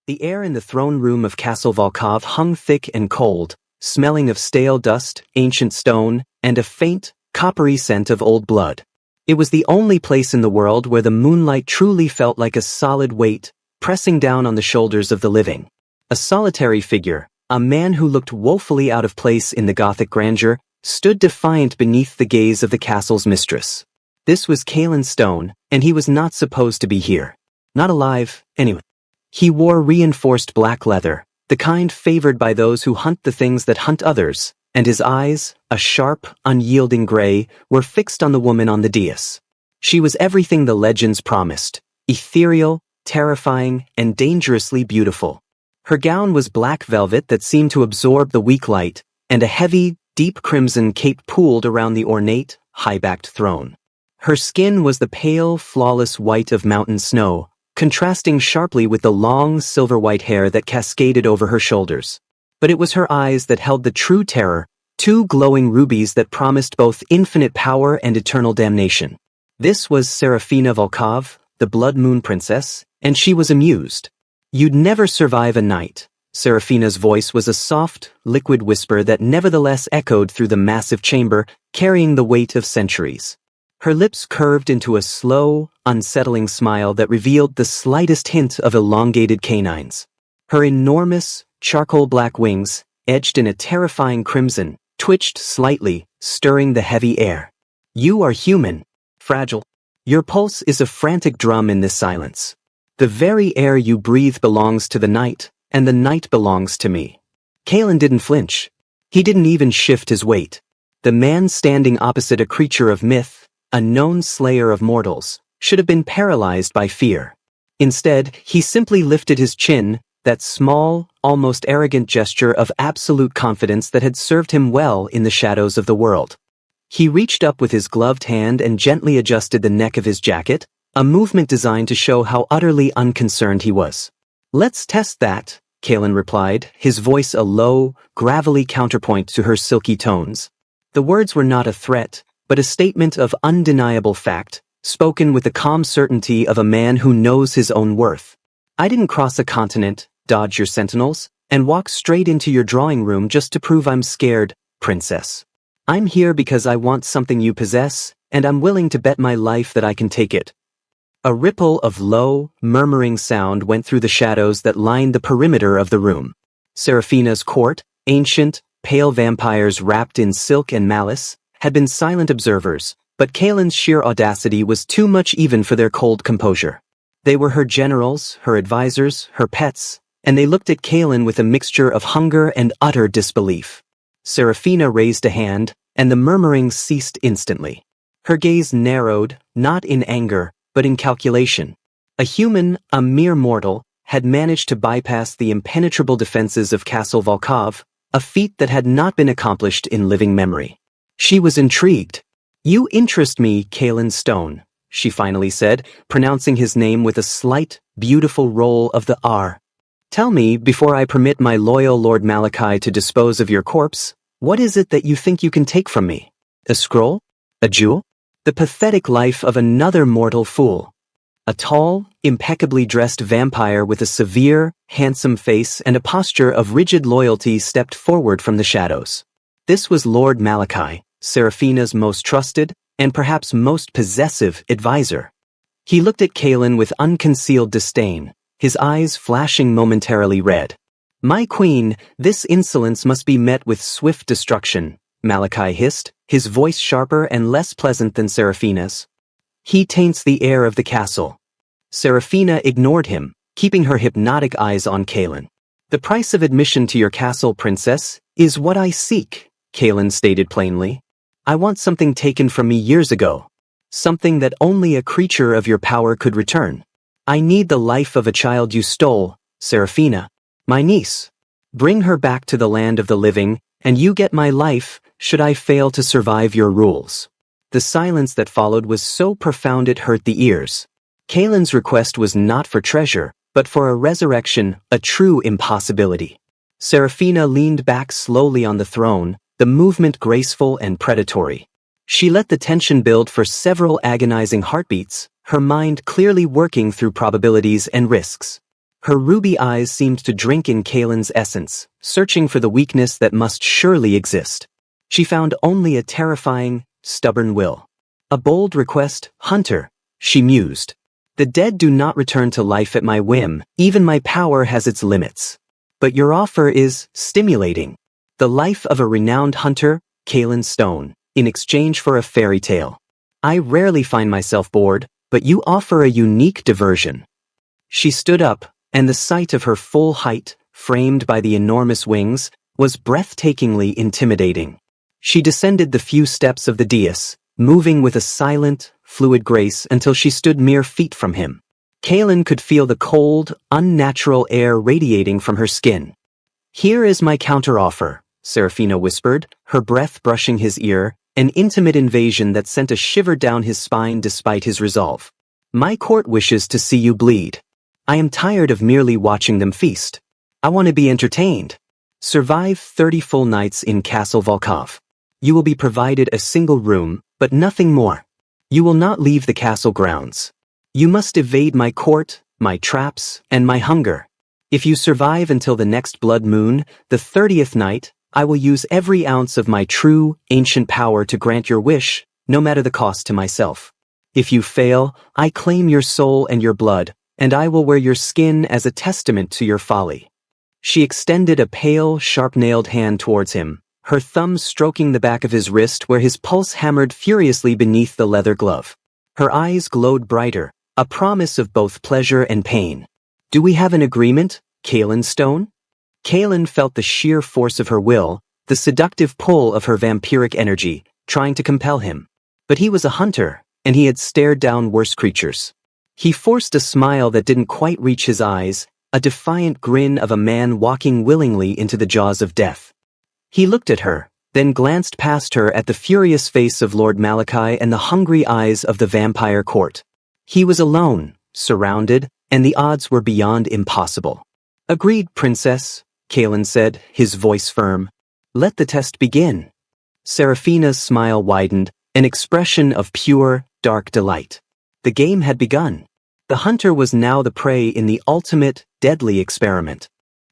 The air in the throne room of Castle Volkov hung thick and cold, smelling of stale dust, ancient stone, and a faint, coppery scent of old blood. It was the only place in the world where the moonlight truly felt like a solid weight, pressing down on the shoulders of the living. A solitary figure, a man who looked woefully out of place in the Gothic grandeur, stood defiant beneath the gaze of the castle's mistress. This was Caelan Stone, and he was not supposed to be here. Not alive, anyway. He wore reinforced black leather, the kind favored by those who hunt the things that hunt others, and his eyes, a sharp, unyielding gray, were fixed on the woman on the dais. She was everything the legends promised: ethereal, terrifying, and dangerously beautiful. Her gown was black velvet that seemed to absorb the weak light, and a heavy, deep crimson cape pooled around the ornate, high-backed throne. Her skin was the pale, flawless white of mountain snow, contrasting sharply with the long, silver-white hair that cascaded over her shoulders. But it was her eyes that held the true terror, two glowing rubies that promised both infinite power and eternal damnation. This was Serafina Volkov, the Blood Moon Princess, and she was amused. "You'd never survive a night." Serafina's voice was a soft, liquid whisper that nevertheless echoed through the massive chamber, carrying the weight of centuries. Her lips curved into a slow, unsettling smile that revealed the slightest hint of elongated canines. Her enormous, charcoal black wings, edged in a terrifying crimson, twitched slightly, stirring the heavy air. "You are human, fragile. Your pulse is a frantic drum in this silence. The very air you breathe belongs to the night, and the night belongs to me." Caelan didn't flinch. He didn't even shift his weight. The man standing opposite a creature of myth, a known slayer of mortals, should have been paralyzed by fear. Instead, he simply lifted his chin, that small, almost arrogant gesture of absolute confidence that had served him well in the shadows of the world. He reached up with his gloved hand and gently adjusted the neck of his jacket, a movement designed to show how utterly unconcerned he was. "Let's test that," Caelan replied, his voice a low, gravelly counterpoint to her silky tones. The words were not a threat, but a statement of undeniable fact, spoken with the calm certainty of a man who knows his own worth. "I didn't cross a continent, dodge your sentinels, and walk straight into your drawing room just to prove I'm scared, princess. I'm here because I want something you possess, and I'm willing to bet my life that I can take it." A ripple of low, murmuring sound went through the shadows that lined the perimeter of the room. Serafina's court, ancient, pale vampires wrapped in silk and malice, had been silent observers, but Caelan's sheer audacity was too much even for their cold composure. They were her generals, her advisors, her pets, and they looked at Caelan with a mixture of hunger and utter disbelief. Serafina raised a hand, and the murmuring ceased instantly. Her gaze narrowed, not in anger, but in calculation. A human, a mere mortal, had managed to bypass the impenetrable defenses of Castle Volkov, a feat that had not been accomplished in living memory. She was intrigued. "You interest me, Caelan Stone," she finally said, pronouncing his name with a slight, beautiful roll of the R. "Tell me, before I permit my loyal Lord Malachi to dispose of your corpse, what is it that you think you can take from me? A scroll? A jewel? The pathetic life of another mortal fool." A tall, impeccably dressed vampire with a severe, handsome face and a posture of rigid loyalty stepped forward from the shadows. This was Lord Malachi, Serafina's most trusted, and perhaps most possessive, advisor. He looked at Caelan with unconcealed disdain, his eyes flashing momentarily red. "My queen, this insolence must be met with swift destruction," Malachi hissed, his voice sharper and less pleasant than Serafina's. "He taints the air of the castle." Serafina ignored him, keeping her hypnotic eyes on Caelan. "The price of admission to your castle, princess, is what I seek," Caelan stated plainly. "I want something taken from me years ago. Something that only a creature of your power could return. I need the life of a child you stole, Serafina, my niece. Bring her back to the land of the living, and you get my life, should I fail to survive your rules." The silence that followed was so profound it hurt the ears. Caelan's request was not for treasure, but for a resurrection, a true impossibility. Serafina leaned back slowly on the throne, the movement graceful and predatory. She let the tension build for several agonizing heartbeats, her mind clearly working through probabilities and risks. Her ruby eyes seemed to drink in Kaelin's essence, searching for the weakness that must surely exist. She found only a terrifying, stubborn will. A bold request, Hunter, she mused. The dead do not return to life at my whim, even my power has its limits. But your offer is stimulating. The life of a renowned hunter, Kaelin Stone, in exchange for a fairy tale. I rarely find myself bored, but you offer a unique diversion. She stood up, and the sight of her full height, framed by the enormous wings, was breathtakingly intimidating. She descended the few steps of the dais, moving with a silent, fluid grace until she stood mere feet from him. Kaelin could feel the cold, unnatural air radiating from her skin. Here is my counteroffer, Seraphina whispered, her breath brushing his ear, an intimate invasion that sent a shiver down his spine despite his resolve. My court wishes to see you bleed. I am tired of merely watching them feast. I want to be entertained. Survive 30 full nights in Castle Volkov. You will be provided a single room, but nothing more. You will not leave the castle grounds. You must evade my court, my traps, and my hunger. If you survive until the next blood moon, the 30th night, I will use every ounce of my true, ancient power to grant your wish, no matter the cost to myself. If you fail, I claim your soul and your blood, and I will wear your skin as a testament to your folly. She extended a pale, sharp-nailed hand towards him, her thumb stroking the back of his wrist where his pulse hammered furiously beneath the leather glove. Her eyes glowed brighter, a promise of both pleasure and pain. Do we have an agreement, Kaelin Stone? Kaelin felt the sheer force of her will, the seductive pull of her vampiric energy, trying to compel him. But he was a hunter, and he had stared down worse creatures. He forced a smile that didn't quite reach his eyes, a defiant grin of a man walking willingly into the jaws of death. He looked at her, then glanced past her at the furious face of Lord Malachi and the hungry eyes of the vampire court. He was alone, surrounded, and the odds were beyond impossible. Agreed, princess, Kaelin said, his voice firm. Let the test begin. Seraphina's smile widened, an expression of pure, dark delight. The game had begun. The hunter was now the prey in the ultimate, deadly experiment.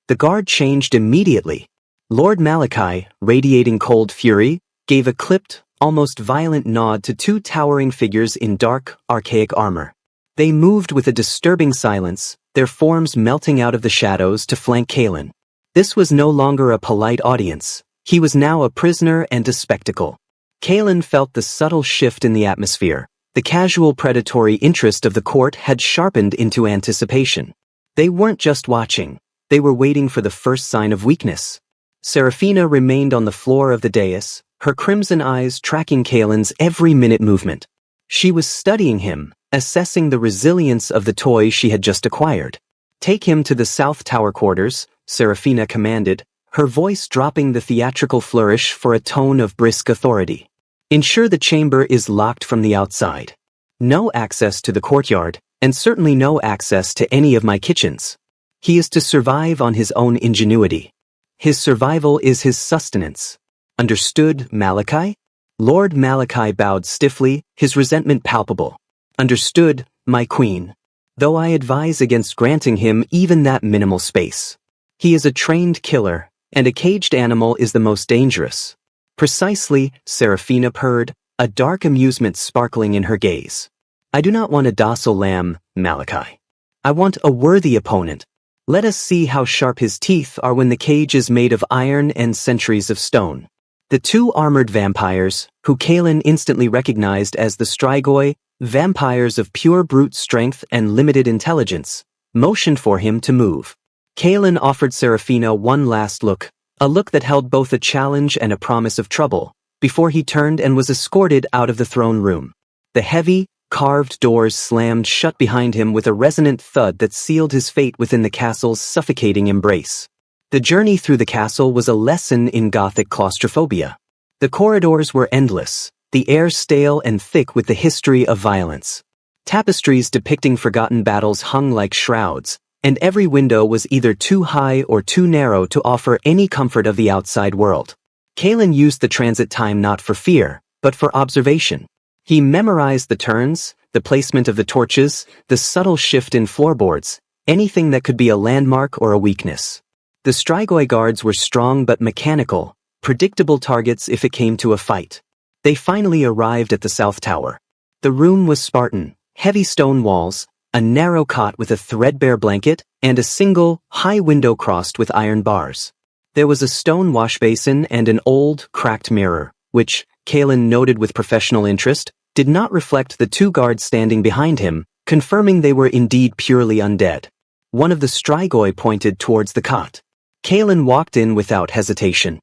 The guard changed immediately. Lord Malachi, radiating cold fury, gave a clipped, almost violent nod to two towering figures in dark, archaic armor. They moved with a disturbing silence, their forms melting out of the shadows to flank Kaelin. This was no longer a polite audience. He was now a prisoner and a spectacle. Kaelin felt the subtle shift in the atmosphere. The casual predatory interest of the court had sharpened into anticipation. They weren't just watching. They were waiting for the first sign of weakness. Seraphina remained on the floor of the dais, her crimson eyes tracking Kaelin's every minute movement. She was studying him, assessing the resilience of the toy she had just acquired. Take him to the South Tower quarters, Seraphina commanded, her voice dropping the theatrical flourish for a tone of brisk authority. Ensure the chamber is locked from the outside. No access to the courtyard, and certainly no access to any of my kitchens. He is to survive on his own ingenuity. His survival is his sustenance. Understood, Malachi? Lord Malachi bowed stiffly, his resentment palpable. Understood, my queen. Though I advise against granting him even that minimal space. He is a trained killer, and a caged animal is the most dangerous. Precisely, Seraphina purred, a dark amusement sparkling in her gaze. I do not want a docile lamb, Malachi. I want a worthy opponent. Let us see how sharp his teeth are when the cage is made of iron and centuries of stone. The two armored vampires, who Kaelin instantly recognized as the Strigoi, vampires of pure brute strength and limited intelligence, motioned for him to move. Kaelin offered Seraphina one last look, a look that held both a challenge and a promise of trouble, before he turned and was escorted out of the throne room. The heavy, carved doors slammed shut behind him with a resonant thud that sealed his fate within the castle's suffocating embrace. The journey through the castle was a lesson in Gothic claustrophobia. The corridors were endless, the air stale and thick with the history of violence. Tapestries depicting forgotten battles hung like shrouds, and every window was either too high or too narrow to offer any comfort of the outside world. Kaelin used the transit time not for fear, but for observation. He memorized the turns, the placement of the torches, the subtle shift in floorboards, anything that could be a landmark or a weakness. The Strigoi guards were strong but mechanical, predictable targets if it came to a fight. They finally arrived at the South Tower. The room was Spartan, heavy stone walls, a narrow cot with a threadbare blanket, and a single, high window crossed with iron bars. There was a stone washbasin and an old, cracked mirror, which, Kalen noted with professional interest, did not reflect the two guards standing behind him, confirming they were indeed purely undead. One of the Strigoi pointed towards the cot. Kalen walked in without hesitation.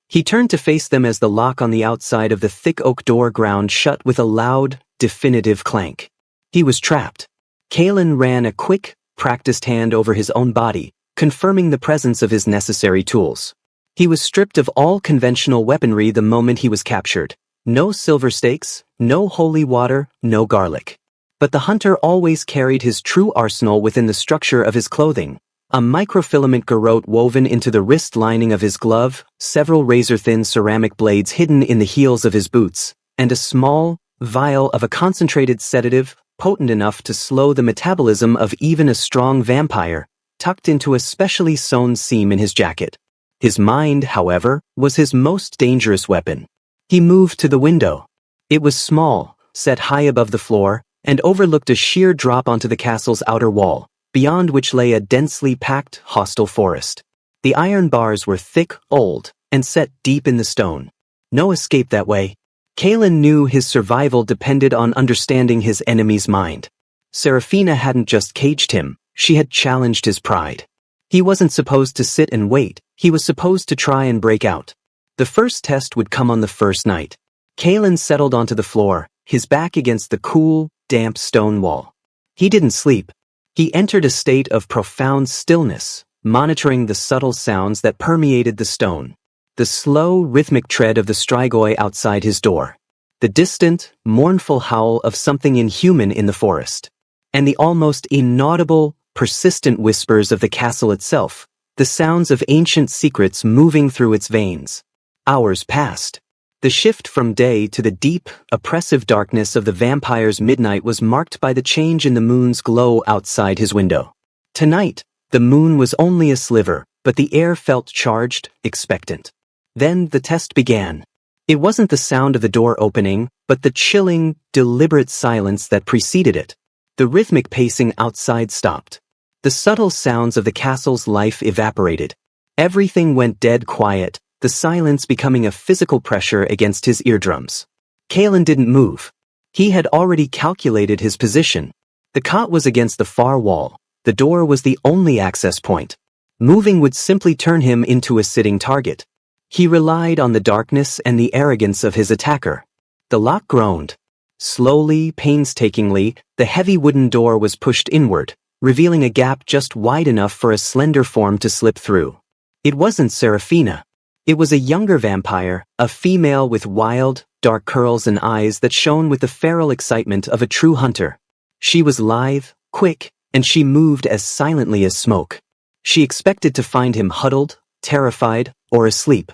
He turned to face them as the lock on the outside of the thick oak door ground shut with a loud, definitive clank. He was trapped. Kalen ran a quick, practiced hand over his own body, confirming the presence of his necessary tools. He was stripped of all conventional weaponry the moment he was captured. No silver stakes, no holy water, no garlic. But the hunter always carried his true arsenal within the structure of his clothing. A microfilament garrote woven into the wrist lining of his glove, several razor-thin ceramic blades hidden in the heels of his boots, and a small vial of a concentrated sedative, potent enough to slow the metabolism of even a strong vampire, tucked into a specially sewn seam in his jacket. His mind, however, was his most dangerous weapon. He moved to the window. It was small, set high above the floor, and overlooked a sheer drop onto the castle's outer wall, beyond which lay a densely packed, hostile forest. The iron bars were thick, old, and set deep in the stone. No escape that way. Kalen knew his survival depended on understanding his enemy's mind. Seraphina hadn't just caged him, she had challenged his pride. He wasn't supposed to sit and wait, he was supposed to try and break out. The first test would come on the first night. Kalen settled onto the floor, his back against the cool, damp stone wall. He didn't sleep. He entered a state of profound stillness, monitoring the subtle sounds that permeated the stone. The slow, rhythmic tread of the Strigoi outside his door. The distant, mournful howl of something inhuman in the forest. And the almost inaudible, persistent whispers of the castle itself, the sounds of ancient secrets moving through its veins. Hours passed. The shift from day to the deep, oppressive darkness of the vampire's midnight was marked by the change in the moon's glow outside his window. Tonight, the moon was only a sliver, but the air felt charged, expectant. Then the test began. It wasn't the sound of the door opening, but the chilling, deliberate silence that preceded it. The rhythmic pacing outside stopped. The subtle sounds of the castle's life evaporated. Everything went dead quiet, the silence becoming a physical pressure against his eardrums. Kalen didn't move. He had already calculated his position. The cot was against the far wall. The door was the only access point. Moving would simply turn him into a sitting target. He relied on the darkness and the arrogance of his attacker. The lock groaned. Slowly, painstakingly, the heavy wooden door was pushed inward, revealing a gap just wide enough for a slender form to slip through. It wasn't Seraphina. It was a younger vampire, a female with wild, dark curls and eyes that shone with the feral excitement of a true hunter. She was lithe, quick, and she moved as silently as smoke. She expected to find him huddled, terrified, or asleep.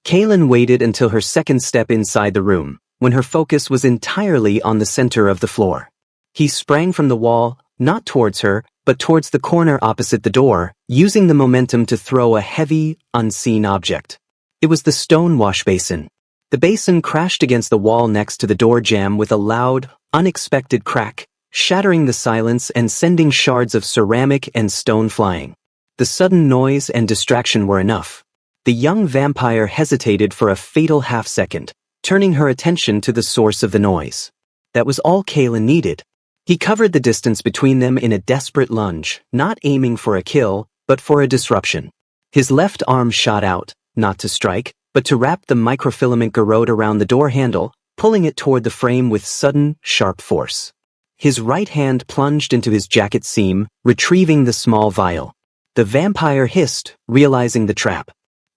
Kalen waited until her second step inside the room, when her focus was entirely on the center of the floor. He sprang from the wall, not towards her, but towards the corner opposite the door, using the momentum to throw a heavy, unseen object. It was the stone wash basin. The basin crashed against the wall next to the door jamb with a loud, unexpected crack, shattering the silence and sending shards of ceramic and stone flying. The sudden noise and distraction were enough. The young vampire hesitated for a fatal half-second, turning her attention to the source of the noise. That was all Kalen needed. He covered the distance between them in a desperate lunge, not aiming for a kill, but for a disruption. His left arm shot out, not to strike, but to wrap the microfilament garrote around the door handle, pulling it toward the frame with sudden, sharp force. His right hand plunged into his jacket seam, retrieving the small vial. The vampire hissed, realizing the trap.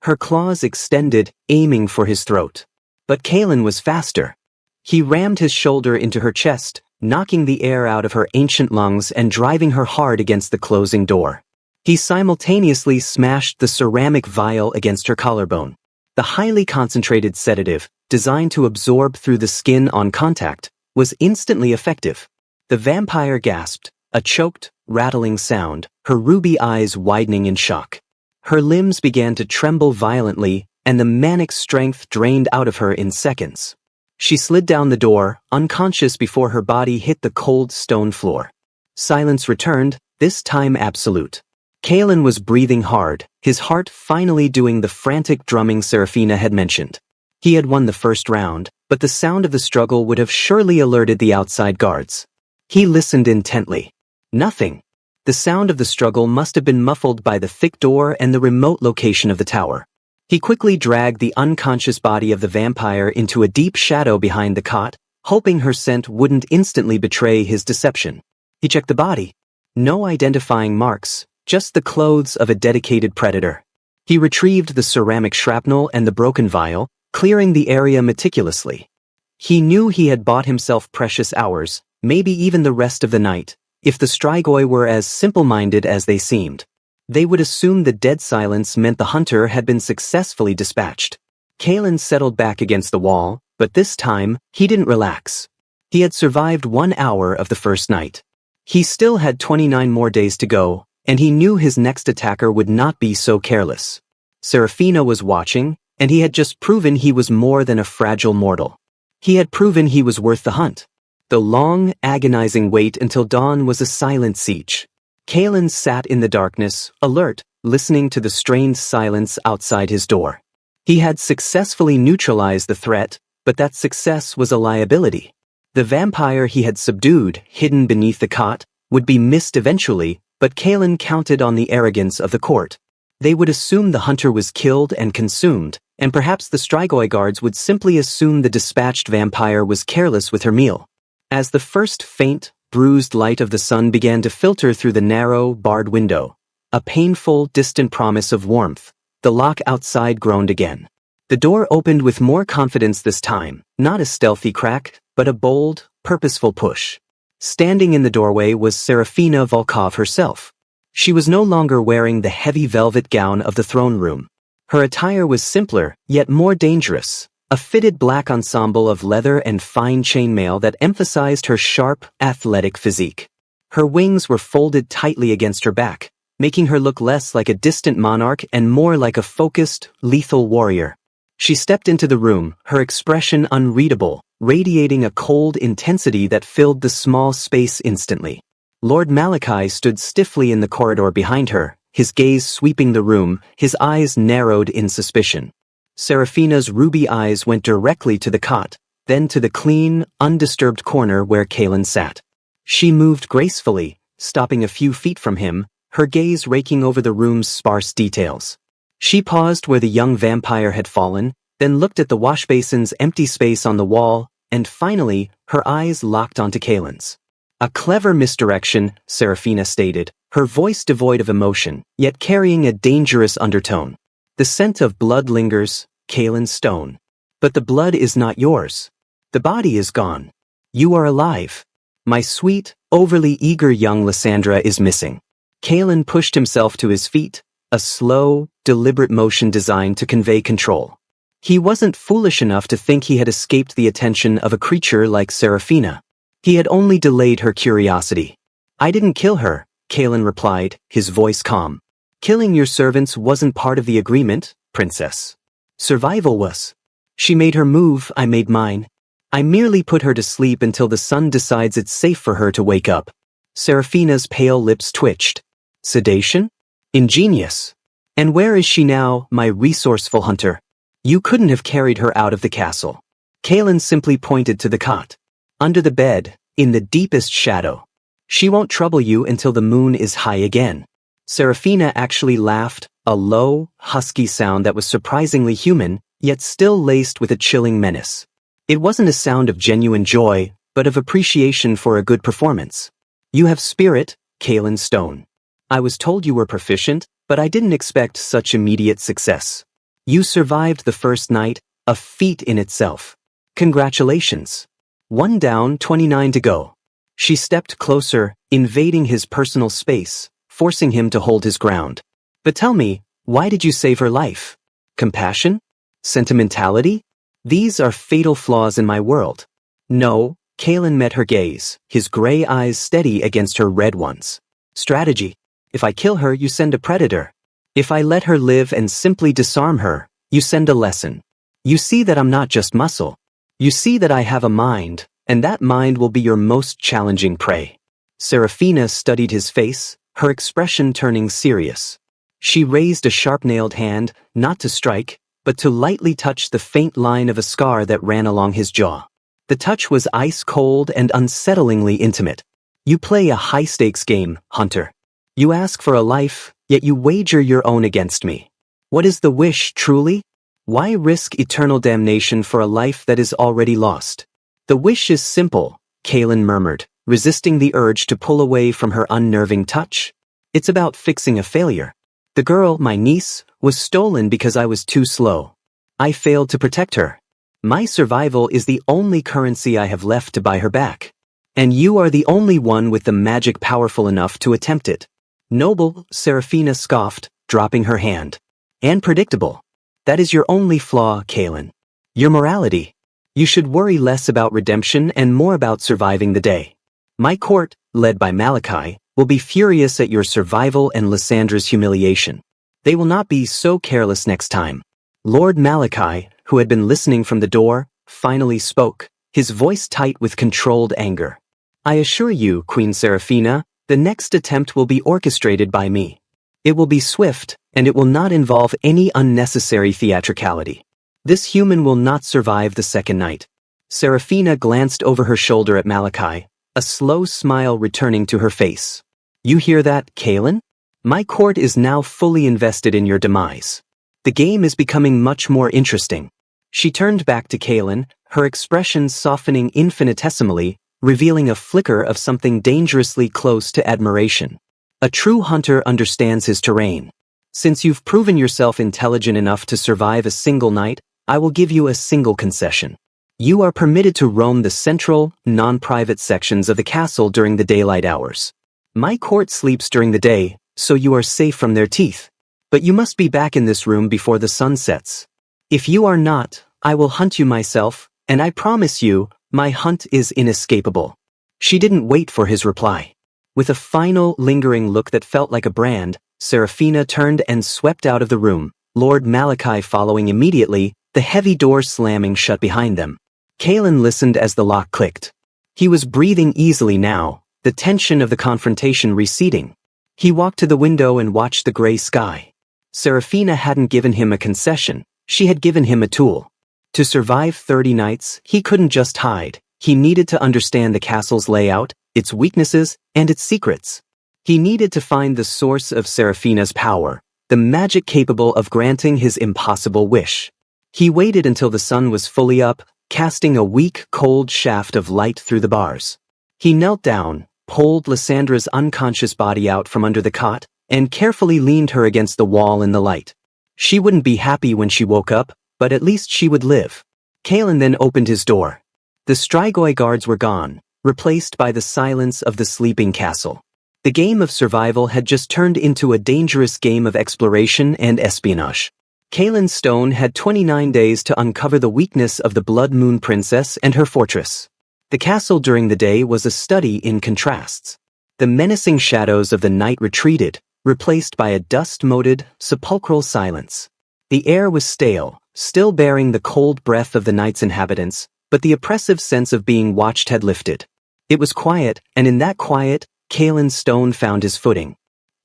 Her claws extended, aiming for his throat. But Kalen was faster. He rammed his shoulder into her chest, knocking the air out of her ancient lungs and driving her hard against the closing door. He simultaneously smashed the ceramic vial against her collarbone. The highly concentrated sedative, designed to absorb through the skin on contact, was instantly effective. The vampire gasped, A choked, rattling sound, her ruby eyes widening in shock. Her limbs began to tremble violently, and the manic strength drained out of her in seconds. She slid down the door, unconscious before her body hit the cold stone floor. Silence returned, this time absolute. Kalen was breathing hard, his heart finally doing the frantic drumming Serafina had mentioned. He had won the first round, but the sound of the struggle would have surely alerted the outside guards. He listened intently. Nothing. The sound of the struggle must have been muffled by the thick door and the remote location of the tower. He quickly dragged the unconscious body of the vampire into a deep shadow behind the cot, hoping her scent wouldn't instantly betray his deception. He checked the body. No identifying marks, just the clothes of a dedicated predator. He retrieved the ceramic shrapnel and the broken vial, clearing the area meticulously. He knew he had bought himself precious hours, maybe even the rest of the night, if the Strigoi were as simple-minded as they seemed. They would assume the dead silence meant the hunter had been successfully dispatched. Kalen settled back against the wall, but this time, he didn't relax. He had survived 1 hour of the first night. He still had 29 more days to go, and he knew his next attacker would not be so careless. Serafina was watching, and he had just proven he was more than a fragile mortal. He had proven he was worth the hunt. The long, agonizing wait until dawn was a silent siege. Kalen sat in the darkness, alert, listening to the strained silence outside his door. He had successfully neutralized the threat, but that success was a liability. The vampire he had subdued, hidden beneath the cot, would be missed eventually, but Kalen counted on the arrogance of the court. They would assume the hunter was killed and consumed, and perhaps the Strigoi guards would simply assume the dispatched vampire was careless with her meal. As the first faint, bruised light of the sun began to filter through the narrow, barred window, a painful, distant promise of warmth, the lock outside groaned again. The door opened with more confidence this time, not a stealthy crack, but a bold, purposeful push. Standing in the doorway was Serafina Volkov herself. She was no longer wearing the heavy velvet gown of the throne room. Her attire was simpler, yet more dangerous. A fitted black ensemble of leather and fine chainmail that emphasized her sharp, athletic physique. Her wings were folded tightly against her back, making her look less like a distant monarch and more like a focused, lethal warrior. She stepped into the room, her expression unreadable, radiating a cold intensity that filled the small space instantly. Lord Malachi stood stiffly in the corridor behind her, his gaze sweeping the room, his eyes narrowed in suspicion. Serafina's ruby eyes went directly to the cot, then to the clean, undisturbed corner where Kalen sat. She moved gracefully, stopping a few feet from him, her gaze raking over the room's sparse details. She paused where the young vampire had fallen, then looked at the washbasin's empty space on the wall, and finally, her eyes locked onto Kalen's. A clever misdirection, Serafina stated, her voice devoid of emotion, yet carrying a dangerous undertone. The scent of blood lingers, Kalen Stone. But the blood is not yours. The body is gone. You are alive. My sweet, overly eager young Lysandra is missing. Kalen pushed himself to his feet, a slow, deliberate motion designed to convey control. He wasn't foolish enough to think he had escaped the attention of a creature like Serafina. He had only delayed her curiosity. I didn't kill her, Kalen replied, his voice calm. Killing your servants wasn't part of the agreement, princess. Survival was. She made her move, I made mine. I merely put her to sleep until the sun decides it's safe for her to wake up. Serafina's pale lips twitched. Sedation? Ingenious. And where is she now, my resourceful hunter? You couldn't have carried her out of the castle. Kalen simply pointed to the cot. Under the bed, in the deepest shadow. She won't trouble you until the moon is high again. Serafina actually laughed, a low, husky sound that was surprisingly human, yet still laced with a chilling menace. It wasn't a sound of genuine joy, but of appreciation for a good performance. You have spirit, Kalen Stone. I was told you were proficient, but I didn't expect such immediate success. You survived the first night, a feat in itself. Congratulations. 1 down, 29 to go. She stepped closer, invading his personal space, forcing him to hold his ground. But tell me, why did you save her life? Compassion? Sentimentality? These are fatal flaws in my world. No, Kalen met her gaze, his gray eyes steady against her red ones. Strategy. If I kill her, you send a predator. If I let her live and simply disarm her, you send a lesson. You see that I'm not just muscle. You see that I have a mind, and that mind will be your most challenging prey. Serafina studied his face, her expression turning serious. She raised a sharp-nailed hand, not to strike, but to lightly touch the faint line of a scar that ran along his jaw. The touch was ice-cold and unsettlingly intimate. You play a high-stakes game, Hunter. You ask for a life, yet you wager your own against me. What is the wish, truly? Why risk eternal damnation for a life that is already lost? The wish is simple, Kalen murmured, resisting the urge to pull away from her unnerving touch. It's about fixing a failure. The girl, my niece, was stolen because I was too slow. I failed to protect her. My survival is the only currency I have left to buy her back. And you are the only one with the magic powerful enough to attempt it. Noble, Serafina scoffed, dropping her hand. And predictable. That is your only flaw, Kalen. Your morality. You should worry less about redemption and more about surviving the day. My court, led by Malachi, will be furious at your survival and Lysandra's humiliation. They will not be so careless next time. Lord Malachi, who had been listening from the door, finally spoke, his voice tight with controlled anger. I assure you, Queen Serafina, the next attempt will be orchestrated by me. It will be swift, and it will not involve any unnecessary theatricality. This human will not survive the second night. Serafina glanced over her shoulder at Malachi, a slow smile returning to her face. You hear that, Kalen? My court is now fully invested in your demise. The game is becoming much more interesting. She turned back to Kalen, her expression softening infinitesimally, revealing a flicker of something dangerously close to admiration. A true hunter understands his terrain. Since you've proven yourself intelligent enough to survive a single night, I will give you a single concession. You are permitted to roam the central, non-private sections of the castle during the daylight hours. My court sleeps during the day, so you are safe from their teeth. But you must be back in this room before the sun sets. If you are not, I will hunt you myself, and I promise you, my hunt is inescapable. She didn't wait for his reply. With a final, lingering look that felt like a brand, Serafina turned and swept out of the room, Lord Malachi following immediately, the heavy door slamming shut behind them. Kalen listened as the lock clicked. He was breathing easily now, the tension of the confrontation receding. He walked to the window and watched the gray sky. Serafina hadn't given him a concession, she had given him a tool. To survive 30 nights, he couldn't just hide, he needed to understand the castle's layout, its weaknesses, and its secrets. He needed to find the source of Serafina's power, the magic capable of granting his impossible wish. He waited until the sun was fully up, casting a weak, cold shaft of light through the bars. He knelt down, pulled Lysandra's unconscious body out from under the cot, and carefully leaned her against the wall in the light. She wouldn't be happy when she woke up, but at least she would live. Kalen then opened his door. The Strigoi guards were gone, replaced by the silence of the sleeping castle. The game of survival had just turned into a dangerous game of exploration and espionage. Kalen Stone had 29 days to uncover the weakness of the Blood Moon Princess and her fortress. The castle during the day was a study in contrasts. The menacing shadows of the night retreated, replaced by a dust-moted, sepulchral silence. The air was stale, still bearing the cold breath of the night's inhabitants, but the oppressive sense of being watched had lifted. It was quiet, and in that quiet, Kalen Stone found his footing.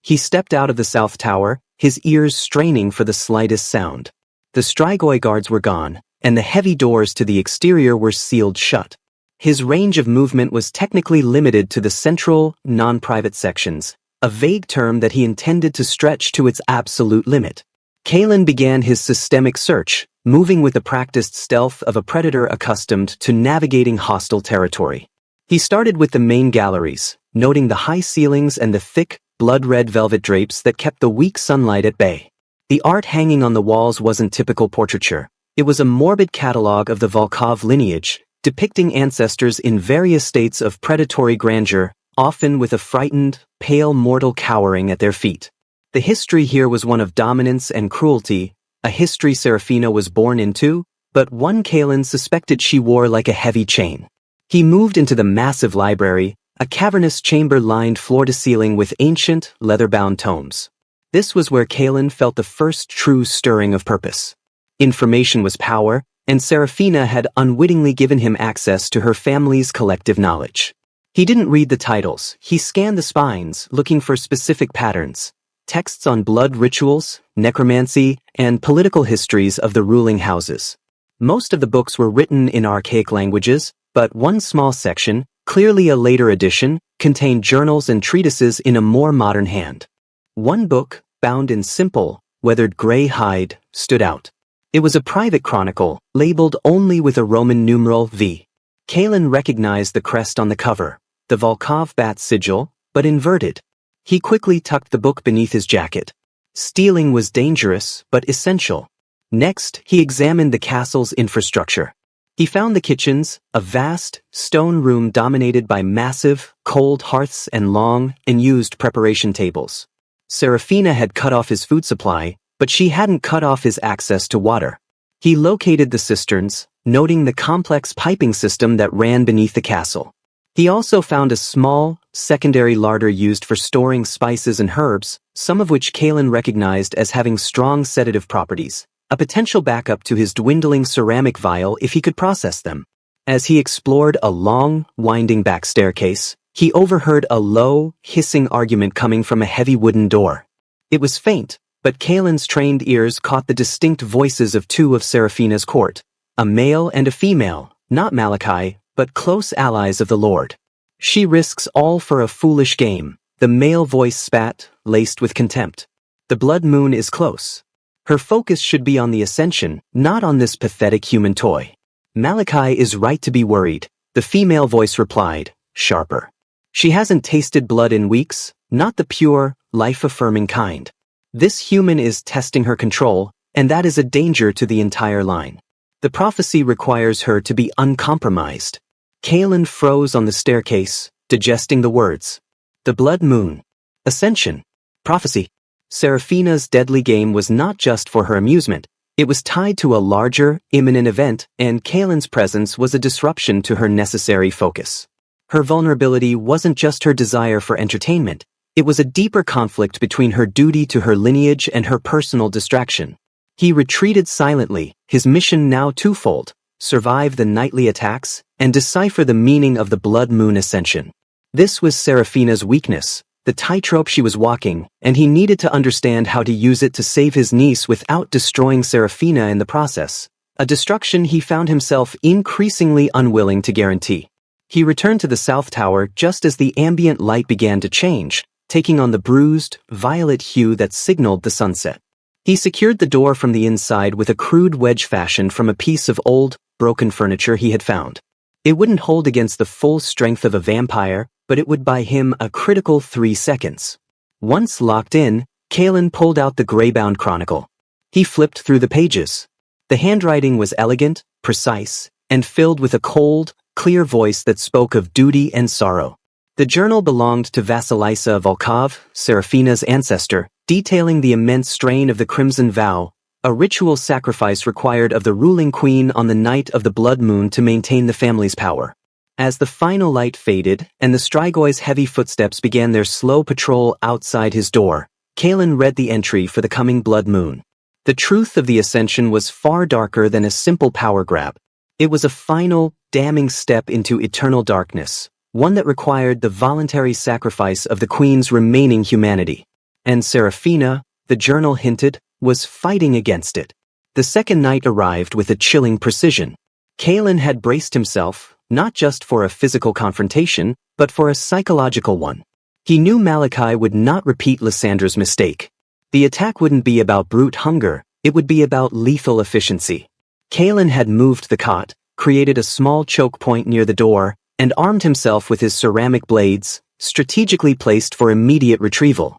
He stepped out of the south tower, his ears straining for the slightest sound. The Strigoi guards were gone, and the heavy doors to the exterior were sealed shut. His range of movement was technically limited to the central, non-private sections, a vague term that he intended to stretch to its absolute limit. Kalen began his systemic search, moving with the practiced stealth of a predator accustomed to navigating hostile territory. He started with the main galleries, noting the high ceilings and the thick, blood-red velvet drapes that kept the weak sunlight at bay. The art hanging on the walls wasn't typical portraiture. It was a morbid catalogue of the Volkov lineage, depicting ancestors in various states of predatory grandeur, often with a frightened, pale mortal cowering at their feet. The history here was one of dominance and cruelty, a history Serafina was born into, but one Kalen suspected she wore like a heavy chain. He moved into the massive library, a cavernous chamber lined floor-to-ceiling with ancient, leather-bound tomes. This was where Kalen felt the first true stirring of purpose. Information was power, and Serafina had unwittingly given him access to her family's collective knowledge. He didn't read the titles, he scanned the spines, looking for specific patterns. Texts on blood rituals, necromancy, and political histories of the ruling houses. Most of the books were written in archaic languages, but one small section, clearly a later edition, contained journals and treatises in a more modern hand. One book, bound in simple, weathered gray hide, stood out. It was a private chronicle, labeled only with a Roman numeral V. Kalen recognized the crest on the cover, the Volkov bat sigil, but inverted. He quickly tucked the book beneath his jacket. Stealing was dangerous, but essential. Next, he examined the castle's infrastructure. He found the kitchens, a vast, stone room dominated by massive, cold hearths and long, unused preparation tables. Serafina had cut off his food supply, but she hadn't cut off his access to water. He located the cisterns, noting the complex piping system that ran beneath the castle. He also found a small, secondary larder used for storing spices and herbs, some of which Kalen recognized as having strong sedative properties, a potential backup to his dwindling ceramic vial if he could process them. As he explored a long, winding back staircase, he overheard a low, hissing argument coming from a heavy wooden door. It was faint, but Kalen's trained ears caught the distinct voices of two of Serafina's court, a male and a female, not Malachi, but close allies of the Lord. She risks all for a foolish game, the male voice spat, laced with contempt. The blood moon is close. Her focus should be on the ascension, not on this pathetic human toy. Malachi is right to be worried, the female voice replied, sharper. She hasn't tasted blood in weeks, not the pure, life-affirming kind. This human is testing her control, and that is a danger to the entire line. The prophecy requires her to be uncompromised. Kalen froze on the staircase, digesting the words. The blood moon. Ascension. Prophecy. Serafina's deadly game was not just for her amusement. It was tied to a larger, imminent event, and Kalen's presence was a disruption to her necessary focus. Her vulnerability wasn't just her desire for entertainment. It was a deeper conflict between her duty to her lineage and her personal distraction. He retreated silently, his mission now twofold: survive the nightly attacks and decipher the meaning of the blood moon ascension. This was Serafina's weakness, the tightrope she was walking, and he needed to understand how to use it to save his niece without destroying Serafina in the process, a destruction he found himself increasingly unwilling to guarantee. He returned to the South Tower just as the ambient light began to change, taking on the bruised, violet hue that signaled the sunset. He secured the door from the inside with a crude wedge fashioned from a piece of old, broken furniture he had found. It wouldn't hold against the full strength of a vampire, but it would buy him a critical 3 seconds. Once locked in, Kalen pulled out the gray-bound chronicle. He flipped through the pages. The handwriting was elegant, precise, and filled with a cold, clear voice that spoke of duty and sorrow. The journal belonged to Vasilisa Volkov, Serafina's ancestor, detailing the immense strain of the Crimson Vow, a ritual sacrifice required of the ruling queen on the night of the blood moon to maintain the family's power. As the final light faded and the Strigoi's heavy footsteps began their slow patrol outside his door, Kalen read the entry for the coming blood moon. The truth of the ascension was far darker than a simple power grab. It was a final, damning step into eternal darkness, one that required the voluntary sacrifice of the queen's remaining humanity. And Serafina, the journal hinted, was fighting against it. The second night arrived with a chilling precision. Kalen had braced himself, not just for a physical confrontation, but for a psychological one. He knew Malachi would not repeat Lysandra's mistake. The attack wouldn't be about brute hunger, it would be about lethal efficiency. Kalen had moved the cot, created a small choke point near the door, and armed himself with his ceramic blades, strategically placed for immediate retrieval.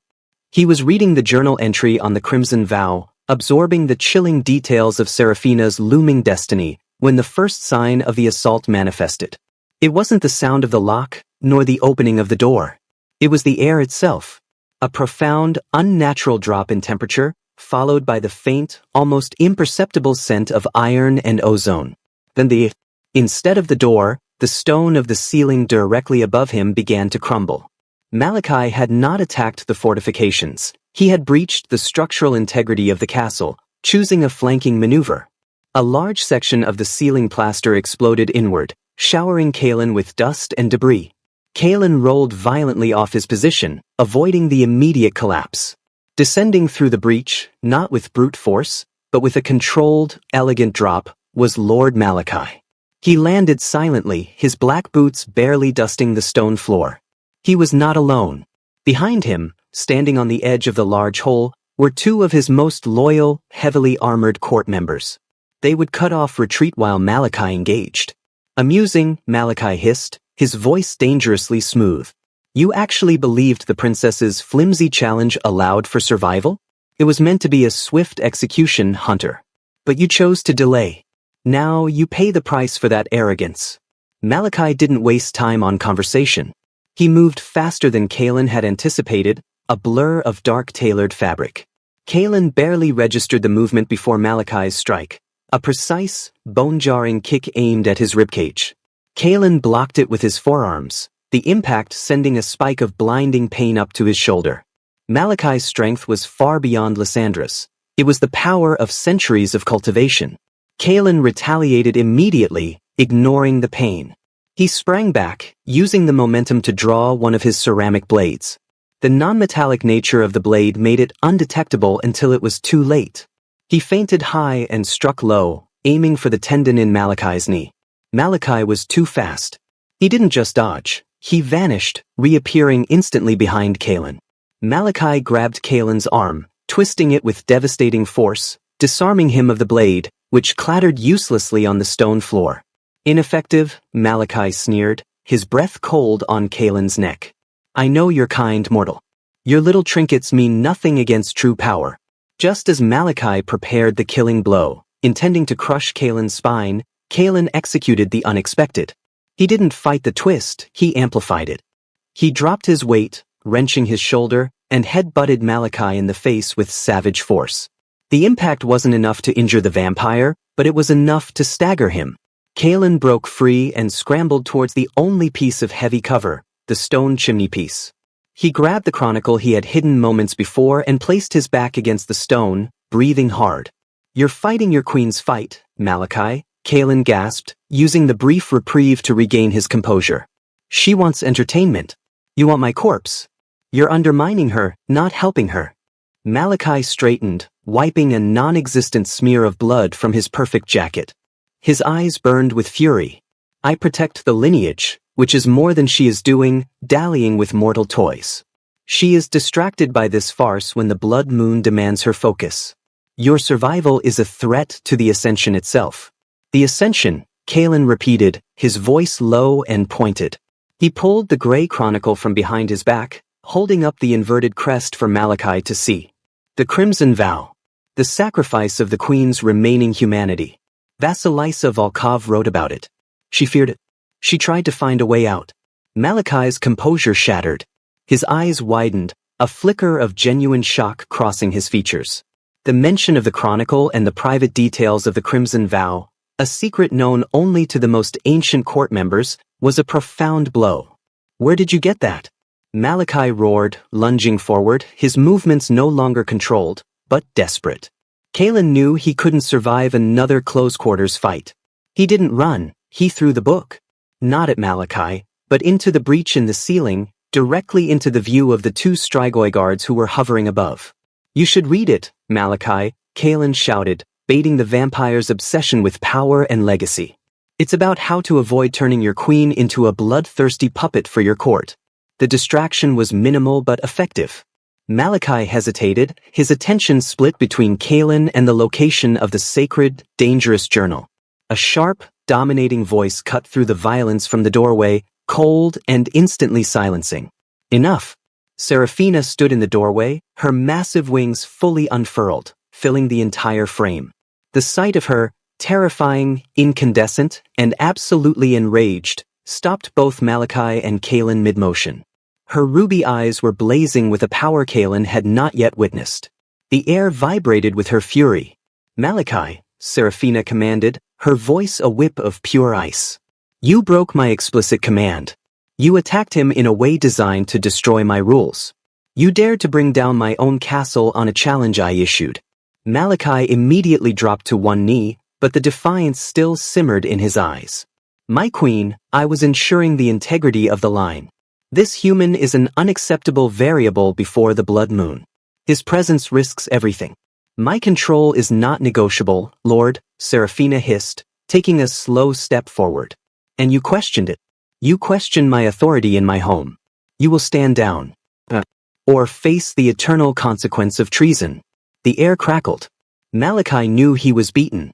He was reading the journal entry on the Crimson Vow, absorbing the chilling details of Serafina's looming destiny, when the first sign of the assault manifested. It wasn't the sound of the lock, nor the opening of the door. It was the air itself. A profound, unnatural drop in temperature, followed by the faint, almost imperceptible scent of iron and ozone. Then instead of the door, The stone of the ceiling directly above him began to crumble. Malachi had not attacked the fortifications. He had breached the structural integrity of the castle, choosing a flanking maneuver. A large section of the ceiling plaster exploded inward, showering Kalen with dust and debris. Kalen rolled violently off his position, avoiding the immediate collapse. Descending through the breach, not with brute force, but with a controlled, elegant drop, was Lord Malachi. He landed silently, his black boots barely dusting the stone floor. He was not alone. Behind him, standing on the edge of the large hole, were two of his most loyal, heavily armored court members. They would cut off retreat while Malachi engaged. Amusing, Malachi hissed, his voice dangerously smooth. You actually believed the princess's flimsy challenge allowed for survival? It was meant to be a swift execution, Hunter. But you chose to delay. Now you pay the price for that arrogance. Malachi didn't waste time on conversation. He moved faster than Kalen had anticipated, a blur of dark-tailored fabric. Kalen barely registered the movement before Malachi's strike. A precise, bone-jarring kick aimed at his ribcage. Kalen blocked it with his forearms, the impact sending a spike of blinding pain up to his shoulder. Malachi's strength was far beyond Lysandra's. It was the power of centuries of cultivation. Kalen retaliated immediately, ignoring the pain. He sprang back, using the momentum to draw one of his ceramic blades. The non-metallic nature of the blade made it undetectable until it was too late. He feinted high and struck low, aiming for the tendon in Malachi's knee. Malachi was too fast. He didn't just dodge, he vanished, reappearing instantly behind Kalen. Malachi grabbed Kalen's arm, twisting it with devastating force, disarming him of the blade, which clattered uselessly on the stone floor. Ineffective, Malachi sneered, his breath cold on Kalen's neck. I know your kind, mortal. Your little trinkets mean nothing against true power. Just as Malachi prepared the killing blow, intending to crush Kalen's spine, Kalen executed the unexpected. He didn't fight the twist, he amplified it. He dropped his weight, wrenching his shoulder, and head-butted Malachi in the face with savage force. The impact wasn't enough to injure the vampire, but it was enough to stagger him. Kalen broke free and scrambled towards the only piece of heavy cover, the stone chimney piece. He grabbed the chronicle he had hidden moments before and placed his back against the stone, breathing hard. You're fighting your queen's fight, Malachi, Kalen gasped, using the brief reprieve to regain his composure. She wants entertainment. You want my corpse. You're undermining her, not helping her. Malachi straightened, wiping a non-existent smear of blood from his perfect jacket. His eyes burned with fury. I protect the lineage, which is more than she is doing, dallying with mortal toys. She is distracted by this farce when the blood moon demands her focus. Your survival is a threat to the Ascension itself. The Ascension, Kalen repeated, his voice low and pointed. He pulled the gray chronicle from behind his back, holding up the inverted crest for Malachi to see. The Crimson Vow. The sacrifice of the Queen's remaining humanity. Vasilisa Volkov wrote about it. She feared it. She tried to find a way out. Malachi's composure shattered. His eyes widened, a flicker of genuine shock crossing his features. The mention of the chronicle and the private details of the Crimson Vow, a secret known only to the most ancient court members, was a profound blow. Where did you get that? Malachi roared, lunging forward, his movements no longer controlled, but desperate. Kalen knew he couldn't survive another close-quarters fight. He didn't run, he threw the book. Not at Malachi, but into the breach in the ceiling, directly into the view of the two Strigoi guards who were hovering above. You should read it, Malachi, Kalen shouted, baiting the vampire's obsession with power and legacy. It's about how to avoid turning your queen into a bloodthirsty puppet for your court. The distraction was minimal but effective. Malachi hesitated, his attention split between Kalen and the location of the sacred, dangerous journal. A sharp, dominating voice cut through the violence from the doorway, cold and instantly silencing. Enough. Seraphina stood in the doorway, her massive wings fully unfurled, filling the entire frame. The sight of her, terrifying, incandescent, and absolutely enraged, stopped both Malachi and Kalen mid-motion. Her ruby eyes were blazing with a power Kalen had not yet witnessed. The air vibrated with her fury. Malachi, Seraphina commanded, her voice a whip of pure ice. You broke my explicit command. You attacked him in a way designed to destroy my rules. You dared to bring down my own castle on a challenge I issued. Malachi immediately dropped to one knee, but the defiance still simmered in his eyes. My queen, I was ensuring the integrity of the line. This human is an unacceptable variable before the blood moon. His presence risks everything. My control is not negotiable, Lord, Seraphina hissed, taking a slow step forward. And you questioned it. You questioned my authority in my home. You will stand down. Or face the eternal consequence of treason. The air crackled. Malachi knew he was beaten.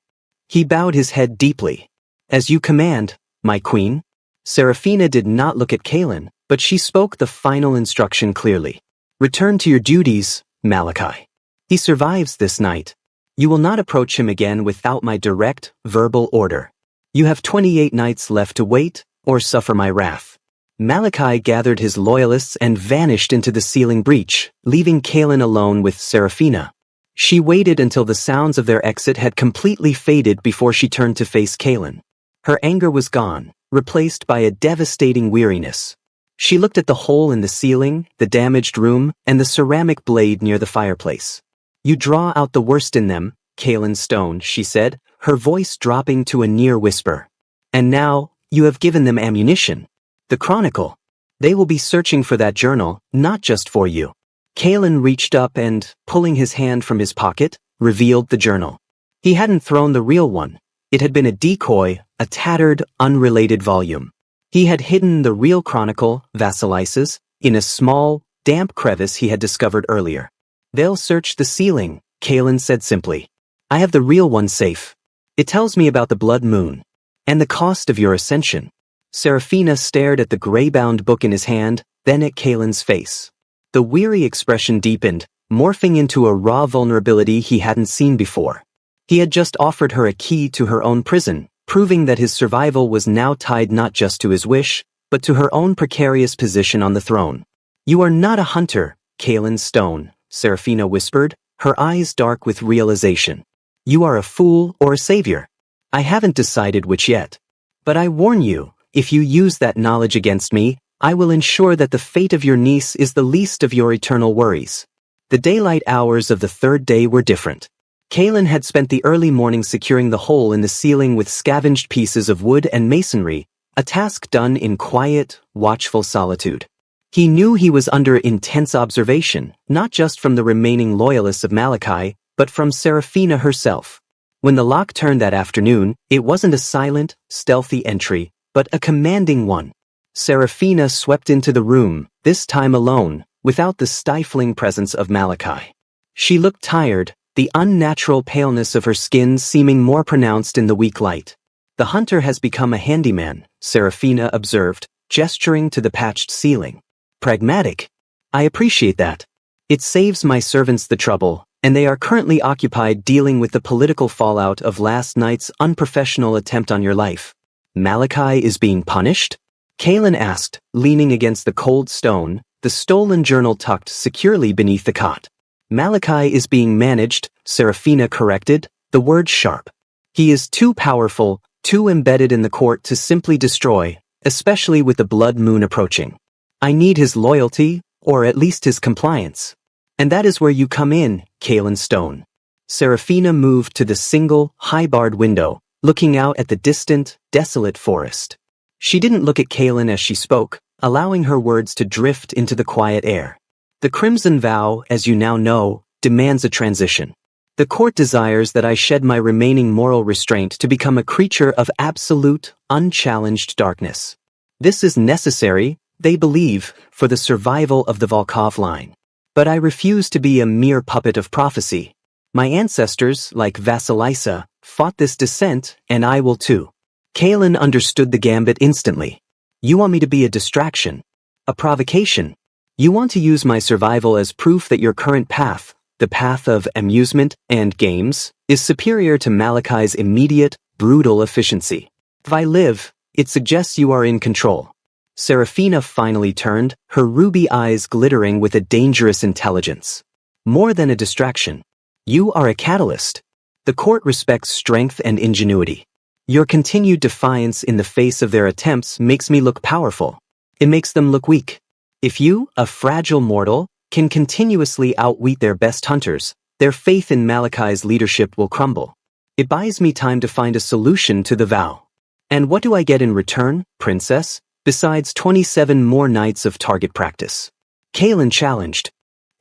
He bowed his head deeply. As you command, my queen. Seraphina did not look at Kaelin, but she spoke the final instruction clearly. Return to your duties, Malachi. He survives this night. You will not approach him again without my direct, verbal order. You have 28 nights left to wait, or suffer my wrath. Malachi gathered his loyalists and vanished into the ceiling breach, leaving Kaelin alone with Seraphina. She waited until the sounds of their exit had completely faded before she turned to face Kaelin. Her anger was gone, replaced by a devastating weariness. She looked at the hole in the ceiling, the damaged room, and the ceramic blade near the fireplace. You draw out the worst in them, Kaelin Stone, she said, her voice dropping to a near whisper. And now, you have given them ammunition. The Chronicle. They will be searching for that journal, not just for you. Kaelin reached up and, pulling his hand from his pocket, revealed the journal. He hadn't thrown the real one. It had been a decoy, a tattered, unrelated volume. He had hidden the real Chronicle, Vassalises, in a small, damp crevice he had discovered earlier. They'll search the ceiling, Kaelin said simply. I have the real one safe. It tells me about the blood moon. And the cost of your ascension. Seraphina stared at the gray-bound book in his hand, then at Kaelin's face. The weary expression deepened, morphing into a raw vulnerability he hadn't seen before. He had just offered her a key to her own prison, proving that his survival was now tied not just to his wish, but to her own precarious position on the throne. You are not a hunter, Kaelin Stone, Seraphina whispered, her eyes dark with realization. You are a fool or a savior. I haven't decided which yet. But I warn you, if you use that knowledge against me, I will ensure that the fate of your niece is the least of your eternal worries. The daylight hours of the third day were different. Kaelin had spent the early morning securing the hole in the ceiling with scavenged pieces of wood and masonry, a task done in quiet, watchful solitude. He knew he was under intense observation, not just from the remaining loyalists of Malachi, but from Seraphina herself. When the lock turned that afternoon, it wasn't a silent, stealthy entry, but a commanding one. Seraphina swept into the room, this time alone, without the stifling presence of Malachi. She looked tired, the unnatural paleness of her skin seeming more pronounced in the weak light. The hunter has become a handyman, Seraphina observed, gesturing to the patched ceiling. Pragmatic. I appreciate that. It saves my servants the trouble, and they are currently occupied dealing with the political fallout of last night's unprofessional attempt on your life. Malachi is being punished? Kaelin asked, leaning against the cold stone, the stolen journal tucked securely beneath the cot. Malachi is being managed, Seraphina corrected, the word sharp. He is too powerful, too embedded in the court to simply destroy, especially with the blood moon approaching. I need his loyalty, or at least his compliance. And that is where you come in, Kaelin Stone. Seraphina moved to the single, high-barred window, looking out at the distant, desolate forest. She didn't look at Kaelin as she spoke, allowing her words to drift into the quiet air. The Crimson Vow, as you now know, demands a transition. The court desires that I shed my remaining moral restraint to become a creature of absolute, unchallenged darkness. This is necessary, they believe, for the survival of the Volkov line. But I refuse to be a mere puppet of prophecy. My ancestors, like Vassalisa, fought this descent, and I will too. Kaelin understood the gambit instantly. You want me to be a distraction, a provocation. You want to use my survival as proof that your current path, the path of amusement and games, is superior to Malachi's immediate, brutal efficiency. If I live, it suggests you are in control. Seraphina finally turned, her ruby eyes glittering with a dangerous intelligence. More than a distraction. You are a catalyst. The court respects strength and ingenuity. Your continued defiance in the face of their attempts makes me look powerful. It makes them look weak. If you, a fragile mortal, can continuously outwit their best hunters, their faith in Malachi's leadership will crumble. It buys me time to find a solution to the vow. And what do I get in return, princess, besides 27 more nights of target practice? Kaelin challenged.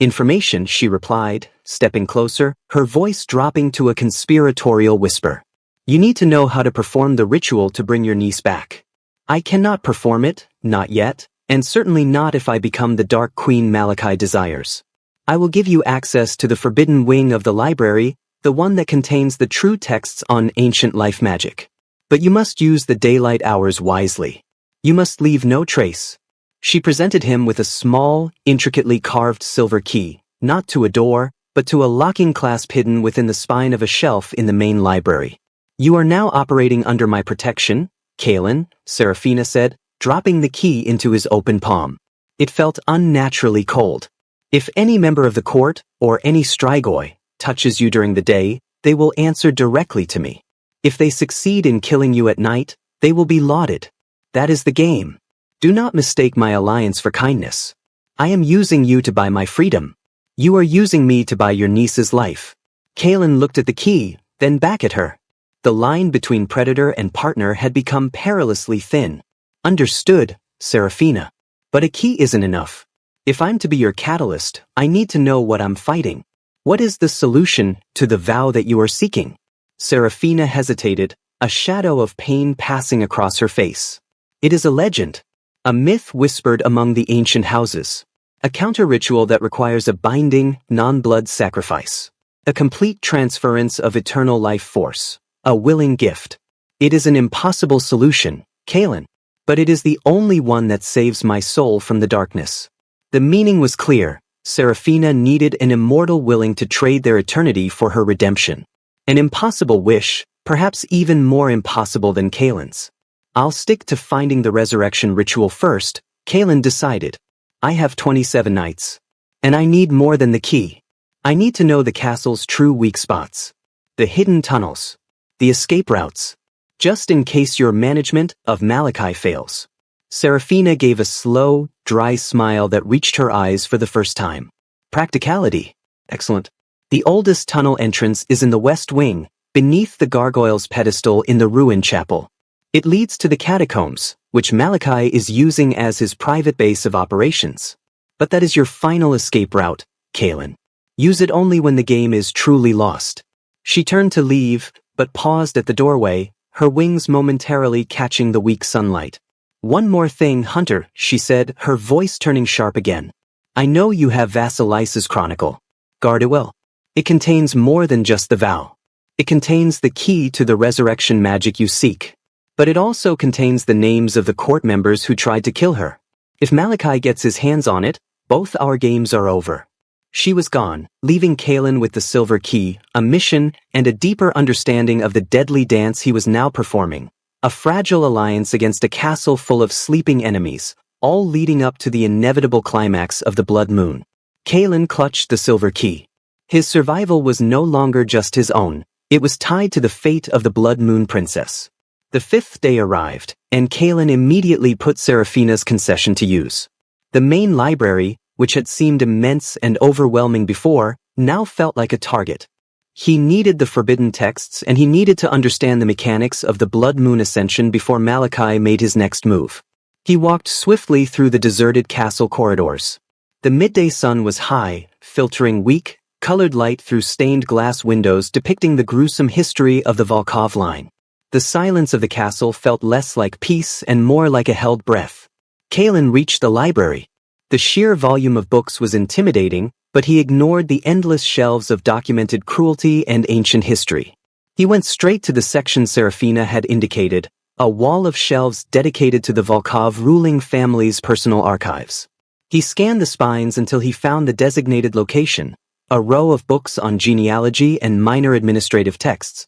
Information, she replied, stepping closer, her voice dropping to a conspiratorial whisper. You need to know how to perform the ritual to bring your niece back. I cannot perform it, not yet, and certainly not if I become the Dark Queen Malachi desires. I will give you access to the forbidden wing of the library, the one that contains the true texts on ancient life magic. But you must use the daylight hours wisely. You must leave no trace. She presented him with a small, intricately carved silver key, not to a door, but to a locking clasp hidden within the spine of a shelf in the main library. You are now operating under my protection, Kaelin, Seraphina said, dropping the key into his open palm. It felt unnaturally cold. If any member of the court, or any Strigoi, touches you during the day, they will answer directly to me. If they succeed in killing you at night, they will be lauded. That is the game. Do not mistake my alliance for kindness. I am using you to buy my freedom. You are using me to buy your niece's life. Kaelin looked at the key, then back at her. The line between predator and partner had become perilously thin. Understood, Seraphina. But a key isn't enough. If I'm to be your catalyst, I need to know what I'm fighting. What is the solution to the vow that you are seeking? Seraphina hesitated, a shadow of pain passing across her face. It is a legend. A myth whispered among the ancient houses. A counter-ritual that requires a binding, non-blood sacrifice. A complete transference of eternal life force. A willing gift. It is an impossible solution, Kaelin. But it is the only one that saves my soul from the darkness. The meaning was clear. Seraphina needed an immortal willing to trade their eternity for her redemption. An impossible wish, perhaps even more impossible than Kaelin's. I'll stick to finding the resurrection ritual first, Kaelin decided. I have 27 nights. And I need more than the key. I need to know the castle's true weak spots. The hidden tunnels. The escape routes. Just in case your management of Malachi fails. Seraphina gave a slow, dry smile that reached her eyes for the first time. Practicality. Excellent. The oldest tunnel entrance is in the west wing, beneath the gargoyle's pedestal in the ruined chapel. It leads to the catacombs, which Malachi is using as his private base of operations. But that is your final escape route, Kaelin. Use it only when the game is truly lost. She turned to leave, but paused at the doorway, her wings momentarily catching the weak sunlight. One more thing, Hunter, she said, her voice turning sharp again. I know you have Vasilice's chronicle. Guard it well. It contains more than just the vow. It contains the key to the resurrection magic you seek. But it also contains the names of the court members who tried to kill her. If Malachi gets his hands on it, both our games are over. She was gone, leaving Kaelin with the silver key, a mission, and a deeper understanding of the deadly dance he was now performing. A fragile alliance against a castle full of sleeping enemies, all leading up to the inevitable climax of the Blood Moon. Kaelin clutched the silver key. His survival was no longer just his own, it was tied to the fate of the Blood Moon Princess. The fifth day arrived, and Kaelin immediately put Seraphina's concession to use. The main library, which had seemed immense and overwhelming before, now felt like a target. He needed the forbidden texts and he needed to understand the mechanics of the Blood Moon Ascension before Malachi made his next move. He walked swiftly through the deserted castle corridors. The midday sun was high, filtering weak, colored light through stained glass windows depicting the gruesome history of the Volkov line. The silence of the castle felt less like peace and more like a held breath. Kaelin reached the library. The sheer volume of books was intimidating, but he ignored the endless shelves of documented cruelty and ancient history. He went straight to the section Seraphina had indicated, a wall of shelves dedicated to the Volkov ruling family's personal archives. He scanned the spines until he found the designated location, a row of books on genealogy and minor administrative texts.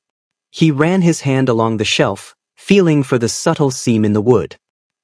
He ran his hand along the shelf, feeling for the subtle seam in the wood.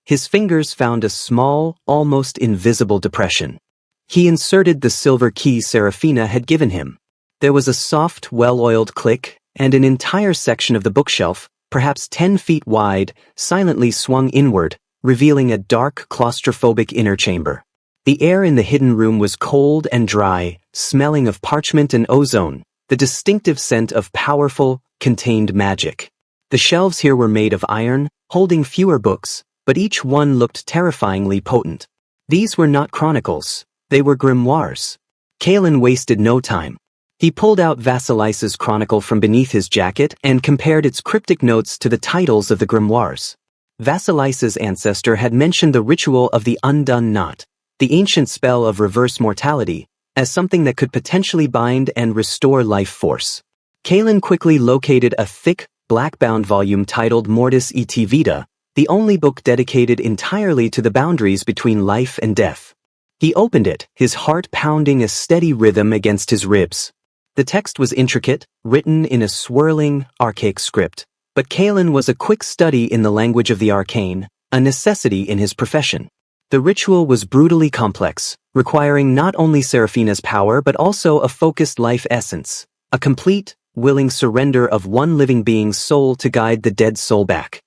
His fingers found a small, almost invisible depression. He inserted the silver key Seraphina had given him. There was a soft, well-oiled click, and an entire section of the bookshelf, perhaps 10 feet wide, silently swung inward, revealing a dark, claustrophobic inner chamber. The air in the hidden room was cold and dry, smelling of parchment and ozone, the distinctive scent of powerful, contained magic. The shelves here were made of iron, holding fewer books, but each one looked terrifyingly potent. These were not chronicles, they were grimoires. Kalen wasted no time. He pulled out Vasilice's chronicle from beneath his jacket and compared its cryptic notes to the titles of the grimoires. Vasilice's ancestor had mentioned the ritual of the undone knot, the ancient spell of reverse mortality, as something that could potentially bind and restore life force. Kalen quickly located a thick, black-bound volume titled Mortis et Vita, the only book dedicated entirely to the boundaries between life and death. He opened it, his heart pounding a steady rhythm against his ribs. The text was intricate, written in a swirling, archaic script, but Kalen was a quick study in the language of the arcane, a necessity in his profession. The ritual was brutally complex, requiring not only Seraphina's power but also a focused life essence, a complete, willing surrender of one living being's soul to guide the dead soul back.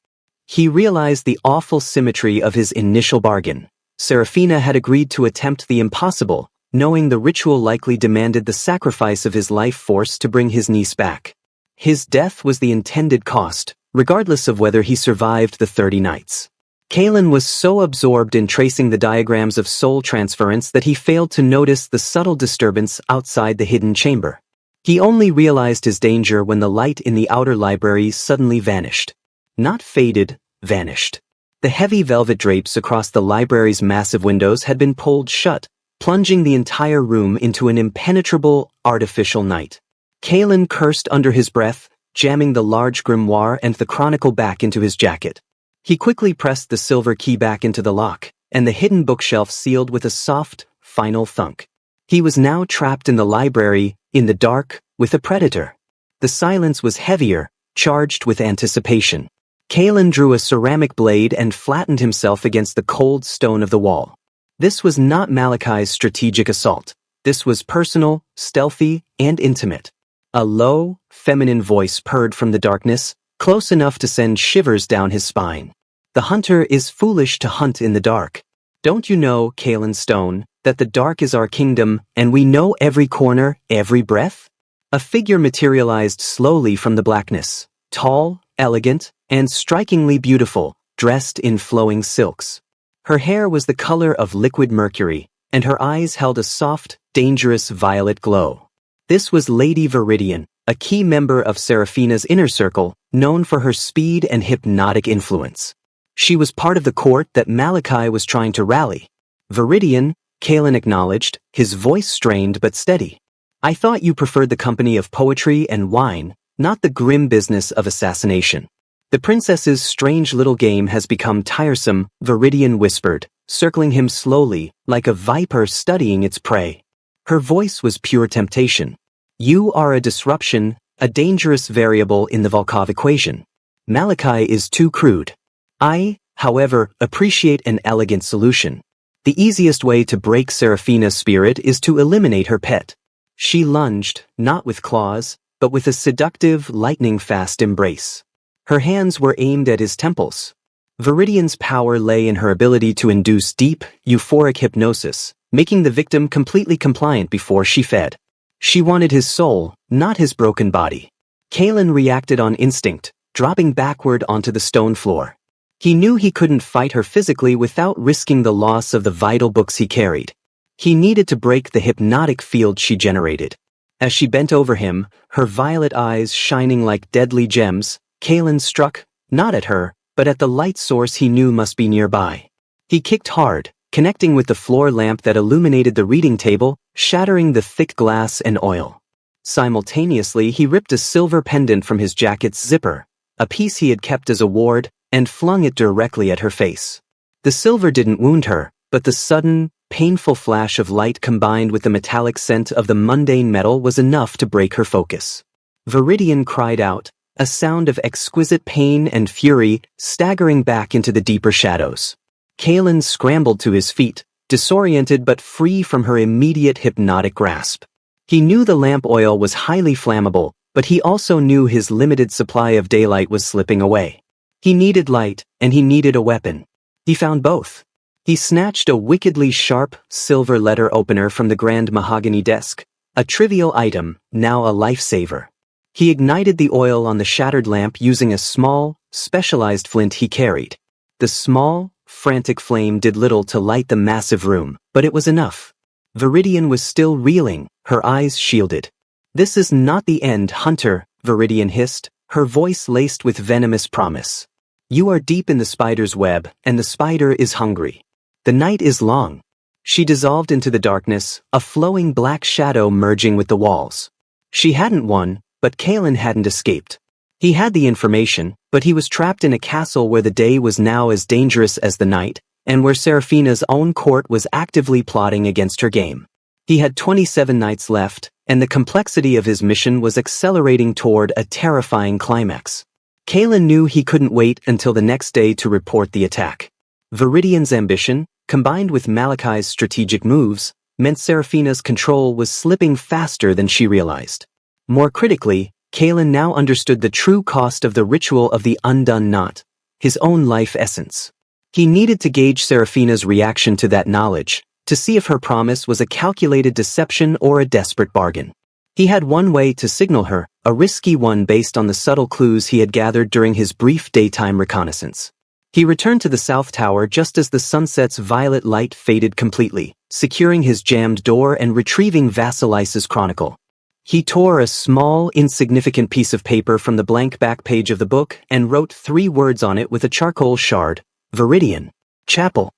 He realized the awful symmetry of his initial bargain. Seraphina had agreed to attempt the impossible, knowing the ritual likely demanded the sacrifice of his life force to bring his niece back. His death was the intended cost, regardless of whether he survived the 30 nights. Kalen was so absorbed in tracing the diagrams of soul transference that he failed to notice the subtle disturbance outside the hidden chamber. He only realized his danger when the light in the outer library suddenly vanished. Not faded, vanished. The heavy velvet drapes across the library's massive windows had been pulled shut, plunging the entire room into an impenetrable, artificial night. Kalen cursed under his breath, jamming the large grimoire and the chronicle back into his jacket. He quickly pressed the silver key back into the lock, and the hidden bookshelf sealed with a soft, final thunk. He was now trapped in the library, in the dark, with a predator. The silence was heavier, charged with anticipation. Kalen drew a ceramic blade and flattened himself against the cold stone of the wall. This was not Malachi's strategic assault. This was personal, stealthy, and intimate. A low, feminine voice purred from the darkness, close enough to send shivers down his spine. The hunter is foolish to hunt in the dark. Don't you know, Kalen Stone, that the dark is our kingdom, and we know every corner, every breath? A figure materialized slowly from the blackness, tall, elegant, and strikingly beautiful, dressed in flowing silks. Her hair was the color of liquid mercury, and her eyes held a soft, dangerous violet glow. This was Lady Viridian, a key member of Seraphina's inner circle, known for her speed and hypnotic influence. She was part of the court that Malachi was trying to rally. Viridian, Kalen acknowledged, his voice strained but steady. I thought you preferred the company of poetry and wine, not the grim business of assassination. The princess's strange little game has become tiresome, Viridian whispered, circling him slowly, like a viper studying its prey. Her voice was pure temptation. You are a disruption, a dangerous variable in the Volkov equation. Malachi is too crude. I, however, appreciate an elegant solution. The easiest way to break Seraphina's spirit is to eliminate her pet. She lunged, not with claws, but with a seductive, lightning-fast embrace. Her hands were aimed at his temples. Viridian's power lay in her ability to induce deep, euphoric hypnosis, making the victim completely compliant before she fed. She wanted his soul, not his broken body. Kalen reacted on instinct, dropping backward onto the stone floor. He knew he couldn't fight her physically without risking the loss of the vital books he carried. He needed to break the hypnotic field she generated. As she bent over him, her violet eyes shining like deadly gems, Kalen struck, not at her, but at the light source he knew must be nearby. He kicked hard, connecting with the floor lamp that illuminated the reading table, shattering the thick glass and oil. Simultaneously, he ripped a silver pendant from his jacket's zipper, a piece he had kept as a ward, and flung it directly at her face. The silver didn't wound her, but the sudden, painful flash of light combined with the metallic scent of the mundane metal was enough to break her focus. Viridian cried out, a sound of exquisite pain and fury, staggering back into the deeper shadows. Kalen scrambled to his feet, disoriented but free from her immediate hypnotic grasp. He knew the lamp oil was highly flammable, but he also knew his limited supply of daylight was slipping away. He needed light, and he needed a weapon. He found both. He snatched a wickedly sharp, silver letter opener from the grand mahogany desk, a trivial item, now a lifesaver. He ignited the oil on the shattered lamp using a small, specialized flint he carried. The small, frantic flame did little to light the massive room, but it was enough. Viridian was still reeling, her eyes shielded. "This is not the end, Hunter," Viridian hissed, her voice laced with venomous promise. "You are deep in the spider's web, and the spider is hungry. The night is long." She dissolved into the darkness, a flowing black shadow merging with the walls. She hadn't won, but Kalen hadn't escaped. He had the information, but he was trapped in a castle where the day was now as dangerous as the night, and where Seraphina's own court was actively plotting against her game. He had 27 nights left, and the complexity of his mission was accelerating toward a terrifying climax. Kalen knew he couldn't wait until the next day to report the attack. Viridian's ambition, combined with Malachi's strategic moves, meant Seraphina's control was slipping faster than she realized. More critically, Kalen now understood the true cost of the ritual of the undone knot, his own life essence. He needed to gauge Seraphina's reaction to that knowledge, to see if her promise was a calculated deception or a desperate bargain. He had one way to signal her, a risky one based on the subtle clues he had gathered during his brief daytime reconnaissance. He returned to the South Tower just as the sunset's violet light faded completely, securing his jammed door and retrieving Vasilice's chronicle. He tore a small, insignificant piece of paper from the blank back page of the book and wrote 3 words on it with a charcoal shard: Viridian. Chapel.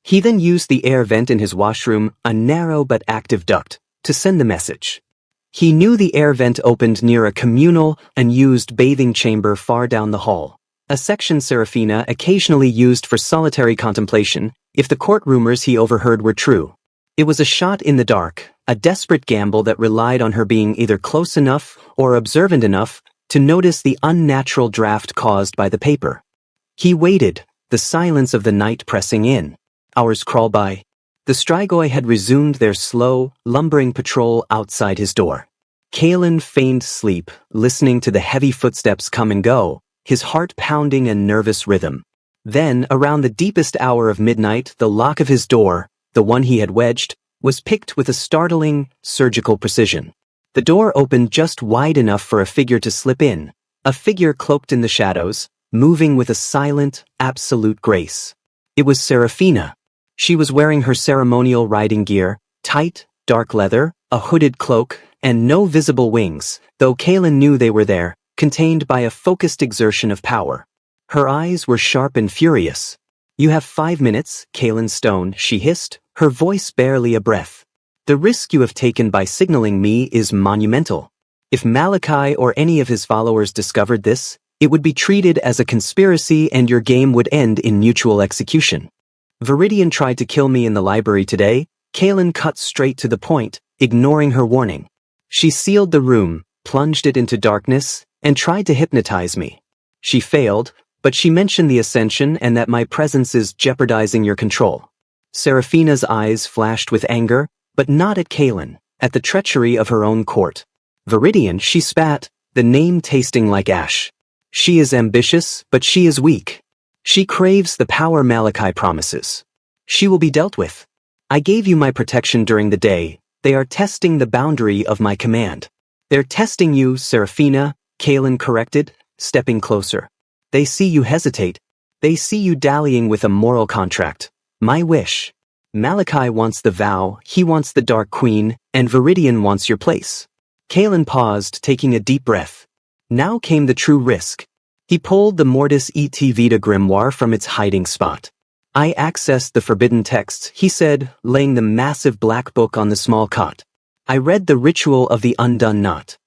He then used the air vent in his washroom, a narrow but active duct, to send the message. He knew the air vent opened near a communal, unused bathing chamber far down the hall, a section Seraphina occasionally used for solitary contemplation, if the court rumors he overheard were true. It was a shot in the dark, a desperate gamble that relied on her being either close enough or observant enough to notice the unnatural draft caused by the paper. He waited, the silence of the night pressing in. Hours crawled by. The Strigoi had resumed their slow, lumbering patrol outside his door. Kalen feigned sleep, listening to the heavy footsteps come and go, his heart pounding a nervous rhythm. Then, around the deepest hour of midnight, the lock of his door, the one he had wedged, was picked with a startling, surgical precision. The door opened just wide enough for a figure to slip in, a figure cloaked in the shadows, moving with a silent, absolute grace. It was Seraphina. She was wearing her ceremonial riding gear, tight, dark leather, a hooded cloak, and no visible wings, though Kalen knew they were there, contained by a focused exertion of power. Her eyes were sharp and furious. "You have 5 minutes, Kalen Stone," she hissed, her voice barely a breath. "The risk you have taken by signaling me is monumental. If Malachi or any of his followers discovered this, it would be treated as a conspiracy and your game would end in mutual execution. Viridian tried to kill me in the library today." Kalen cut straight to the point, ignoring her warning. "She sealed the room, plunged it into darkness, and tried to hypnotize me. She failed, but she mentioned the Ascension and that my presence is jeopardizing your control." Seraphina's eyes flashed with anger, but not at Kalen, at the treachery of her own court. "Viridian," she spat, the name tasting like ash. "She is ambitious, but she is weak. She craves the power Malachi promises. She will be dealt with. I gave you my protection during the day. They are testing the boundary of my command." "They're testing you, Seraphina," Kalen corrected, stepping closer. "They see you hesitate. They see you dallying with a moral contract. My wish. Malachi wants the vow, he wants the Dark Queen, and Viridian wants your place." Kalen paused, taking a deep breath. Now came the true risk. He pulled the Mortis et Vita grimoire from its hiding spot. "I accessed the forbidden texts," he said, laying the massive black book on the small cot. "I read the ritual of the undone knot."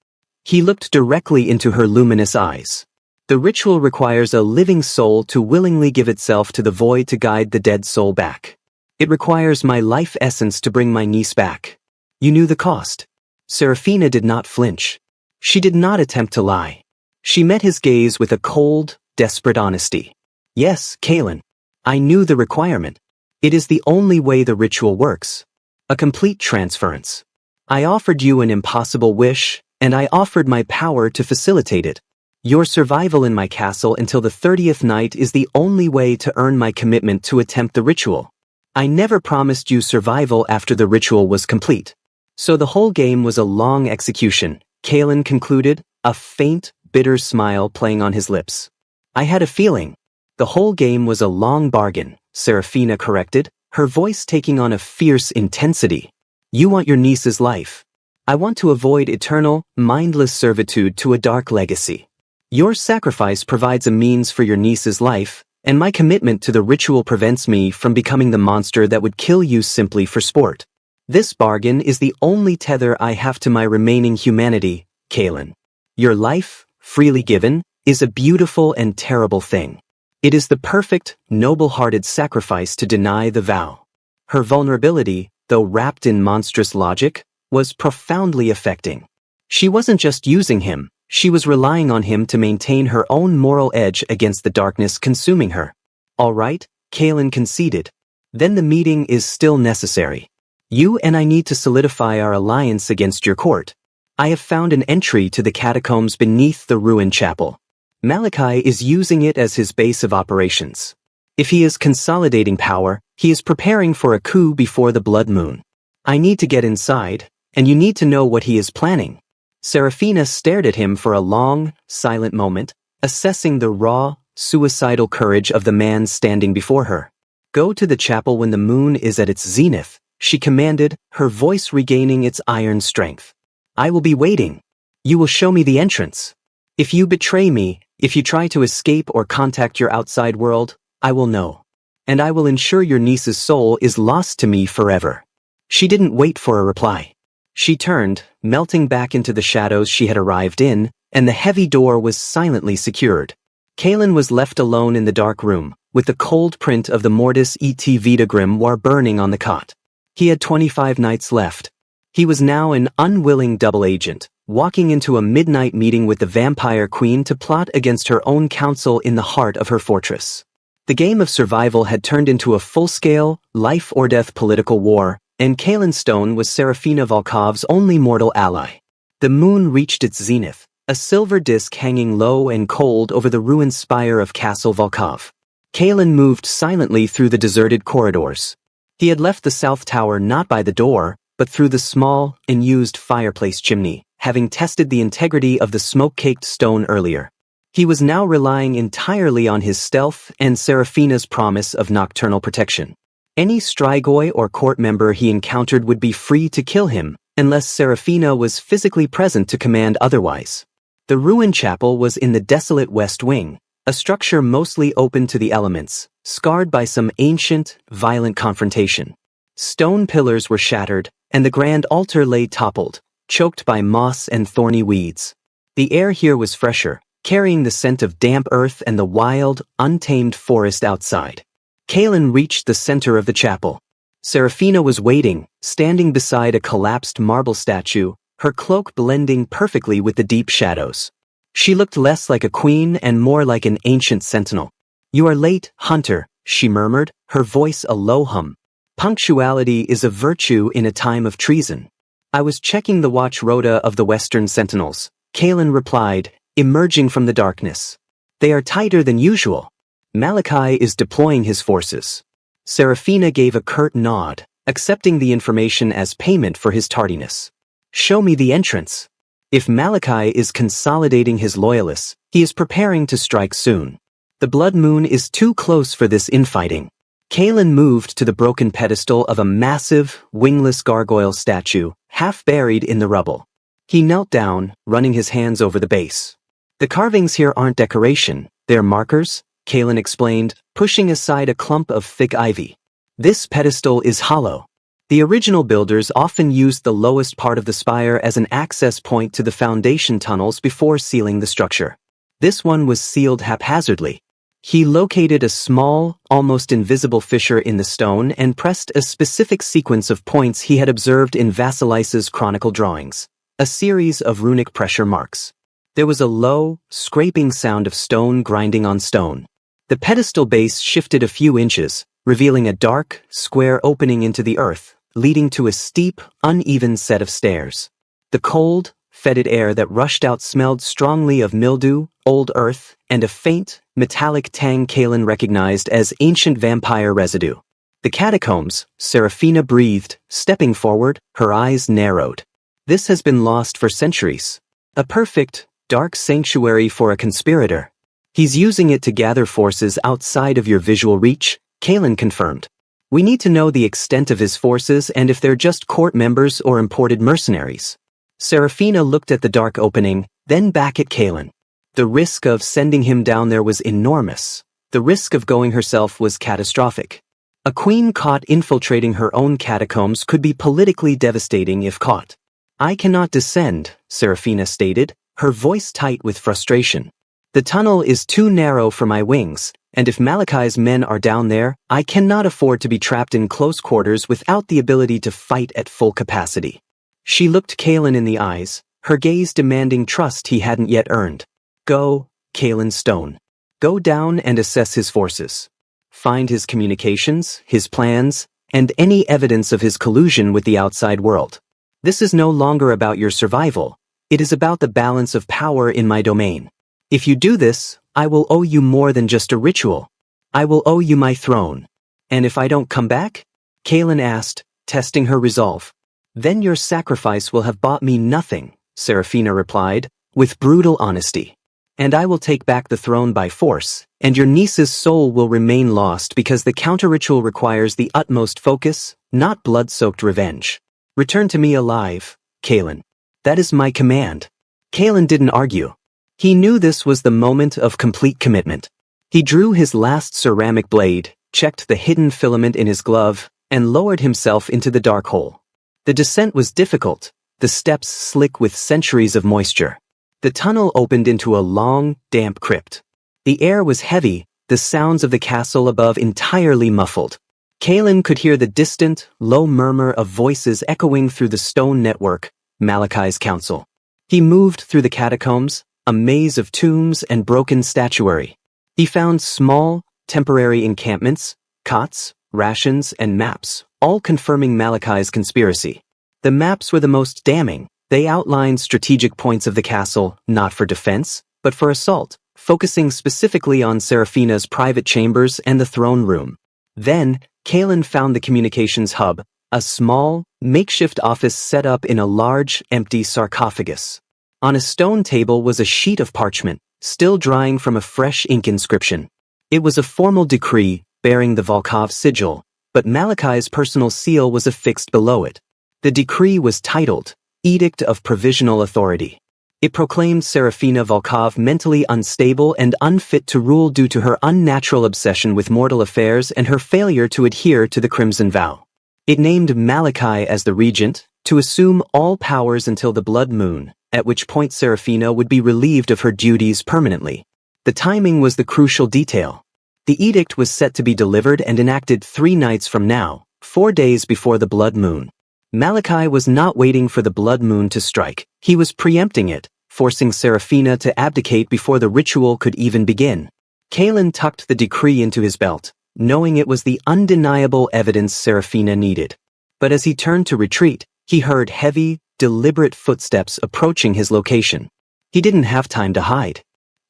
He looked directly into her luminous eyes. "The ritual requires a living soul to willingly give itself to the void to guide the dead soul back. It requires my life essence to bring my niece back. You knew the cost." Seraphina did not flinch. She did not attempt to lie. She met his gaze with a cold, desperate honesty. "Yes, Kalen. I knew the requirement. It is the only way the ritual works. A complete transference. I offered you an impossible wish, and I offered my power to facilitate it. Your survival in my castle until the 30th night is the only way to earn my commitment to attempt the ritual. I never promised you survival after the ritual was complete. So the whole game was a long execution, Kalen concluded, a faint, bitter smile playing on his lips. I had a feeling. The whole game was a long bargain, Serafina corrected, her voice taking on a fierce intensity. You want your niece's life. I want to avoid eternal, mindless servitude to a dark legacy. Your sacrifice provides a means for your niece's life, and my commitment to the ritual prevents me from becoming the monster that would kill you simply for sport. This bargain is the only tether I have to my remaining humanity, Kalen. Your life, freely given, is a beautiful and terrible thing. It is the perfect, noble-hearted sacrifice to deny the vow. Her vulnerability, though wrapped in monstrous logic, was profoundly affecting. She wasn't just using him, she was relying on him to maintain her own moral edge against the darkness consuming her. All right, Kalen conceded. Then the meeting is still necessary. You and I need to solidify our alliance against your court. I have found an entry to the catacombs beneath the ruined chapel. Malachi is using it as his base of operations. If he is consolidating power, he is preparing for a coup before the blood moon. I need to get inside, and you need to know what he is planning. Serafina stared at him for a long, silent moment, assessing the raw, suicidal courage of the man standing before her. Go to the chapel when the moon is at its zenith, she commanded, her voice regaining its iron strength. I will be waiting. You will show me the entrance. If you betray me, if you try to escape or contact your outside world, I will know. And I will ensure your niece's soul is lost to me forever. She didn't wait for a reply. She turned, melting back into the shadows she had arrived in, and the heavy door was silently secured. Kalen was left alone in the dark room, with the cold print of the Mortis et Vita grimoire burning on the cot. He had 25 nights left. He was now an unwilling double agent, walking into a midnight meeting with the Vampire Queen to plot against her own council in the heart of her fortress. The game of survival had turned into a full-scale, life-or-death political war, and Kalen Stone was Serafina Volkov's only mortal ally. The moon reached its zenith, a silver disk hanging low and cold over the ruined spire of Castle Volkov. Kalen moved silently through the deserted corridors. He had left the south tower not by the door, but through the small, unused fireplace chimney, having tested the integrity of the smoke-caked stone earlier. He was now relying entirely on his stealth and Serafina's promise of nocturnal protection. Any Strigoi or court member he encountered would be free to kill him, unless Serafina was physically present to command otherwise. The ruined chapel was in the desolate west wing, a structure mostly open to the elements, scarred by some ancient, violent confrontation. Stone pillars were shattered, and the grand altar lay toppled, choked by moss and thorny weeds. The air here was fresher, carrying the scent of damp earth and the wild, untamed forest outside. Kalen reached the center of the chapel. Serafina was waiting, standing beside a collapsed marble statue, her cloak blending perfectly with the deep shadows. She looked less like a queen and more like an ancient sentinel. You are late, Hunter, she murmured, her voice a low hum. Punctuality is a virtue in a time of treason. I was checking the watch rota of the Western Sentinels, Kalen replied, emerging from the darkness. They are tighter than usual. Malachi is deploying his forces. Serafina gave a curt nod, accepting the information as payment for his tardiness. Show me the entrance. If Malachi is consolidating his loyalists, he is preparing to strike soon. The blood moon is too close for this infighting. Kalen moved to the broken pedestal of a massive, wingless gargoyle statue, half buried in the rubble. He knelt down, running his hands over the base. The carvings here aren't decoration, they're markers, Kalen explained, pushing aside a clump of thick ivy. This pedestal is hollow. The original builders often used the lowest part of the spire as an access point to the foundation tunnels before sealing the structure. This one was sealed haphazardly. He located a small, almost invisible fissure in the stone and pressed a specific sequence of points he had observed in Vasilice's chronicle drawings, a series of runic pressure marks. There was a low, scraping sound of stone grinding on stone. The pedestal base shifted a few inches, revealing a dark, square opening into the earth, leading to a steep, uneven set of stairs. The cold, fetid air that rushed out smelled strongly of mildew, old earth, and a faint, metallic tang Kaelin recognized as ancient vampire residue. The catacombs, Seraphina breathed, stepping forward, her eyes narrowed. This has been lost for centuries. A perfect, dark sanctuary for a conspirator. He's using it to gather forces outside of your visual reach, Kaelin confirmed. We need to know the extent of his forces and if they're just court members or imported mercenaries. Seraphina looked at the dark opening, then back at Kaelin. The risk of sending him down there was enormous. The risk of going herself was catastrophic. A queen caught infiltrating her own catacombs could be politically devastating if caught. I cannot descend, Seraphina stated, her voice tight with frustration. The tunnel is too narrow for my wings, and if Malachai's men are down there, I cannot afford to be trapped in close quarters without the ability to fight at full capacity. She looked Kaelin in the eyes, her gaze demanding trust he hadn't yet earned. Go, Kaelin Stone. Go down and assess his forces. Find his communications, his plans, and any evidence of his collusion with the outside world. This is no longer about your survival. It is about the balance of power in my domain. If you do this, I will owe you more than just a ritual. I will owe you my throne. And if I don't come back? Kaelin asked, testing her resolve. Then your sacrifice will have bought me nothing, Seraphina replied, with brutal honesty. And I will take back the throne by force, and your niece's soul will remain lost because the counter-ritual requires the utmost focus, not blood-soaked revenge. Return to me alive, Kaelin. That is my command. Kaelin didn't argue. He knew this was the moment of complete commitment. He drew his last ceramic blade, checked the hidden filament in his glove, and lowered himself into the dark hole. The descent was difficult, the steps slick with centuries of moisture. The tunnel opened into a long, damp crypt. The air was heavy, the sounds of the castle above entirely muffled. Kaelin could hear the distant, low murmur of voices echoing through the stone network, Malachai's council. He moved through the catacombs, a maze of tombs and broken statuary. He found small, temporary encampments, cots, rations, and maps, all confirming Malachai's conspiracy. The maps were the most damning. They outlined strategic points of the castle, not for defense, but for assault, focusing specifically on Seraphina's private chambers and the throne room. Then, Kaelin found the communications hub, a small, makeshift office set up in a large, empty sarcophagus. On a stone table was a sheet of parchment, still drying from a fresh ink inscription. It was a formal decree, bearing the Volkov sigil, but Malachai's personal seal was affixed below it. The decree was titled, Edict of Provisional Authority. It proclaimed Seraphina Volkov mentally unstable and unfit to rule due to her unnatural obsession with mortal affairs and her failure to adhere to the Crimson Vow. It named Malachai as the regent, to assume all powers until the blood moon, at which point Seraphina would be relieved of her duties permanently. The timing was the crucial detail. The edict was set to be delivered and enacted 3 nights from now, 4 days before the blood moon. Malachai was not waiting for the blood moon to strike. He was preempting it, forcing Seraphina to abdicate before the ritual could even begin. Kaelin tucked the decree into his belt, knowing it was the undeniable evidence Seraphina needed. But as he turned to retreat, he heard heavy, deliberate footsteps approaching his location. He didn't have time to hide.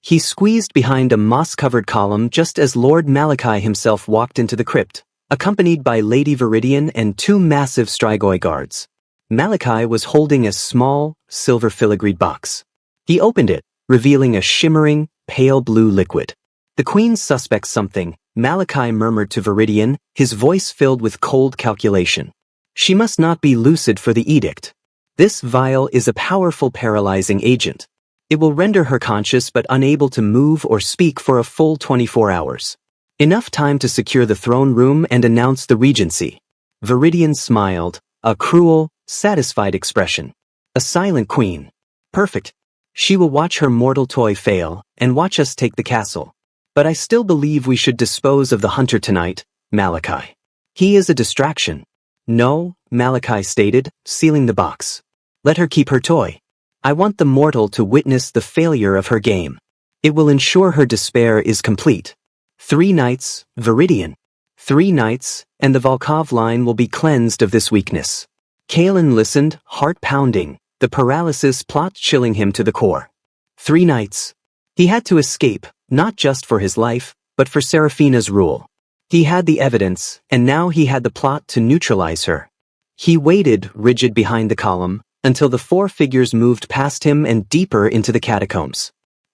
He squeezed behind a moss-covered column just as Lord Malachai himself walked into the crypt, accompanied by Lady Viridian and 2 massive Strigoi guards. Malachai was holding a small, silver filigreed box. He opened it, revealing a shimmering, pale blue liquid. The Queen suspects something, Malachai murmured to Viridian, his voice filled with cold calculation. She must not be lucid for the edict. This vial is a powerful paralyzing agent. It will render her conscious but unable to move or speak for a full 24 hours. Enough time to secure the throne room and announce the regency. Viridian smiled, a cruel, satisfied expression. A silent queen. Perfect. She will watch her mortal toy fail, and watch us take the castle. But I still believe we should dispose of the hunter tonight, Malachai. He is a distraction. No, Malachai stated, sealing the box. Let her keep her toy. I want the mortal to witness the failure of her game. It will ensure her despair is complete. 3 nights, Viridian. 3 nights, and the Volkov line will be cleansed of this weakness. Kaelin listened, heart pounding, the paralysis plot chilling him to the core. 3 nights. He had to escape, not just for his life, but for Serafina's rule. He had the evidence, and now he had the plot to neutralize her. He waited, rigid behind the column, until the 4 figures moved past him and deeper into the catacombs.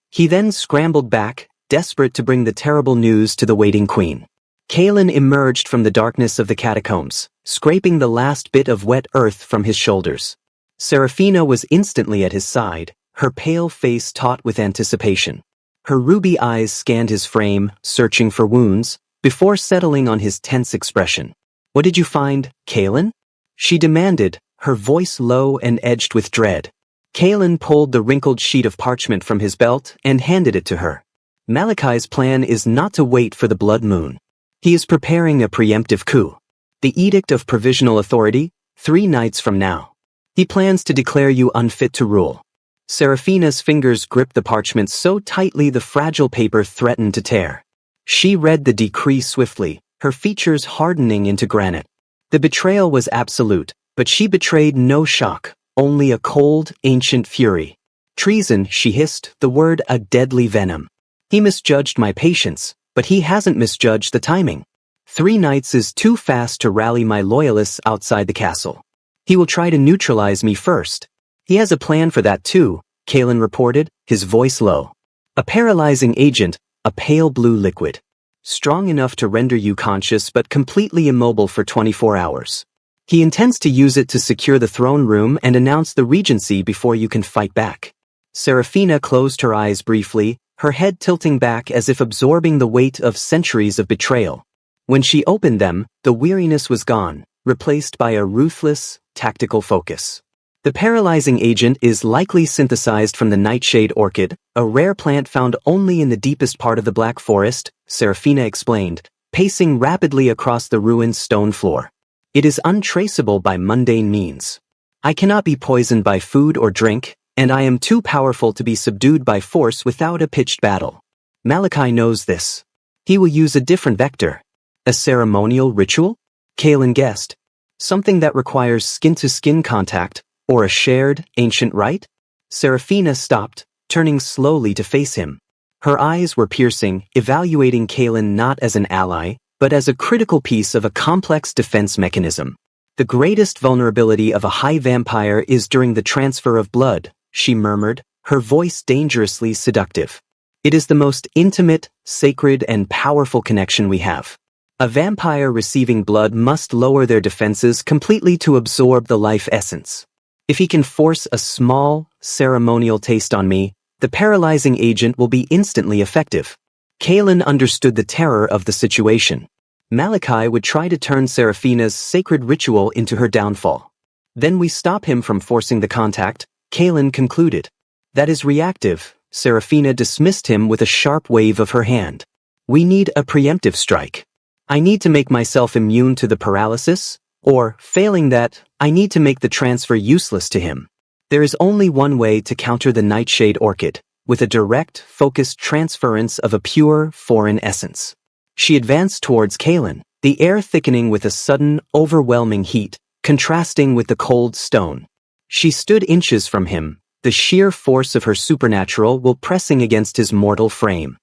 He then scrambled back, desperate to bring the terrible news to the waiting queen. Kalen emerged from the darkness of the catacombs, scraping the last bit of wet earth from his shoulders. Serafina was instantly at his side, her pale face taut with anticipation. Her ruby eyes scanned his frame, searching for wounds, before settling on his tense expression. "What did you find, Kalen?" she demanded, her voice low and edged with dread. Kalen pulled the wrinkled sheet of parchment from his belt and handed it to her. Malachi's plan is not to wait for the blood moon. He is preparing a preemptive coup. The Edict of Provisional Authority, 3 nights from now. He plans to declare you unfit to rule. Serafina's fingers gripped the parchment so tightly the fragile paper threatened to tear. She read the decree swiftly, her features hardening into granite. The betrayal was absolute, but she betrayed no shock, only a cold, ancient fury. "Treason," she hissed, the word a deadly venom. "He misjudged my patience, but he hasn't misjudged the timing. 3 nights is too fast to rally my loyalists outside the castle. He will try to neutralize me first. He has a plan for that too," Kalen reported, his voice low. "A paralyzing agent, a pale blue liquid. Strong enough to render you conscious but completely immobile for 24 hours. He intends to use it to secure the throne room and announce the regency before you can fight back." Serafina closed her eyes briefly, her head tilting back as if absorbing the weight of centuries of betrayal. When she opened them, the weariness was gone, replaced by a ruthless, tactical focus. "The paralyzing agent is likely synthesized from the nightshade orchid, a rare plant found only in the deepest part of the Black Forest," Serafina explained, pacing rapidly across the ruined stone floor. "It is untraceable by mundane means. I cannot be poisoned by food or drink, and I am too powerful to be subdued by force without a pitched battle. Malachi knows this. He will use a different vector." "A ceremonial ritual?" Kalen guessed. "Something that requires skin-to-skin contact, or a shared, ancient rite?" Serafina stopped, turning slowly to face him. Her eyes were piercing, evaluating Kalen not as an ally, but as a critical piece of a complex defense mechanism. "The greatest vulnerability of a high vampire is during the transfer of blood," she murmured, her voice dangerously seductive. "It is the most intimate, sacred, and powerful connection we have. A vampire receiving blood must lower their defenses completely to absorb the life essence. If he can force a small, ceremonial taste on me, the paralyzing agent will be instantly effective." Kalen understood the terror of the situation. Malachi would try to turn Serafina's sacred ritual into her downfall. "Then we stop him from forcing the contact," Kalen concluded. "That is reactive," Serafina dismissed him with a sharp wave of her hand. "We need a preemptive strike. I need to make myself immune to the paralysis, or, failing that, I need to make the transfer useless to him. There is only one way to counter the nightshade orchid, with a direct, focused transference of a pure, foreign essence." She advanced towards Kalen, the air thickening with a sudden, overwhelming heat, contrasting with the cold stone. She stood inches from him, the sheer force of her supernatural will pressing against his mortal frame.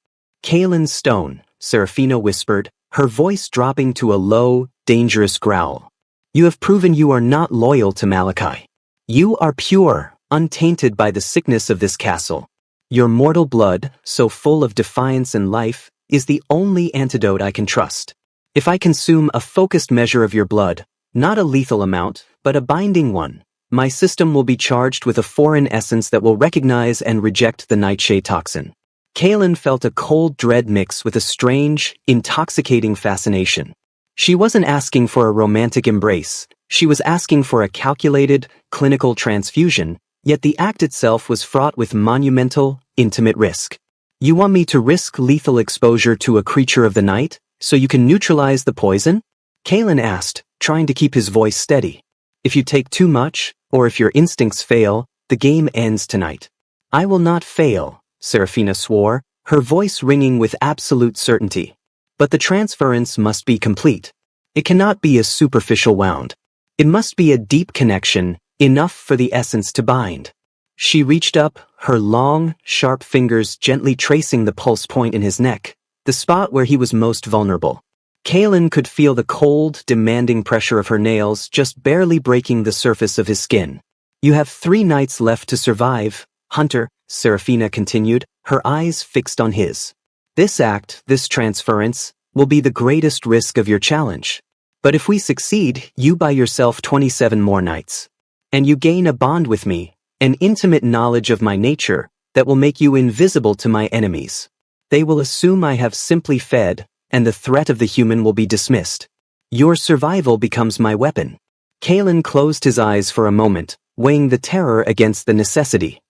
"Kalen's stone," Serafina whispered, her voice dropping to a low, dangerous growl. "You have proven you are not loyal to Malachi. You are pure, untainted by the sickness of this castle. Your mortal blood, so full of defiance and life, is the only antidote I can trust. If I consume a focused measure of your blood, not a lethal amount, but a binding one, my system will be charged with a foreign essence that will recognize and reject the nightshade toxin." Kalen felt a cold dread mix with a strange, intoxicating fascination. She wasn't asking for a romantic embrace, she was asking for a calculated, clinical transfusion, yet the act itself was fraught with monumental, intimate risk. "You want me to risk lethal exposure to a creature of the night, so you can neutralize the poison?" Kalen asked, trying to keep his voice steady. "If you take too much, or if your instincts fail, the game ends tonight." "I will not fail," Serafina swore, her voice ringing with absolute certainty. "But the transference must be complete. It cannot be a superficial wound. It must be a deep connection, Enough for the essence to bind. She reached up, her long, sharp fingers gently tracing the pulse point in his neck, the spot where he was most vulnerable. Kalen could feel the cold, demanding pressure of her nails just barely breaking the surface of his skin. You have 3 nights left to survive, Hunter, Serafina continued, her eyes fixed on his. This act, this transference, will be the greatest risk of your challenge. But if we succeed, you buy yourself 27 more nights. And you gain a bond with me, an intimate knowledge of my nature, that will make you invisible to my enemies. They will assume I have simply fed, and the threat of the human will be dismissed. Your survival becomes my weapon. Kalen closed his eyes for a moment, weighing the terror against the necessity.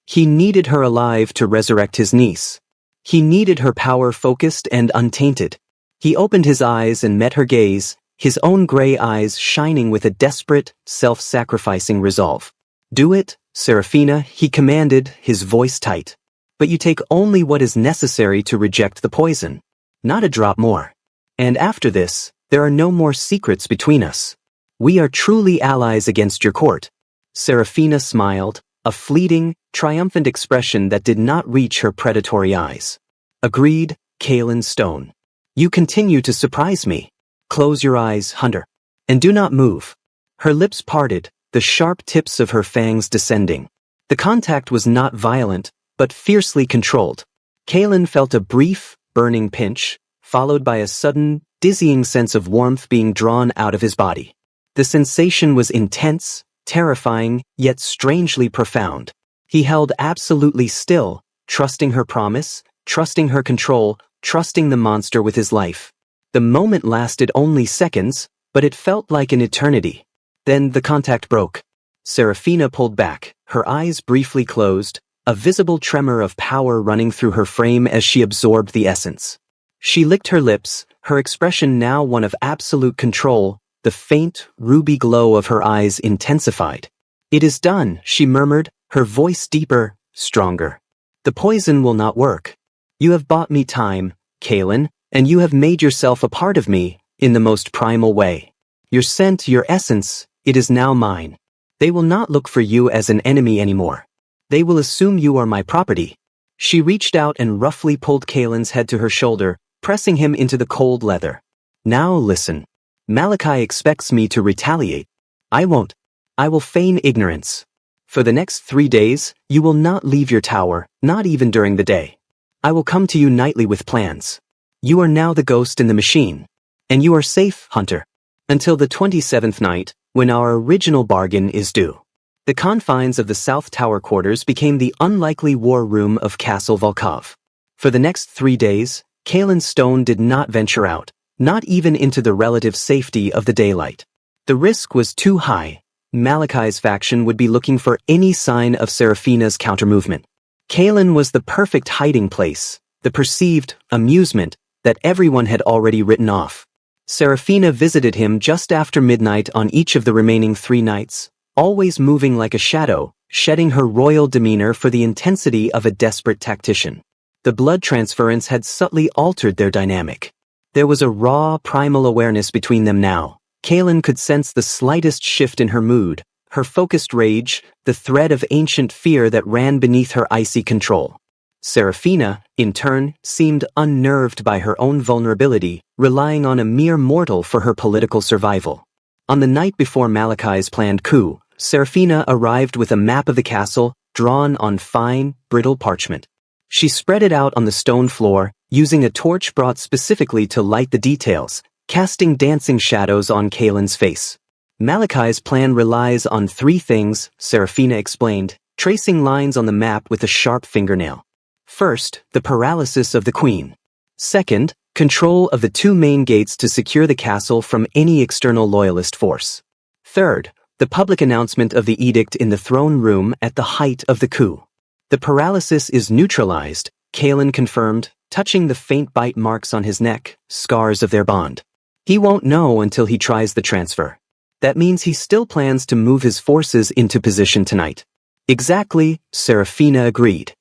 He needed her alive to resurrect his niece. He needed her power focused and untainted. He opened his eyes and met her gaze, his own gray eyes shining with a desperate, self-sacrificing resolve. Do it, Serafina, he commanded, his voice tight. But you take only what is necessary to reject the poison. Not a drop more. And after this, there are no more secrets between us. We are truly allies against your court. Serafina smiled, a fleeting, triumphant expression that did not reach her predatory eyes. Agreed, Kalen Stone. You continue to surprise me. Close your eyes, Hunter. And do not move. Her lips parted, the sharp tips of her fangs descending. The contact was not violent, but fiercely controlled. Kalen felt a brief, burning pinch, followed by a sudden, dizzying sense of warmth being drawn out of his body. The sensation was intense, terrifying, yet strangely profound. He held absolutely still, trusting her promise, trusting her control, trusting the monster with his life. The moment lasted only seconds, but it felt like an eternity. Then the contact broke. Serafina pulled back, her eyes briefly closed, a visible tremor of power running through her frame as she absorbed the essence. She licked her lips, her expression now one of absolute control, the faint, ruby glow of her eyes intensified. It is done, she murmured, her voice deeper, stronger. The poison will not work. You have bought me time, Kalen, and you have made yourself a part of me, in the most primal way. Your scent, your essence, it is now mine. They will not look for you as an enemy anymore. They will assume you are my property. She reached out and roughly pulled Kalen's head to her shoulder, pressing him into the cold leather. Now listen. Malachi expects me to retaliate. I won't. I will feign ignorance. For the next 3 days, you will not leave your tower, not even during the day. I will come to you nightly with plans. You are now the ghost in the machine. And you are safe, Hunter. Until the 27th night, when our original bargain is due. The confines of the South Tower quarters became the unlikely war room of Castle Volkov. For the next 3 days, Kalen Stone did not venture out, not even into the relative safety of the daylight. The risk was too high. Malachi's faction would be looking for any sign of Serafina's countermovement. Kalen was the perfect hiding place, the perceived amusement that everyone had already written off. Serafina visited him just after midnight on each of the remaining 3 nights, always moving like a shadow, shedding her royal demeanor for the intensity of a desperate tactician. The blood transference had subtly altered their dynamic. There was a raw, primal awareness between them now. Kalen could sense the slightest shift in her mood, her focused rage, the thread of ancient fear that ran beneath her icy control. Serafina, in turn, seemed unnerved by her own vulnerability, relying on a mere mortal for her political survival. On the night before Malachi's planned coup, Serafina arrived with a map of the castle, drawn on fine, brittle parchment. She spread it out on the stone floor, using a torch brought specifically to light the details, casting dancing shadows on Kalen's face. Malachi's plan relies on 3 things, Serafina explained, tracing lines on the map with a sharp fingernail. First, the paralysis of the queen. Second, control of the 2 main gates to secure the castle from any external loyalist force. Third, the public announcement of the edict in the throne room at the height of the coup. The paralysis is neutralized, Kalen confirmed, touching the faint bite marks on his neck, scars of their bond. He won't know until he tries the transfer. That means he still plans to move his forces into position tonight. Exactly, Serafina agreed.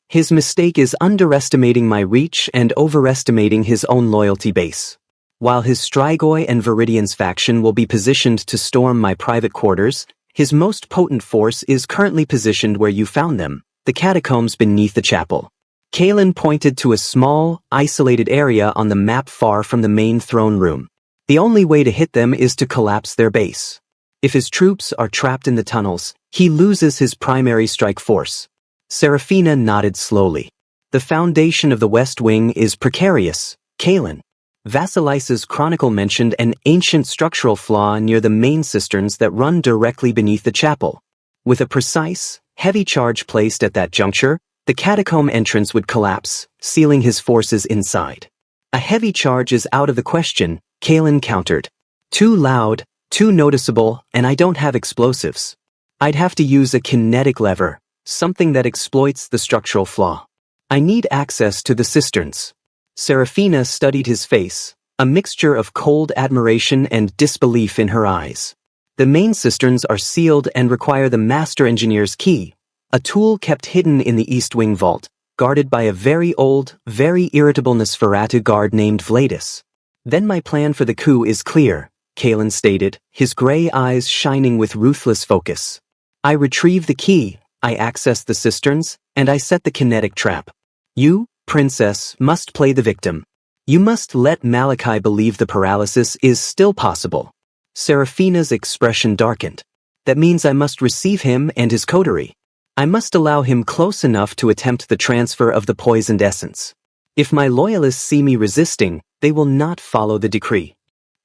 His mistake is underestimating my reach and overestimating his own loyalty base. While his Strigoi and Viridian's faction will be positioned to storm my private quarters, His most potent force is currently positioned where you found them, the catacombs beneath the chapel. Kalen pointed to a small, isolated area on the map far from the main throne room. The only way to hit them is to collapse their base. If his troops are trapped in the tunnels, he loses his primary strike force. Serafina nodded slowly. The foundation of the West Wing is precarious, Kalen. Vasilisa's chronicle mentioned an ancient structural flaw near the main cisterns that run directly beneath the chapel. With a precise, heavy charge placed at that juncture, the catacomb entrance would collapse, sealing his forces inside. A heavy charge is out of the question, Kalen countered. Too loud, too noticeable, and I don't have explosives. I'd have to use a kinetic lever, something that exploits the structural flaw. I need access to the cisterns. Serafina studied his face, a mixture of cold admiration and disbelief in her eyes. The main cisterns are sealed and require the Master Engineer's key, a tool kept hidden in the East Wing vault, guarded by a very old, very irritable Nosferatu guard named Vladis. Then my plan for the coup is clear, Kalen stated, his gray eyes shining with ruthless focus. I retrieve the key, I access the cisterns, and I set the kinetic trap. You, Princess, must play the victim. You must let Malachi believe the paralysis is still possible. Serafina's expression darkened. That means I must receive him and his coterie. I must allow him close enough to attempt the transfer of the poisoned essence. If my loyalists see me resisting, they will not follow the decree.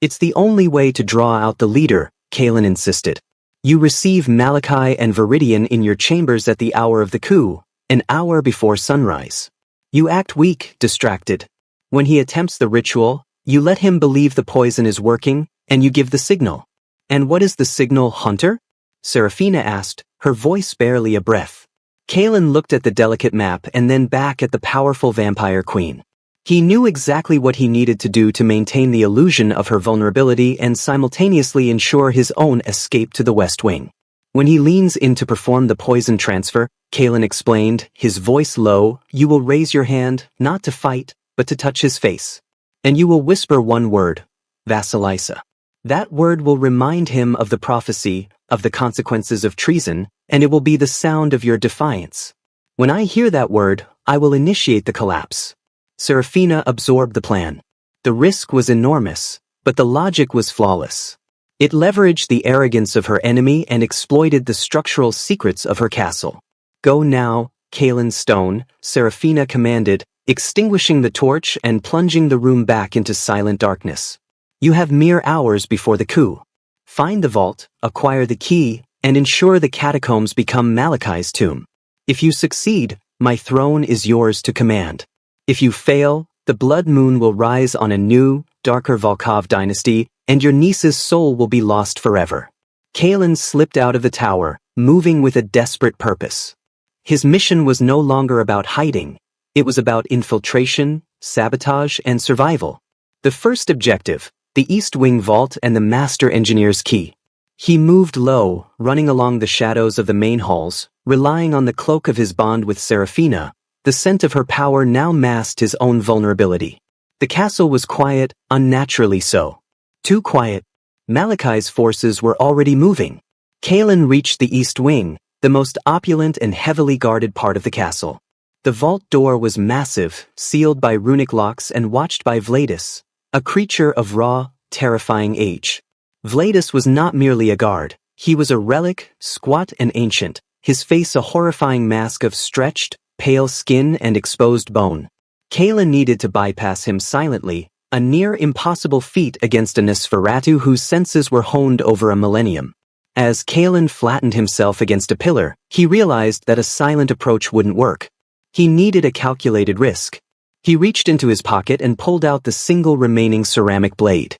It's the only way to draw out the leader, Kalen insisted. You receive Malachi and Viridian in your chambers at the hour of the coup, an hour before sunrise. You act weak, distracted. When he attempts the ritual, you let him believe the poison is working, and you give the signal. And what is the signal, Hunter? Serafina asked, her voice barely a breath. Kalen looked at the delicate map and then back at the powerful vampire queen. He knew exactly what he needed to do to maintain the illusion of her vulnerability and simultaneously ensure his own escape to the West Wing. When he leans in to perform the poison transfer, Kalen explained, his voice low, you will raise your hand, not to fight, but to touch his face. And you will whisper one word, Vasilisa. That word will remind him of the prophecy, of the consequences of treason, and it will be the sound of your defiance. When I hear that word, I will initiate the collapse. Serafina absorbed the plan. The risk was enormous, but the logic was flawless. It leveraged the arrogance of her enemy and exploited the structural secrets of her castle. Go now, Kalen Stone, Serafina commanded, extinguishing the torch and plunging the room back into silent darkness. You have mere hours before the coup. Find the vault, acquire the key, and ensure the catacombs become Malachi's tomb. If you succeed, my throne is yours to command. If you fail, the blood moon will rise on a new, darker Volkov dynasty, and your niece's soul will be lost forever. Kalen slipped out of the tower, moving with a desperate purpose. His mission was no longer about hiding. It was about infiltration, sabotage, and survival. The first objective, the East Wing vault and the Master Engineer's key. He moved low, running along the shadows of the main halls, relying on the cloak of his bond with Serafina. The scent of her power now masked his own vulnerability. The castle was quiet, unnaturally so. Too quiet. Malachi's forces were already moving. Kalen reached the East Wing, the most opulent and heavily guarded part of the castle. The vault door was massive, sealed by runic locks and watched by Vladis, a creature of raw, terrifying age. Vladis was not merely a guard. He was a relic, squat and ancient, his face a horrifying mask of stretched, pale skin and exposed bone. Kalen needed to bypass him silently, a near impossible feat against a Nosferatu whose senses were honed over a millennium. As Kalen flattened himself against a pillar, he realized that a silent approach wouldn't work. He needed a calculated risk. He reached into his pocket and pulled out the single remaining ceramic blade.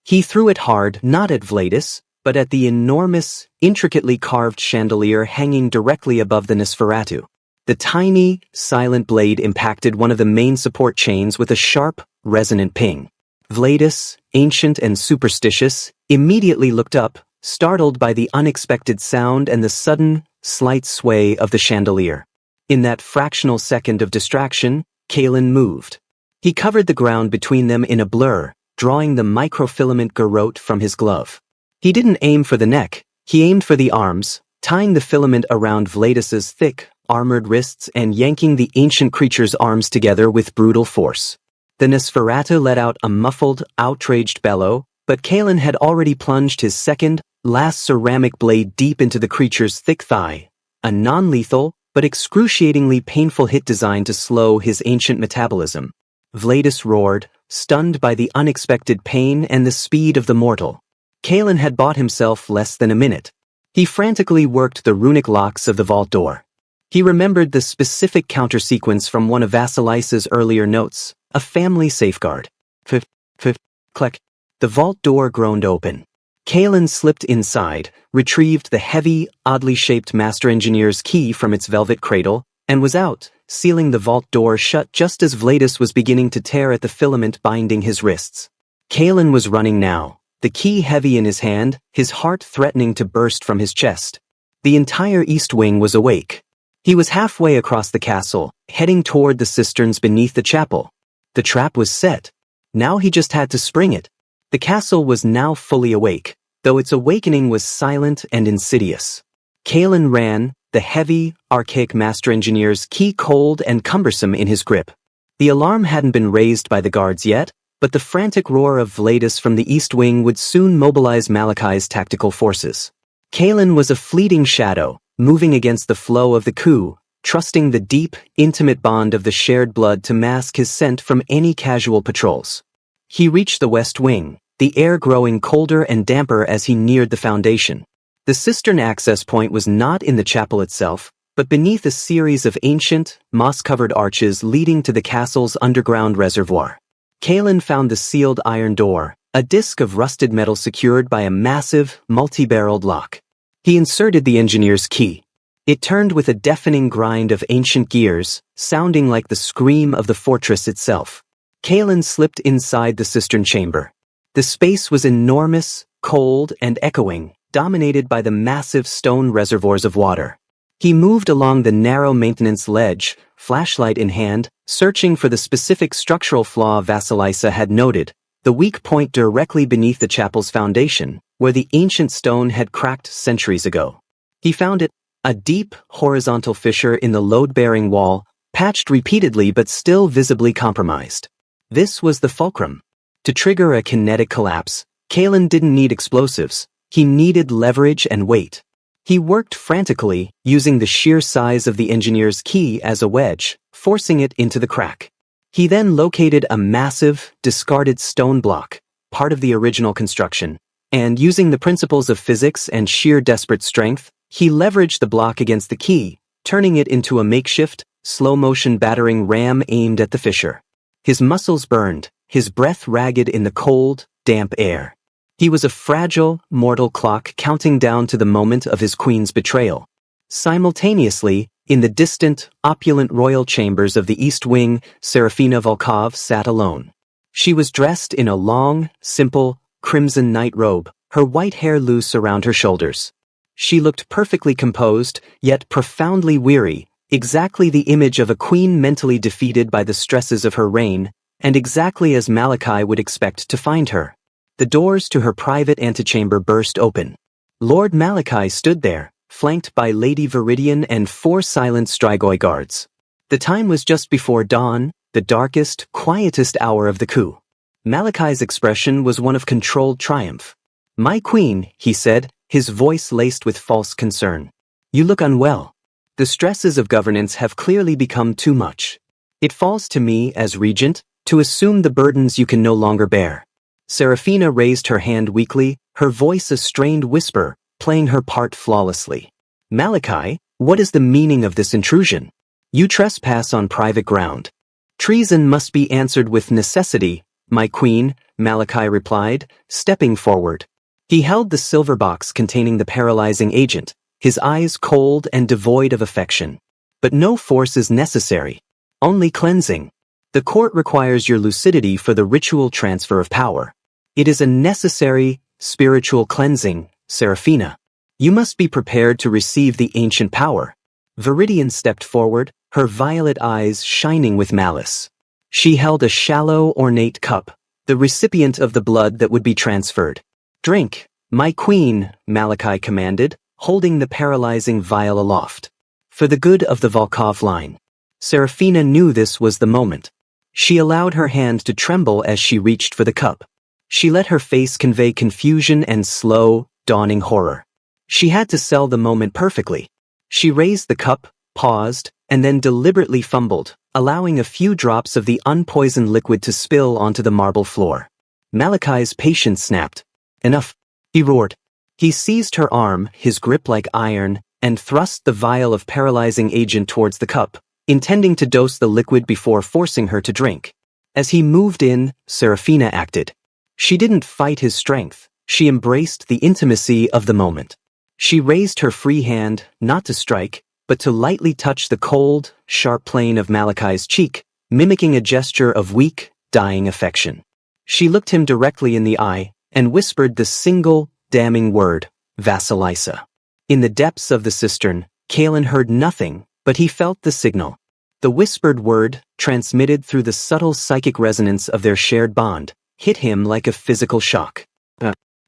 He threw it hard, not at Vladis, but at the enormous, intricately carved chandelier hanging directly above the Nosferatu. The tiny, silent blade impacted one of the main support chains with a sharp, resonant ping. Vladis, ancient and superstitious, immediately looked up, startled by the unexpected sound and the sudden, slight sway of the chandelier. In that fractional second of distraction, Kalen moved. He covered the ground between them in a blur, drawing the microfilament garrote from his glove. He didn't aim for the neck, He aimed for the arms, tying the filament around Vladis's thick, armored wrists and yanking the ancient creature's arms together with brutal force. The Nosferatu let out a muffled, outraged bellow, but Kalen had already plunged his second, last ceramic blade deep into the creature's thick thigh, a non-lethal, but excruciatingly painful hit designed to slow his ancient metabolism. Vladis roared, stunned by the unexpected pain and the speed of the mortal. Kalen had bought himself less than a minute. He frantically worked the runic locks of the vault door. He remembered the specific counter-sequence from one of Vasilice's earlier notes, a family safeguard. Click. The vault door groaned open. Kalen slipped inside, retrieved the heavy, oddly shaped Master Engineer's key from its velvet cradle, and was out, sealing the vault door shut just as Vladis was beginning to tear at the filament binding his wrists. Kalen was running now, the key heavy in his hand, his heart threatening to burst from his chest. The entire East Wing was awake. He was halfway across the castle, heading toward the cisterns beneath the chapel. The trap was set. Now he just had to spring it. The castle was now fully awake, though its awakening was silent and insidious. Kalen ran, the heavy, archaic Master Engineer's key cold and cumbersome in his grip. The alarm hadn't been raised by the guards yet, but the frantic roar of Vladis from the East Wing would soon mobilize Malachai's tactical forces. Kalen was a fleeting shadow, moving against the flow of the coup, trusting the deep, intimate bond of the shared blood to mask his scent from any casual patrols. He reached the West Wing, the air growing colder and damper as he neared the foundation. The cistern access point was not in the chapel itself, but beneath a series of ancient, moss-covered arches leading to the castle's underground reservoir. Kalen found the sealed iron door, a disc of rusted metal secured by a massive, multi-barreled lock. He inserted the engineer's key. It turned with a deafening grind of ancient gears, sounding like the scream of the fortress itself. Kalen slipped inside the cistern chamber. The space was enormous, cold, and echoing, dominated by the massive stone reservoirs of water. He moved along the narrow maintenance ledge, flashlight in hand, searching for the specific structural flaw Vasilisa had noted, the weak point directly beneath the chapel's foundation, where the ancient stone had cracked centuries ago. He found it, a deep, horizontal fissure in the load-bearing wall, patched repeatedly but still visibly compromised. This was the fulcrum. To trigger a kinetic collapse, Kalen didn't need explosives. He needed leverage and weight. He worked frantically, using the sheer size of the engineer's key as a wedge, forcing it into the crack. He then located a massive, discarded stone block, part of the original construction, and using the principles of physics and sheer desperate strength, he leveraged the block against the key, turning it into a makeshift, slow-motion battering ram aimed at the fissure. His muscles burned, his breath ragged in the cold, damp air. He was a fragile, mortal clock counting down to the moment of his queen's betrayal. Simultaneously, in the distant, opulent royal chambers of the East Wing, Serafina Volkov sat alone. She was dressed in a long, simple, crimson night robe, her white hair loose around her shoulders. She looked perfectly composed, yet profoundly weary, exactly the image of a queen mentally defeated by the stresses of her reign, and exactly as Malachi would expect to find her. The doors to her private antechamber burst open. Lord Malachi stood there, flanked by Lady Viridian and 4 silent Strigoi guards. The time was just before dawn, the darkest, quietest hour of the coup. Malachi's expression was one of controlled triumph. "My queen," he said, his voice laced with false concern. "You look unwell. The stresses of governance have clearly become too much. It falls to me, as regent, to assume the burdens you can no longer bear." Serafina raised her hand weakly, her voice a strained whisper, playing her part flawlessly. "Malachi, what is the meaning of this intrusion? You trespass on private ground. Treason must be answered with necessity, my queen," Malachi replied, stepping forward. He held the silver box containing the paralyzing agent, his eyes cold and devoid of affection. "But no force is necessary. Only cleansing. The court requires your lucidity for the ritual transfer of power. It is a necessary, spiritual cleansing, Serafina. You must be prepared to receive the ancient power." Viridian stepped forward, her violet eyes shining with malice. She held a shallow, ornate cup, the recipient of the blood that would be transferred. "Drink," My queen, Malachi commanded, holding the paralyzing vial aloft. For the good of the Volkov line. Serafina knew this was the moment. She allowed her hand to tremble as she reached for the cup. She let her face convey confusion and slow, dawning horror. She had to sell the moment perfectly. She raised the cup, paused, and then deliberately fumbled, allowing a few drops of the unpoisoned liquid to spill onto the marble floor. Malachi's patience snapped. Enough, he roared. He seized her arm, his grip like iron, and thrust the vial of paralyzing agent towards the cup, intending to dose the liquid before forcing her to drink. As he moved in, Serafina acted. She didn't fight his strength. She embraced the intimacy of the moment. She raised her free hand, not to strike, but to lightly touch the cold, sharp plane of Malachi's cheek, mimicking a gesture of weak, dying affection. She looked him directly in the eye and whispered the single, damning word, Vasilisa. In the depths of the cistern, Kalen heard nothing, but he felt the signal. The whispered word, transmitted through the subtle psychic resonance of their shared bond, hit him like a physical shock.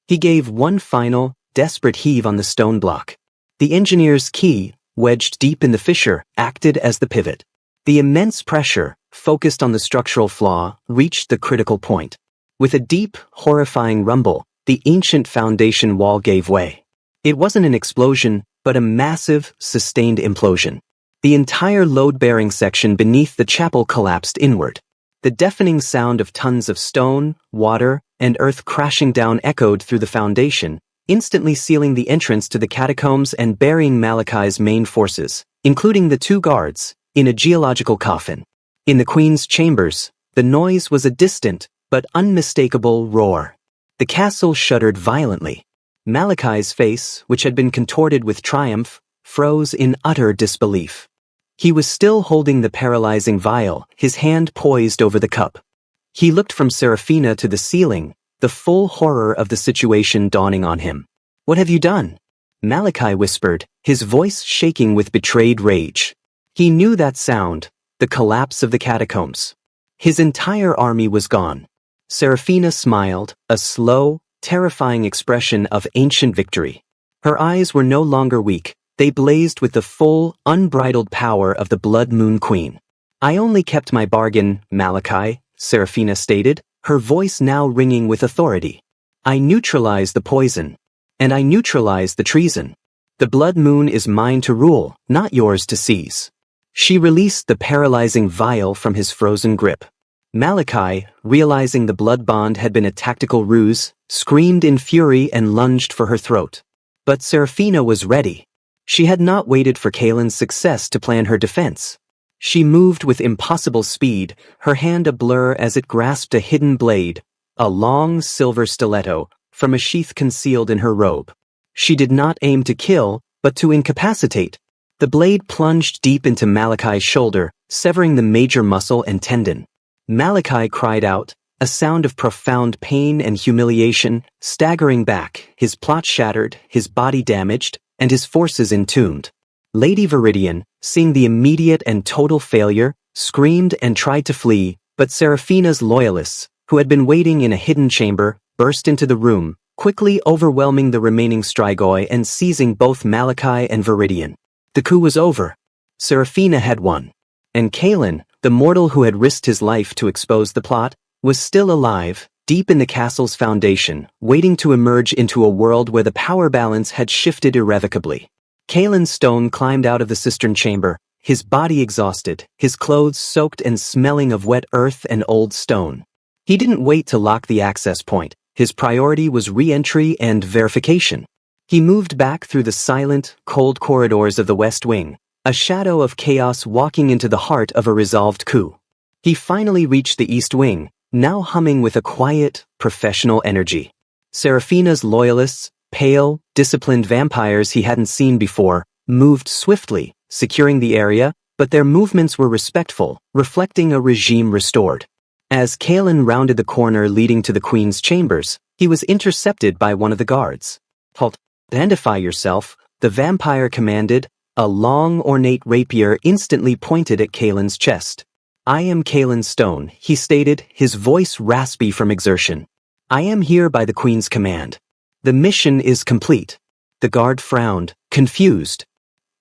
He gave one final, desperate heave on the stone block. The engineer's key, wedged deep in the fissure, acted as the pivot. The immense pressure, focused on the structural flaw, reached the critical point. With a deep, horrifying rumble, the ancient foundation wall gave way. It wasn't an explosion, but a massive, sustained implosion. The entire load-bearing section beneath the chapel collapsed inward. The deafening sound of tons of stone, water, and earth crashing down echoed through the foundation, instantly sealing the entrance to the catacombs and burying Malachi's main forces, including the 2 guards, in a geological coffin. In the queen's chambers, the noise was a distant, but unmistakable roar. The castle shuddered violently. Malachi's face, which had been contorted with triumph, froze in utter disbelief. He was still holding the paralyzing vial, his hand poised over the cup. He looked from Serafina to the ceiling, the full horror of the situation dawning on him. What have you done? Malachi whispered, his voice shaking with betrayed rage. He knew that sound, the collapse of the catacombs. His entire army was gone. Serafina smiled, a slow, terrifying expression of ancient victory. Her eyes were no longer weak, they blazed with the full, unbridled power of the Blood Moon Queen. I only kept my bargain, Malachi, Serafina stated, her voice now ringing with authority. I neutralized the poison. And I neutralized the treason. The Blood Moon is mine to rule, not yours to seize. She released the paralyzing vial from his frozen grip. Malachi, realizing the blood bond had been a tactical ruse, screamed in fury and lunged for her throat. But Serafina was ready. She had not waited for Kalen's success to plan her defense. She moved with impossible speed, her hand a blur as it grasped a hidden blade, a long silver stiletto, from a sheath concealed in her robe. She did not aim to kill, but to incapacitate. The blade plunged deep into Malachi's shoulder, severing the major muscle and tendon. Malachi cried out, a sound of profound pain and humiliation, staggering back, his plot shattered, his body damaged, and his forces entombed. Lady Viridian, seeing the immediate and total failure, screamed and tried to flee, but Serafina's loyalists, who had been waiting in a hidden chamber, burst into the room, quickly overwhelming the remaining Strigoi and seizing both Malachi and Viridian. The coup was over. Serafina had won. And Kalen, the mortal who had risked his life to expose the plot, was still alive, deep in the castle's foundation, waiting to emerge into a world where the power balance had shifted irrevocably. Kalen Stone climbed out of the cistern chamber, his body exhausted, his clothes soaked and smelling of wet earth and old stone. He didn't wait to lock the access point. His priority was re-entry and verification. He moved back through the silent, cold corridors of the West Wing, a shadow of chaos walking into the heart of a resolved coup. He finally reached the East Wing, now humming with a quiet, professional energy. Serafina's loyalists, pale, disciplined vampires he hadn't seen before, moved swiftly, securing the area, but their movements were respectful, reflecting a regime restored. As Kalen rounded the corner leading to the Queen's chambers, he was intercepted by one of the guards. Halt. Identify yourself, the vampire commanded, a long, ornate rapier instantly pointed at Kalen's chest. I am Kalen Stone, he stated, his voice raspy from exertion. I am here by the Queen's command. The mission is complete. The guard frowned, confused.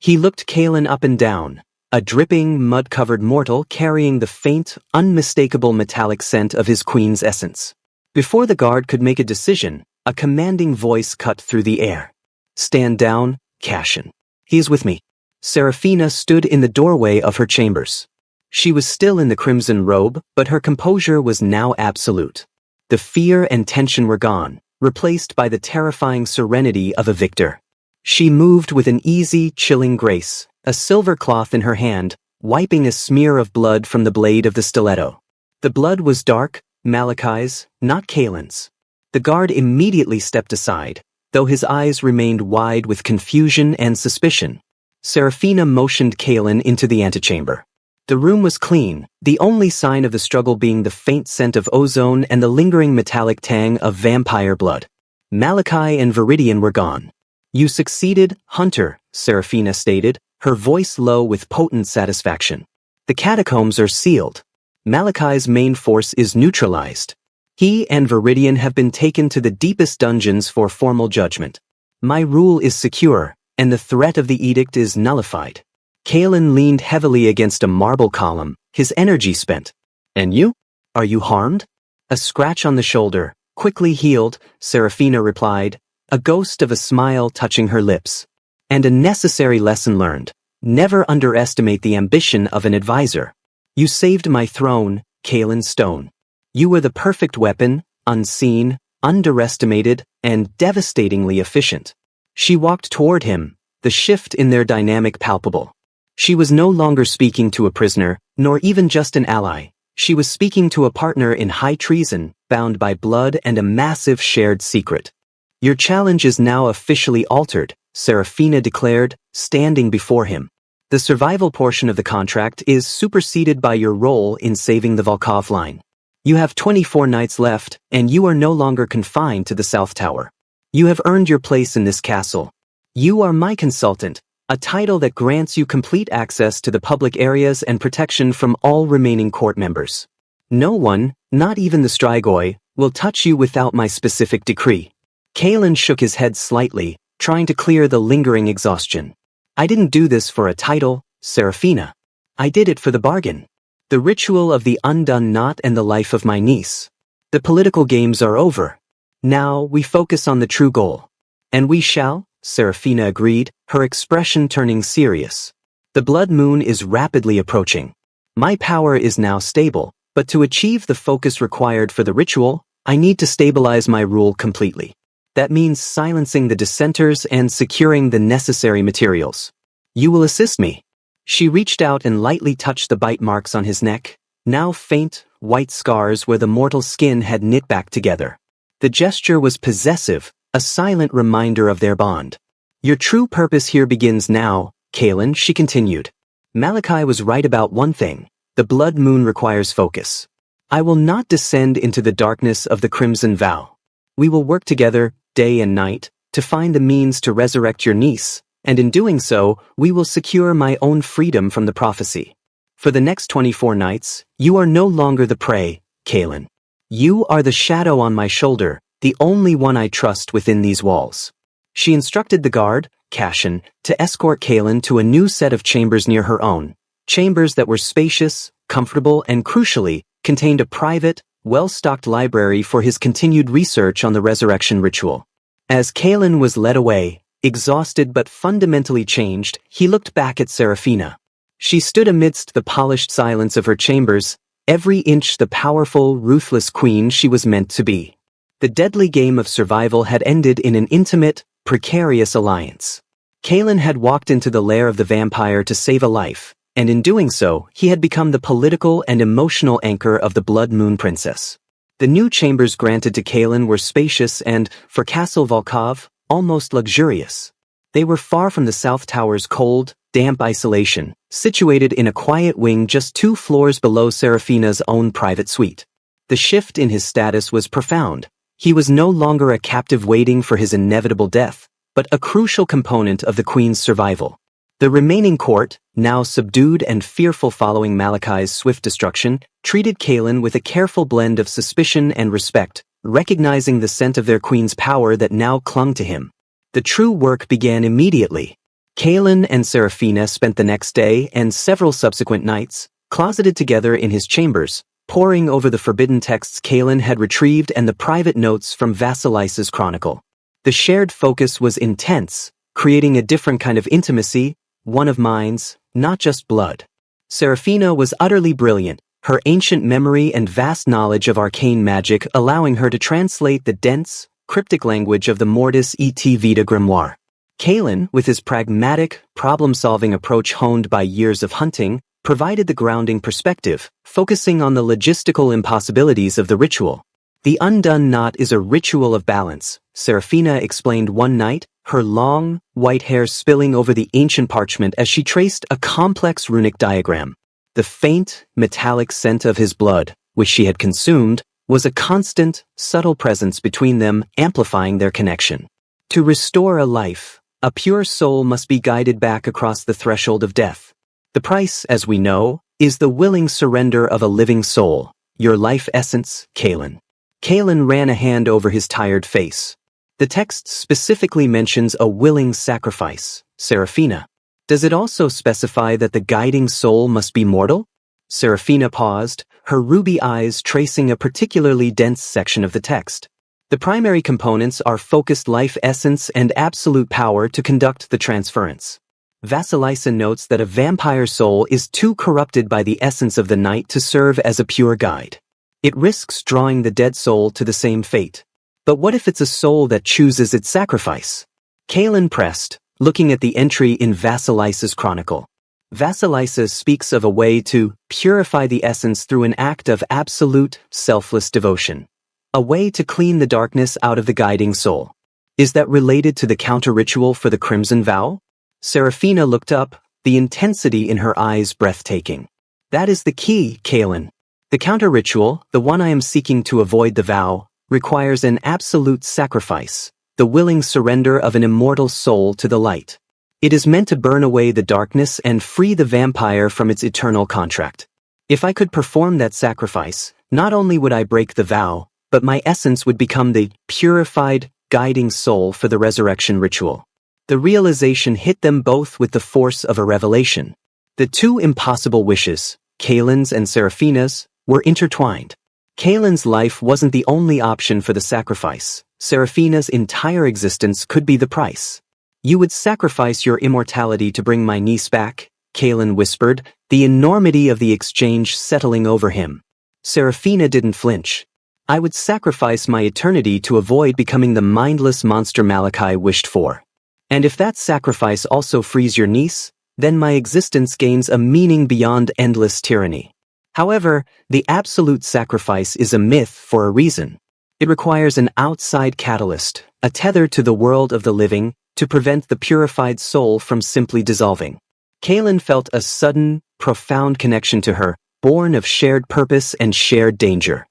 He looked Kalen up and down, a dripping, mud-covered mortal carrying the faint, unmistakable metallic scent of his queen's essence. Before the guard could make a decision, a commanding voice cut through the air. "Stand down, Cassian. He is with me." Seraphina stood in the doorway of her chambers. She was still in the crimson robe, but her composure was now absolute. The fear and tension were gone, replaced by the terrifying serenity of a victor. She moved with an easy, chilling grace, a silver cloth in her hand, wiping a smear of blood from the blade of the stiletto. The blood was dark, Malachi's, not Kalen's. The guard immediately stepped aside, though his eyes remained wide with confusion and suspicion. Seraphina motioned Kalen into the antechamber. The room was clean, the only sign of the struggle being the faint scent of ozone and the lingering metallic tang of vampire blood. Malachi and Viridian were gone. "You succeeded, Hunter," Seraphina stated, her voice low with potent satisfaction. "The catacombs are sealed. Malachi's main force is neutralized. He and Viridian have been taken to the deepest dungeons for formal judgment. My rule is secure, and the threat of the edict is nullified." Kalen leaned heavily against a marble column, his energy spent. "And you? Are you harmed?" A scratch on the shoulder, quickly healed, Seraphina replied, a ghost of a smile touching her lips. "And a necessary lesson learned. Never underestimate the ambition of an advisor. You saved my throne, Kalen Stone. You were the perfect weapon, unseen, underestimated, and devastatingly efficient." She walked toward him, the shift in their dynamic palpable. She was no longer speaking to a prisoner, nor even just an ally. She was speaking to a partner in high treason, bound by blood and a massive shared secret. "Your challenge is now officially altered," Seraphina declared, standing before him. "The survival portion of the contract is superseded by your role in saving the Volkov line. You have 24 nights left, and you are no longer confined to the South Tower. You have earned your place in this castle. You are my consultant, a title that grants you complete access to the public areas and protection from all remaining court members. No one, not even the Strigoi, will touch you without my specific decree." Kalen shook his head slightly, trying to clear the lingering exhaustion. "I didn't do this for a title, Seraphina. I did it for the bargain. The ritual of the undone knot and the life of my niece. The political games are over. Now we focus on the true goal." "And we shall," Seraphina agreed, her expression turning serious. "The blood moon is rapidly approaching. My power is now stable, but to achieve the focus required for the ritual, I need to stabilize my rule completely. That means silencing the dissenters and securing the necessary materials. You will assist me." She reached out and lightly touched the bite marks on his neck, now faint, white scars where the mortal skin had knit back together. The gesture was possessive, a silent reminder of their bond. "Your true purpose here begins now, Kalen," she continued. "Malachi was right about one thing. The blood moon requires focus. I will not descend into the darkness of the Crimson Vow. We will work together, day and night, to find the means to resurrect your niece, and in doing so, we will secure my own freedom from the prophecy. For the next 24 nights, you are no longer the prey, Kalen. You are the shadow on my shoulder, the only one I trust within these walls." She instructed the guard, Cassian, to escort Kalen to a new set of chambers near her own, chambers that were spacious, comfortable, and crucially, contained a private, well-stocked library for his continued research on the resurrection ritual. As Kalen was led away, exhausted but fundamentally changed, he looked back at Seraphina. She stood amidst the polished silence of her chambers, every inch the powerful, ruthless queen she was meant to be. The deadly game of survival had ended in an intimate, precarious alliance. Kalen had walked into the lair of the vampire to save a life, and in doing so, he had become the political and emotional anchor of the Blood Moon Princess. The new chambers granted to Kalen were spacious and, for Castle Volkov, almost luxurious. They were far from the South Tower's cold, damp isolation, situated in a quiet wing just 2 floors below Seraphina's own private suite. The shift in his status was profound. He was no longer a captive waiting for his inevitable death, but a crucial component of the Queen's survival. The remaining court, now subdued and fearful following Malachi's swift destruction, treated Kalen with a careful blend of suspicion and respect, recognizing the scent of their queen's power that now clung to him. The true work began immediately. Kaelin and Seraphina spent the next day and several subsequent nights closeted together in his chambers, poring over the forbidden texts Kaelin had retrieved and the private notes from Vasilice's chronicle. The shared focus was intense, creating a different kind of intimacy, one of minds, not just blood. Seraphina was utterly brilliant, her ancient memory and vast knowledge of arcane magic allowing her to translate the dense, cryptic language of the Mortis et Vita grimoire. Kaelin, with his pragmatic, problem-solving approach honed by years of hunting, provided the grounding perspective, focusing on the logistical impossibilities of the ritual. The undone knot is a ritual of balance, Seraphina explained one night, her long, white hair spilling over the ancient parchment as she traced a complex runic diagram. The faint, metallic scent of his blood, which she had consumed, was a constant, subtle presence between them, amplifying their connection. To restore a life, a pure soul must be guided back across the threshold of death. The price, as we know, is the willing surrender of a living soul, your life essence, Kaelin. Kaelin ran a hand over his tired face. The text specifically mentions a willing sacrifice, Seraphina. Does it also specify that the guiding soul must be mortal? Seraphina paused, her ruby eyes tracing a particularly dense section of the text. The primary components are focused life essence and absolute power to conduct the transference. Vasilice notes that a vampire soul is too corrupted by the essence of the night to serve as a pure guide. It risks drawing the dead soul to the same fate. But what if it's a soul that chooses its sacrifice? Kaelin pressed, looking at the entry in Vasilice's chronicle. Vasilice speaks of a way to purify the essence through an act of absolute, selfless devotion. A way to clean the darkness out of the guiding soul. Is that related to the counter-ritual for the Crimson Vow? Seraphina looked up, the intensity in her eyes breathtaking. That is the key, Kaelin. The counter-ritual, the one I am seeking to avoid the vow, requires an absolute sacrifice, the willing surrender of an immortal soul to the light. It is meant to burn away the darkness and free the vampire from its eternal contract. If I could perform that sacrifice, not only would I break the vow, but my essence would become the purified, guiding soul for the resurrection ritual. The realization hit them both with the force of a revelation. The two impossible wishes, Kaelin's and Seraphina's, were intertwined. Kaelin's life wasn't the only option for the sacrifice. Seraphina's entire existence could be the price. You would sacrifice your immortality to bring my niece back, Kaelin whispered, the enormity of the exchange settling over him. Seraphina didn't flinch. I would sacrifice my eternity to avoid becoming the mindless monster Malachi wished for. And if that sacrifice also frees your niece, then my existence gains a meaning beyond endless tyranny. However, the absolute sacrifice is a myth for a reason. It requires an outside catalyst, a tether to the world of the living, to prevent the purified soul from simply dissolving. Kaelin felt a sudden, profound connection to her, born of shared purpose and shared danger.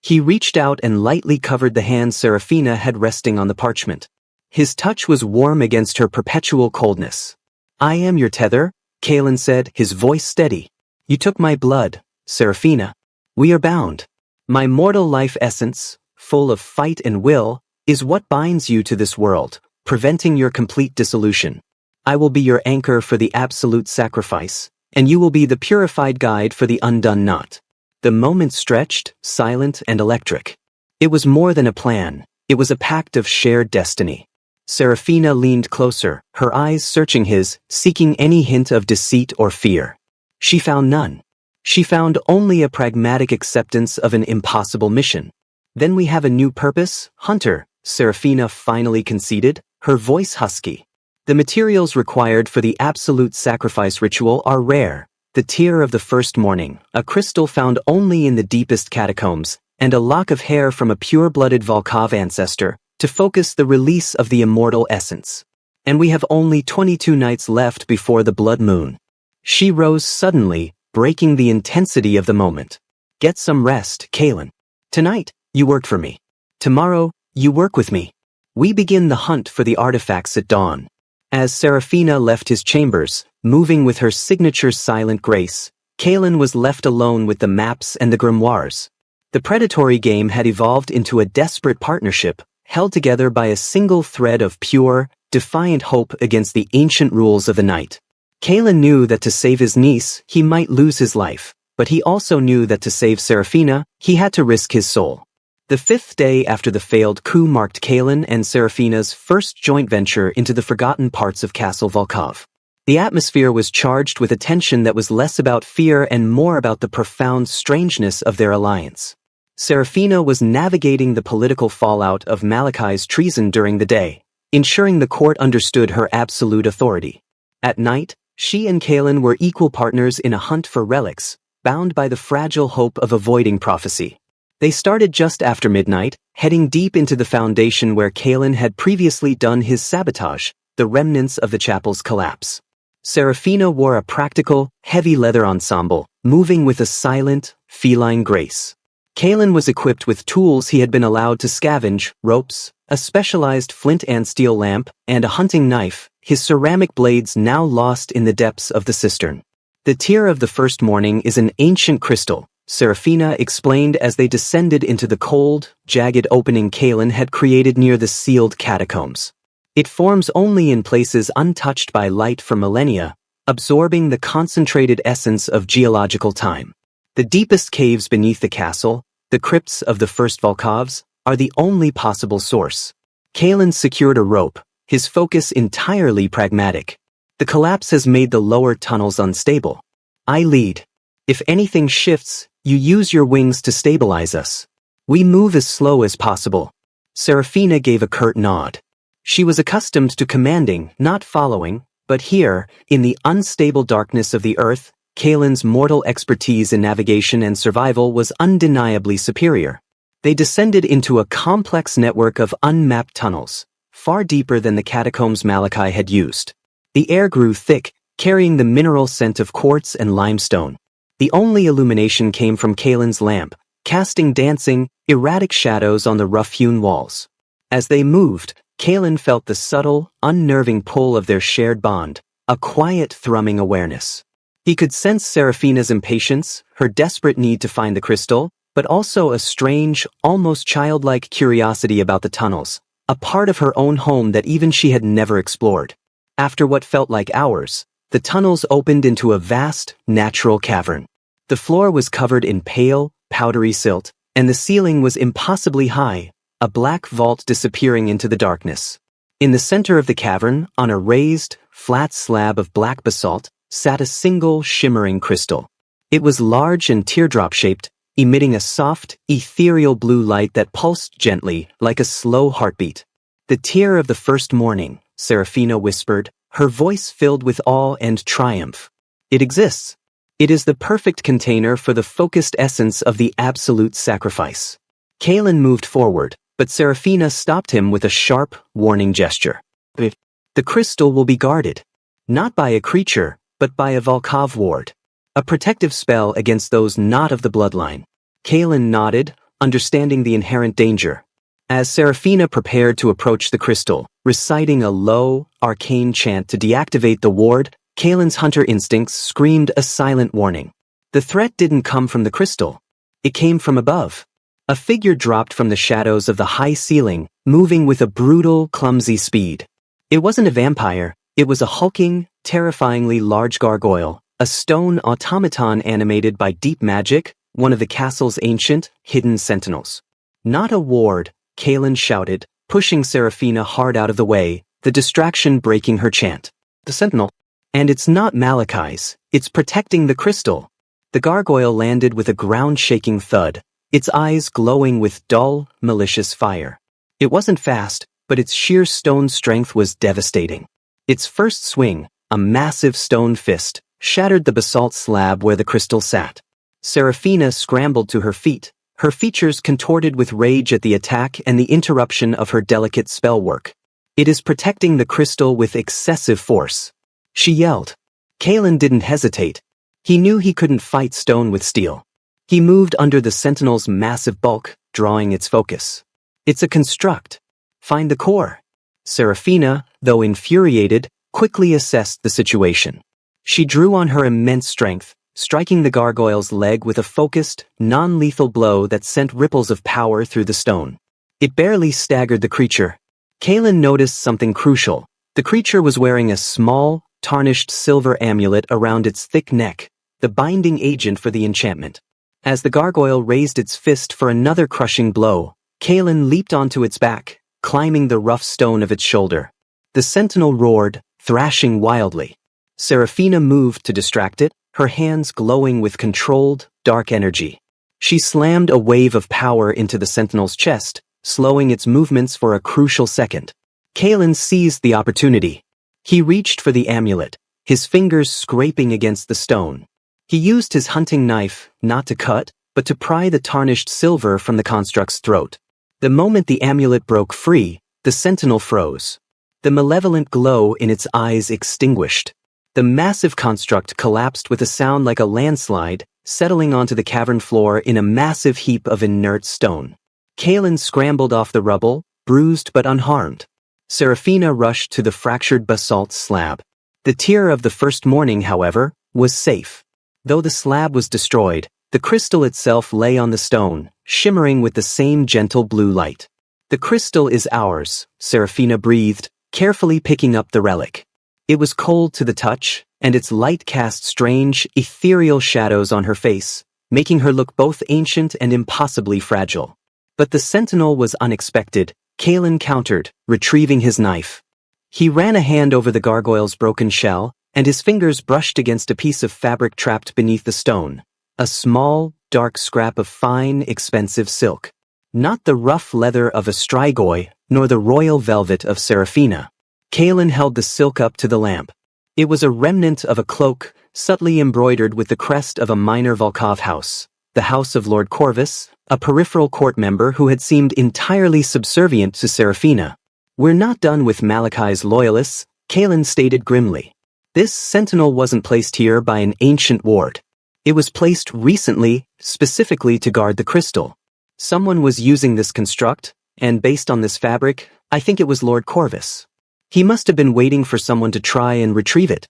He reached out and lightly covered the hand Seraphina had resting on the parchment. His touch was warm against her perpetual coldness. I am your tether, Kaelin said, his voice steady. You took my blood, Seraphina. We are bound. My mortal life essence, full of fight and will, is what binds you to this world, preventing your complete dissolution. I will be your anchor for the absolute sacrifice, and you will be the purified guide for the undone knot. The moment stretched, silent and electric. It was more than a plan, it was a pact of shared destiny. Seraphina leaned closer, her eyes searching his, seeking any hint of deceit or fear. She found none. She found only a pragmatic acceptance of an impossible mission. Then we have a new purpose, Hunter, Seraphina finally conceded, her voice husky. The materials required for the absolute sacrifice ritual are rare. The tear of the first morning, a crystal found only in the deepest catacombs, and a lock of hair from a pure-blooded Volkov ancestor, to focus the release of the immortal essence. And we have only 22 nights left before the blood moon. She rose suddenly, breaking the intensity of the moment. Get some rest, Kaelin. Tonight, you worked for me. Tomorrow, you work with me. We begin the hunt for the artifacts at dawn. As Seraphina left his chambers, moving with her signature silent grace, Kaelin was left alone with the maps and the grimoires. The predatory game had evolved into a desperate partnership, held together by a single thread of pure, defiant hope against the ancient rules of the night. Kalen knew that to save his niece, he might lose his life, but he also knew that to save Serafina, he had to risk his soul. The 5th day after the failed coup marked Kalen and Serafina's first joint venture into the forgotten parts of Castle Volkov. The atmosphere was charged with a tension that was less about fear and more about the profound strangeness of their alliance. Serafina was navigating the political fallout of Malachi's treason during the day, ensuring the court understood her absolute authority. At night, she and Kalen were equal partners in a hunt for relics, bound by the fragile hope of avoiding prophecy. They started just after midnight, heading deep into the foundation where Kalen had previously done his sabotage, the remnants of the chapel's collapse. Serafina wore a practical, heavy leather ensemble, moving with a silent, feline grace. Kalen was equipped with tools he had been allowed to scavenge: ropes, a specialized flint and steel lamp, and a hunting knife, his ceramic blades now lost in the depths of the cistern. The tear of the first morning is an ancient crystal, Serafina explained as they descended into the cold, jagged opening Kalen had created near the sealed catacombs. It forms only in places untouched by light for millennia, absorbing the concentrated essence of geological time. The deepest caves beneath the castle, the crypts of the first Volkovs, are the only possible source. Kalen secured a rope, his focus entirely pragmatic. The collapse has made the lower tunnels unstable. I lead. If anything shifts, you use your wings to stabilize us. We move as slow as possible. Serafina gave a curt nod. She was accustomed to commanding, not following, but here, in the unstable darkness of the earth, Kalen's mortal expertise in navigation and survival was undeniably superior. They descended into a complex network of unmapped tunnels, far deeper than the catacombs Malachi had used. The air grew thick, carrying the mineral scent of quartz and limestone. The only illumination came from Kalen's lamp, casting dancing, erratic shadows on the rough-hewn walls. As they moved, Kalen felt the subtle, unnerving pull of their shared bond, a quiet, thrumming awareness. He could sense Serafina's impatience, her desperate need to find the crystal, but also a strange, almost childlike curiosity about the tunnels, a part of her own home that even she had never explored. After what felt like hours, the tunnels opened into a vast, natural cavern. The floor was covered in pale, powdery silt, and the ceiling was impossibly high, a black vault disappearing into the darkness. In the center of the cavern, on a raised, flat slab of black basalt, sat a single, shimmering crystal. It was large and teardrop-shaped, emitting a soft, ethereal blue light that pulsed gently, like a slow heartbeat. "The tear of the first morning," Serafina whispered, her voice filled with awe and triumph. "It exists. It is the perfect container for the focused essence of the absolute sacrifice." Kalen moved forward, but Serafina stopped him with a sharp, warning gesture. "The crystal will be guarded. Not by a creature, but by a Volkov ward. A protective spell against those not of the bloodline." Kalen nodded, understanding the inherent danger. As Serafina prepared to approach the crystal, reciting a low, arcane chant to deactivate the ward, Kalen's hunter instincts screamed a silent warning. The threat didn't come from the crystal. It came from above. A figure dropped from the shadows of the high ceiling, moving with a brutal, clumsy speed. It wasn't a vampire, it was a hulking, terrifyingly large gargoyle, a stone automaton animated by deep magic, one of the castle's ancient, hidden sentinels. "Not a ward," Kalen shouted, pushing Serafina hard out of the way, the distraction breaking her chant. "The sentinel. And it's not Malachi's, it's protecting the crystal." The gargoyle landed with a ground-shaking thud, its eyes glowing with dull, malicious fire. It wasn't fast, but its sheer stone strength was devastating. Its first swing, a massive stone fist, shattered the basalt slab where the crystal sat. Serafina scrambled to her feet, her features contorted with rage at the attack and the interruption of her delicate spell work. "It is protecting the crystal with excessive force," she yelled. Kalen didn't hesitate. He knew he couldn't fight stone with steel. He moved under the sentinel's massive bulk, drawing its focus. "It's a construct. Find the core." Serafina, though infuriated, quickly assessed the situation. She drew on her immense strength, striking the gargoyle's leg with a focused, non-lethal blow that sent ripples of power through the stone. It barely staggered the creature. Kalen noticed something crucial. The creature was wearing a small, tarnished silver amulet around its thick neck, the binding agent for the enchantment. As the gargoyle raised its fist for another crushing blow, Kalen leaped onto its back, climbing the rough stone of its shoulder. The sentinel roared, thrashing wildly. Seraphina moved to distract it, her hands glowing with controlled, dark energy. She slammed a wave of power into the sentinel's chest, slowing its movements for a crucial second. Kalen seized the opportunity. He reached for the amulet, his fingers scraping against the stone. He used his hunting knife, not to cut, but to pry the tarnished silver from the construct's throat. The moment the amulet broke free, the sentinel froze. The malevolent glow in its eyes extinguished. The massive construct collapsed with a sound like a landslide, settling onto the cavern floor in a massive heap of inert stone. Kalen scrambled off the rubble, bruised but unharmed. Seraphina rushed to the fractured basalt slab. The tear of the first morning, however, was safe. Though the slab was destroyed, the crystal itself lay on the stone, shimmering with the same gentle blue light. "The crystal is ours," Seraphina breathed, carefully picking up the relic. It was cold to the touch, and its light cast strange, ethereal shadows on her face, making her look both ancient and impossibly fragile. But the sentinel was unexpected. Kalen countered, retrieving his knife. He ran a hand over the gargoyle's broken shell, and his fingers brushed against a piece of fabric trapped beneath the stone. A small, dark scrap of fine, expensive silk. Not the rough leather of a Strigoi, nor the royal velvet of Seraphina. Kalen held the silk up to the lamp. It was a remnant of a cloak, subtly embroidered with the crest of a minor Volkov house, the house of Lord Corvus, a peripheral court member who had seemed entirely subservient to Seraphina. "We're not done with Malachi's loyalists," Kalen stated grimly. "This sentinel wasn't placed here by an ancient ward. It was placed recently, specifically to guard the crystal. Someone was using this construct, and based on this fabric, I think it was Lord Corvus. He must have been waiting for someone to try and retrieve it."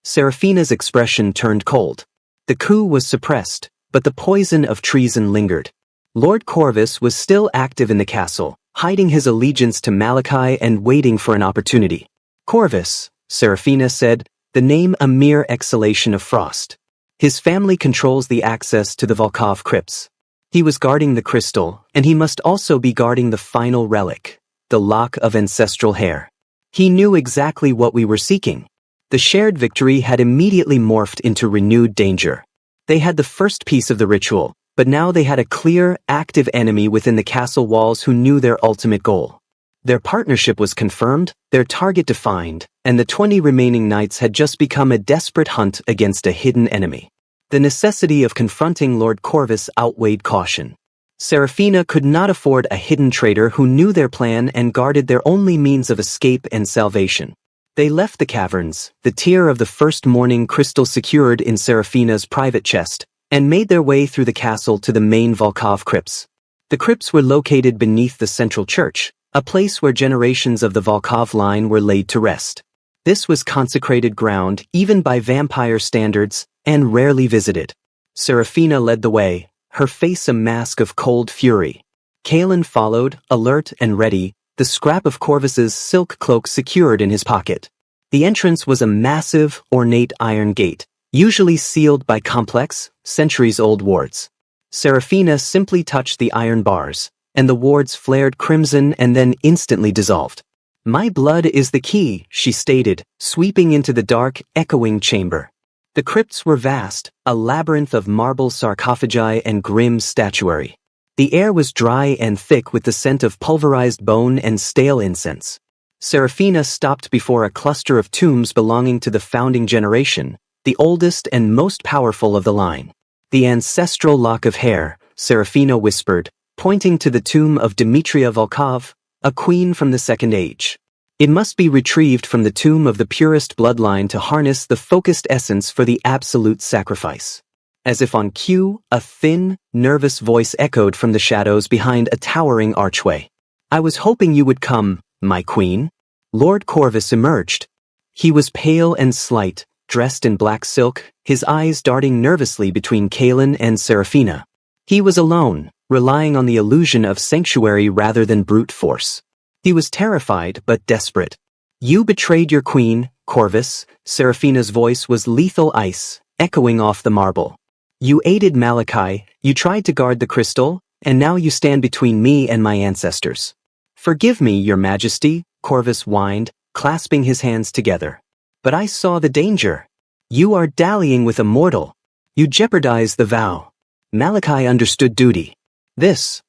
Seraphina's expression turned cold. The coup was suppressed, but the poison of treason lingered. Lord Corvus was still active in the castle, hiding his allegiance to Malachi and waiting for an opportunity. "Corvus," Seraphina said, the name a mere exhalation of frost. "His family controls the access to the Volkov crypts. He was guarding the crystal, and he must also be guarding the final relic, the lock of ancestral hair. He knew exactly what we were seeking." The shared victory had immediately morphed into renewed danger. They had the first piece of the ritual, but now they had a clear, active enemy within the castle walls who knew their ultimate goal. Their partnership was confirmed, their target defined, and the 20 remaining knights had just become a desperate hunt against a hidden enemy. The necessity of confronting Lord Corvus outweighed caution. Seraphina could not afford a hidden traitor who knew their plan and guarded their only means of escape and salvation. They left the caverns, the tear of the first morning crystal secured in Seraphina's private chest, and made their way through the castle to the main Volkov crypts. The crypts were located beneath the central church, a place where generations of the Volkov line were laid to rest. This was consecrated ground, even by vampire standards, and rarely visited. Seraphina led the way, her face a mask of cold fury. Kalen followed, alert and ready, the scrap of Corvus's silk cloak secured in his pocket. The entrance was a massive, ornate iron gate, usually sealed by complex, centuries-old wards. Seraphina simply touched the iron bars, and the wards flared crimson and then instantly dissolved. "My blood is the key," she stated, sweeping into the dark, echoing chamber. The crypts were vast, a labyrinth of marble sarcophagi and grim statuary. The air was dry and thick with the scent of pulverized bone and stale incense. Seraphina stopped before a cluster of tombs belonging to the founding generation, the oldest and most powerful of the line. "The ancestral lock of hair," Seraphina whispered, pointing to the tomb of Dmitria Volkov, a queen from the Second Age. "It must be retrieved from the tomb of the purest bloodline to harness the focused essence for the absolute sacrifice." As if on cue, a thin, nervous voice echoed from the shadows behind a towering archway. "I was hoping you would come, my queen." Lord Corvus emerged. He was pale and slight, dressed in black silk, his eyes darting nervously between Kaelin and Seraphina. He was alone, relying on the illusion of sanctuary rather than brute force. He was terrified but desperate. "You betrayed your queen, Corvus." Seraphina's voice was lethal ice, echoing off the marble. "You aided Malachi, you tried to guard the crystal, and now you stand between me and my ancestors." "Forgive me, your majesty," Corvus whined, clasping his hands together. "But I saw the danger. You are dallying with a mortal. You jeopardize the vow." Malachi understood duty. This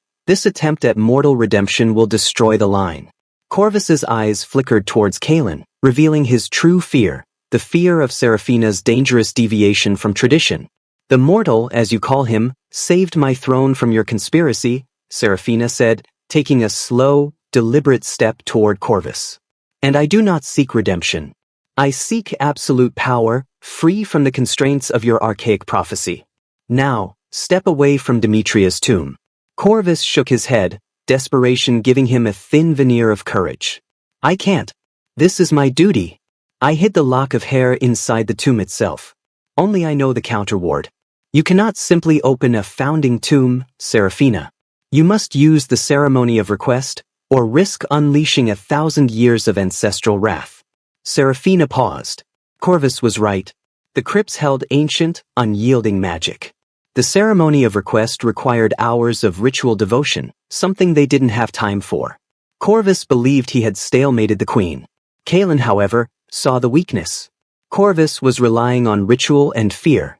attempt at mortal redemption will destroy the line. Corvus's eyes flickered towards Kaelin, revealing his true fear, the fear of Seraphina's dangerous deviation from tradition. "The mortal, as you call him, saved my throne from your conspiracy," Seraphina said, taking a slow, deliberate step toward Corvus. "And I do not seek redemption. I seek absolute power, free from the constraints of your archaic prophecy. Now, step away from Demetria's tomb." Corvus shook his head, desperation giving him a thin veneer of courage. "I can't. This is my duty. I hid the lock of hair inside the tomb itself. Only I know the counterward. You cannot simply open a founding tomb, Seraphina. You must use the ceremony of request, or risk unleashing 1,000 years of ancestral wrath." Seraphina paused. Corvus was right. The crypts held ancient, unyielding magic. The ceremony of request required hours of ritual devotion, something they didn't have time for. Corvus believed he had stalemated the queen. Kaelin, however, saw the weakness. Corvus was relying on ritual and fear.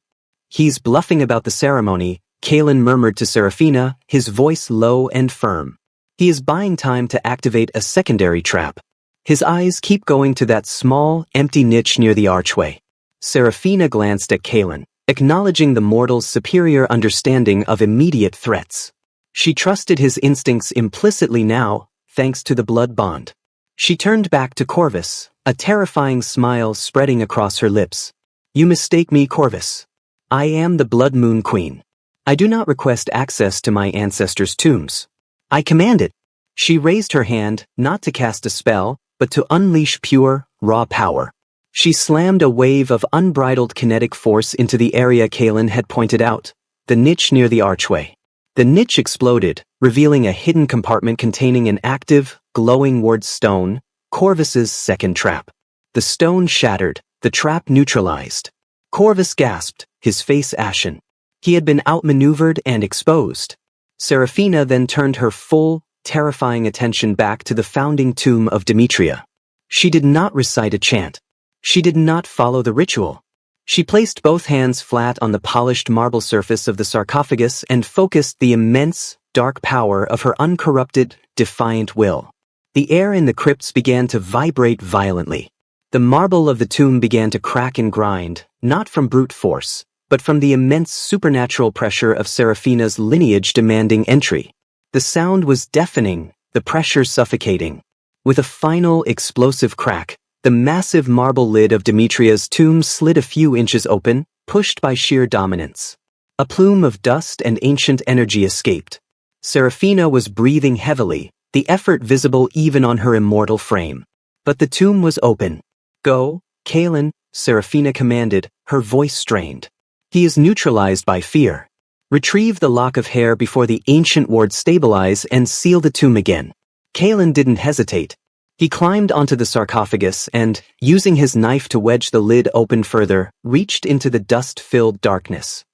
"He's bluffing about the ceremony," Kaelin murmured to Seraphina, his voice low and firm. "He is buying time to activate a secondary trap. His eyes keep going to that small, empty niche near the archway." Seraphina glanced at Kaelin, acknowledging the mortal's superior understanding of immediate threats. She trusted his instincts implicitly now, thanks to the blood bond. She turned back to Corvus, a terrifying smile spreading across her lips. "You mistake me, Corvus. I am the Blood Moon Queen. I do not request access to my ancestors' tombs. I command it." She raised her hand, not to cast a spell, but to unleash pure, raw power. She slammed a wave of unbridled kinetic force into the area Kaelin had pointed out, the niche near the archway. The niche exploded, revealing a hidden compartment containing an active, glowing ward stone, Corvus's second trap. The stone shattered, the trap neutralized. Corvus gasped, his face ashen. He had been outmaneuvered and exposed. Seraphina then turned her full, terrifying attention back to the founding tomb of Demetria. She did not recite a chant. She did not follow the ritual. She placed both hands flat on the polished marble surface of the sarcophagus and focused the immense, dark power of her uncorrupted, defiant will. The air in the crypts began to vibrate violently. The marble of the tomb began to crack and grind, not from brute force, but from the immense supernatural pressure of Seraphina's lineage demanding entry. The sound was deafening, the pressure suffocating. With a final explosive crack, the massive marble lid of Demetria's tomb slid a few inches open, pushed by sheer dominance. A plume of dust and ancient energy escaped. Seraphina was breathing heavily, the effort visible even on her immortal frame. But the tomb was open. "Go, Kaelin," Seraphina commanded, her voice strained. "He is neutralized by fear. Retrieve the lock of hair before the ancient ward stabilize and seal the tomb again." Kaelin didn't hesitate. He climbed onto the sarcophagus and, using his knife to wedge the lid open further, reached into the dust-filled darkness.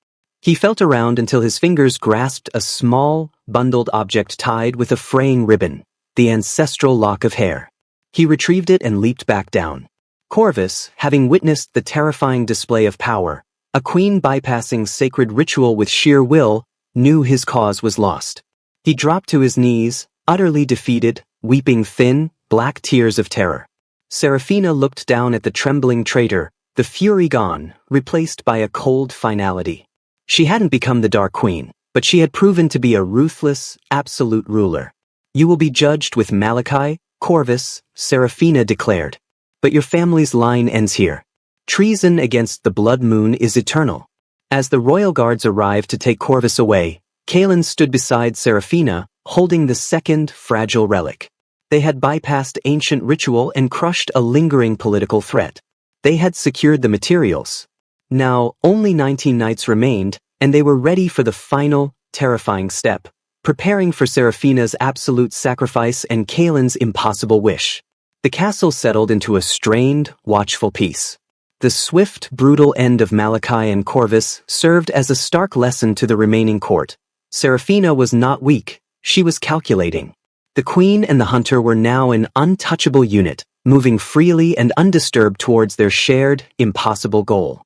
He felt around until his fingers grasped a small, bundled object tied with a fraying ribbon, the ancestral lock of hair. He retrieved it and leaped back down. Corvus, having witnessed the terrifying display of power, a queen bypassing sacred ritual with sheer will, knew his cause was lost. He dropped to his knees, utterly defeated, weeping thin, black tears of terror. Seraphina looked down at the trembling traitor, the fury gone, replaced by a cold finality. She hadn't become the Dark Queen, but she had proven to be a ruthless, absolute ruler. "You will be judged with Malachi, Corvus," Seraphina declared. "But your family's line ends here. Treason against the Blood Moon is eternal." As the royal guards arrived to take Corvus away, Kaelin stood beside Seraphina, holding the second, fragile relic. They had bypassed ancient ritual and crushed a lingering political threat. They had secured the materials. Now, only 19 knights remained, and they were ready for the final, terrifying step, preparing for Seraphina's absolute sacrifice and Kaelin's impossible wish. The castle settled into a strained, watchful peace. The swift, brutal end of Malachi and Corvus served as a stark lesson to the remaining court. Seraphina was not weak, she was calculating. The queen and the hunter were now an untouchable unit, moving freely and undisturbed towards their shared, impossible goal.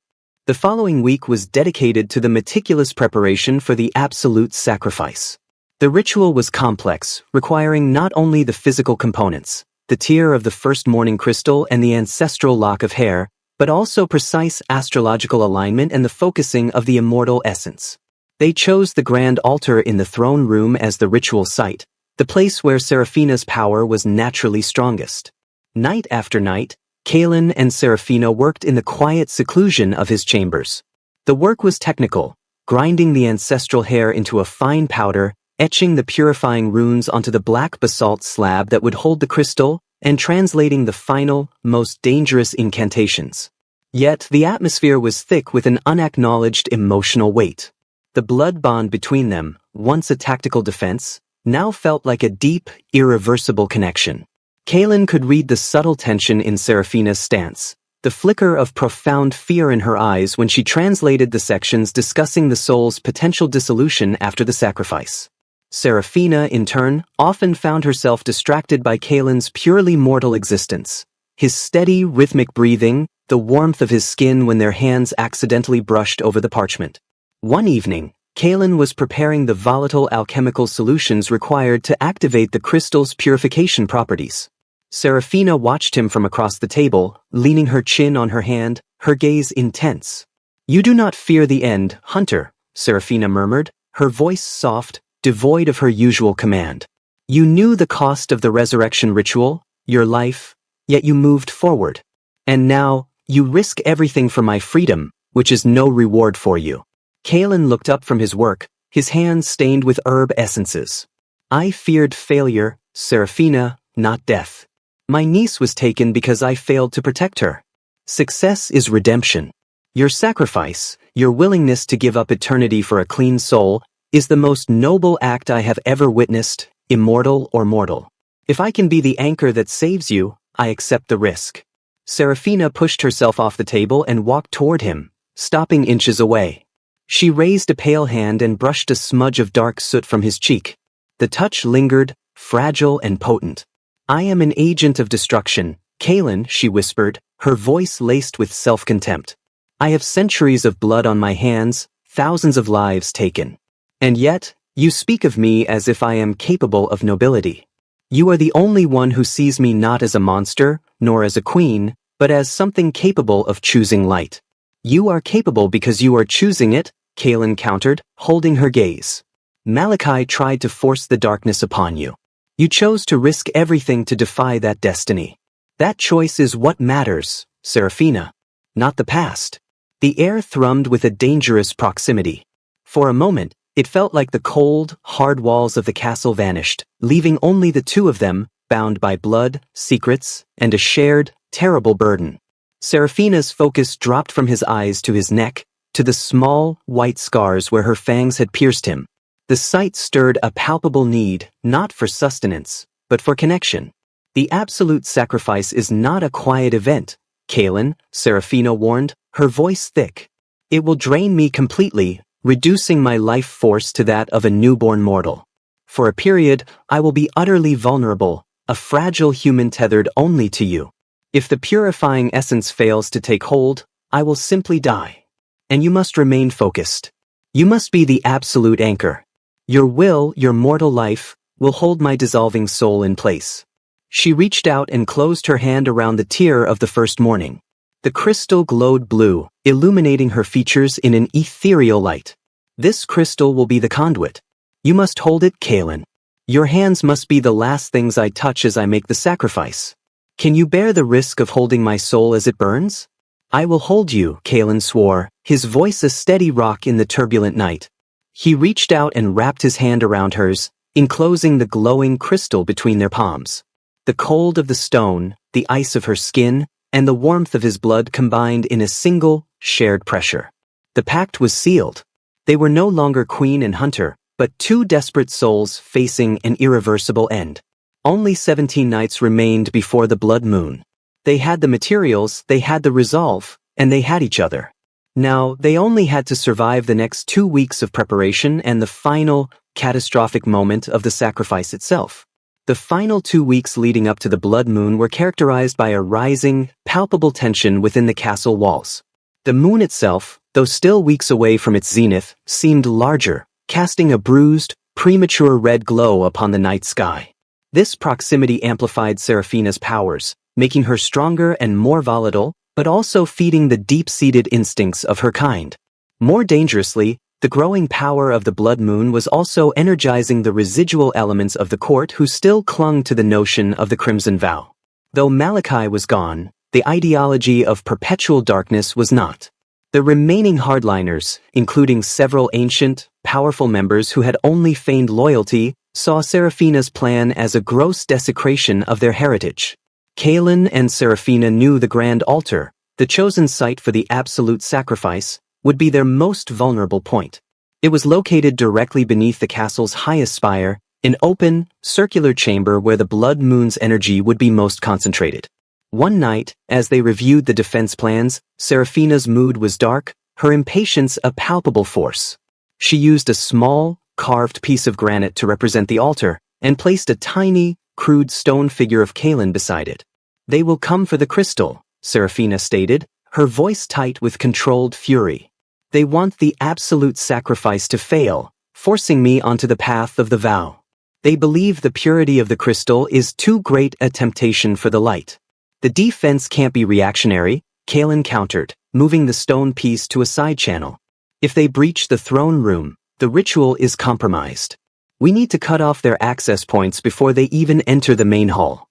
The following week was dedicated to the meticulous preparation for the absolute sacrifice. The ritual was complex, requiring not only the physical components, the tear of the first morning crystal and the ancestral lock of hair, but also precise astrological alignment and the focusing of the immortal essence. They chose the grand altar in the throne room as the ritual site, the place where Seraphina's power was naturally strongest. Night after night, Kaelin and Seraphina worked in the quiet seclusion of his chambers. The work was technical, grinding the ancestral hair into a fine powder, etching the purifying runes onto the black basalt slab that would hold the crystal, and translating the final, most dangerous incantations. Yet the atmosphere was thick with an unacknowledged emotional weight. The blood bond between them, once a tactical defense, now felt like a deep, irreversible connection. Kaelin could read the subtle tension in Seraphina's stance, the flicker of profound fear in her eyes when she translated the sections discussing the soul's potential dissolution after the sacrifice. Seraphina, in turn, often found herself distracted by Kaelin's purely mortal existence. His steady, rhythmic breathing, the warmth of his skin when their hands accidentally brushed over the parchment. One evening, Kaelin was preparing the volatile alchemical solutions required to activate the crystal's purification properties. Seraphina watched him from across the table, leaning her chin on her hand, her gaze intense. "You do not fear the end, Hunter," Seraphina murmured, her voice soft, devoid of her usual command. "You knew the cost of the resurrection ritual, your life, yet you moved forward. And now, you risk everything for my freedom, which is no reward for you." Kaelin looked up from his work, his hands stained with herb essences. "I feared failure, Seraphina, not death. My niece was taken because I failed to protect her. Success is redemption. Your sacrifice, your willingness to give up eternity for a clean soul, is the most noble act I have ever witnessed, immortal or mortal. If I can be the anchor that saves you, I accept the risk." Seraphina pushed herself off the table and walked toward him, stopping inches away. She raised a pale hand and brushed a smudge of dark soot from his cheek. The touch lingered, fragile and potent. "I am an agent of destruction, Kaelin," she whispered, her voice laced with self-contempt. "I have centuries of blood on my hands, thousands of lives taken. And yet, you speak of me as if I am capable of nobility. You are the only one who sees me not as a monster, nor as a queen, but as something capable of choosing light." "You are capable because you are choosing it," Kaelin countered, holding her gaze. "Malachi tried to force the darkness upon you. You chose to risk everything to defy that destiny. That choice is what matters, Seraphina, not the past." The air thrummed with a dangerous proximity. For a moment, it felt like the cold, hard walls of the castle vanished, leaving only the two of them, bound by blood, secrets, and a shared, terrible burden. Seraphina's focus dropped from his eyes to his neck, to the small, white scars where her fangs had pierced him. The sight stirred a palpable need, not for sustenance, but for connection. "The absolute sacrifice is not a quiet event, Kaelin," Seraphina warned, her voice thick. "It will drain me completely, reducing my life force to that of a newborn mortal. For a period, I will be utterly vulnerable, a fragile human tethered only to you. If the purifying essence fails to take hold, I will simply die. And you must remain focused. You must be the absolute anchor. Your will, your mortal life, will hold my dissolving soul in place." She reached out and closed her hand around the tear of the first morning. The crystal glowed blue, illuminating her features in an ethereal light. "This crystal will be the conduit. You must hold it, Kaelin. Your hands must be the last things I touch as I make the sacrifice. Can you bear the risk of holding my soul as it burns?" "I will hold you," Kaelin swore, his voice a steady rock in the turbulent night. He reached out and wrapped his hand around hers, enclosing the glowing crystal between their palms. The cold of the stone, the ice of her skin, and the warmth of his blood combined in a single, shared pressure. The pact was sealed. They were no longer queen and hunter, but two desperate souls facing an irreversible end. Only 17 nights remained before the blood moon. They had the materials, they had the resolve, and they had each other. Now, they only had to survive the next 2 weeks of preparation and the final, catastrophic moment of the sacrifice itself. The final 2 weeks leading up to the blood moon were characterized by a rising, palpable tension within the castle walls. The moon itself, though still weeks away from its zenith, seemed larger, casting a bruised, premature red glow upon the night sky. This proximity amplified Serafina's powers, making her stronger and more volatile, but also feeding the deep-seated instincts of her kind. More dangerously, the growing power of the blood moon was also energizing the residual elements of the court who still clung to the notion of the Crimson Vow. Though Malachi was gone, the ideology of perpetual darkness was not. The remaining hardliners, including several ancient, powerful members who had only feigned loyalty, saw Serafina's plan as a gross desecration of their heritage. Kaelin and Serafina knew the Grand Altar, the chosen site for the absolute sacrifice, would be their most vulnerable point. It was located directly beneath the castle's highest spire, an open, circular chamber where the blood moon's energy would be most concentrated. One night, as they reviewed the defense plans, Serafina's mood was dark, her impatience a palpable force. She used a small, carved piece of granite to represent the altar, and placed a tiny, crude stone figure of Kaelin beside it. "They will come for the crystal," Serafina stated, her voice tight with controlled fury. "They want the absolute sacrifice to fail, forcing me onto the path of the vow. They believe the purity of the crystal is too great a temptation for the light." "The defense can't be reactionary," Kaelin countered, moving the stone piece to a side channel. "If they breach the throne room, the ritual is compromised. We need to cut off their access points before they even enter the main hall."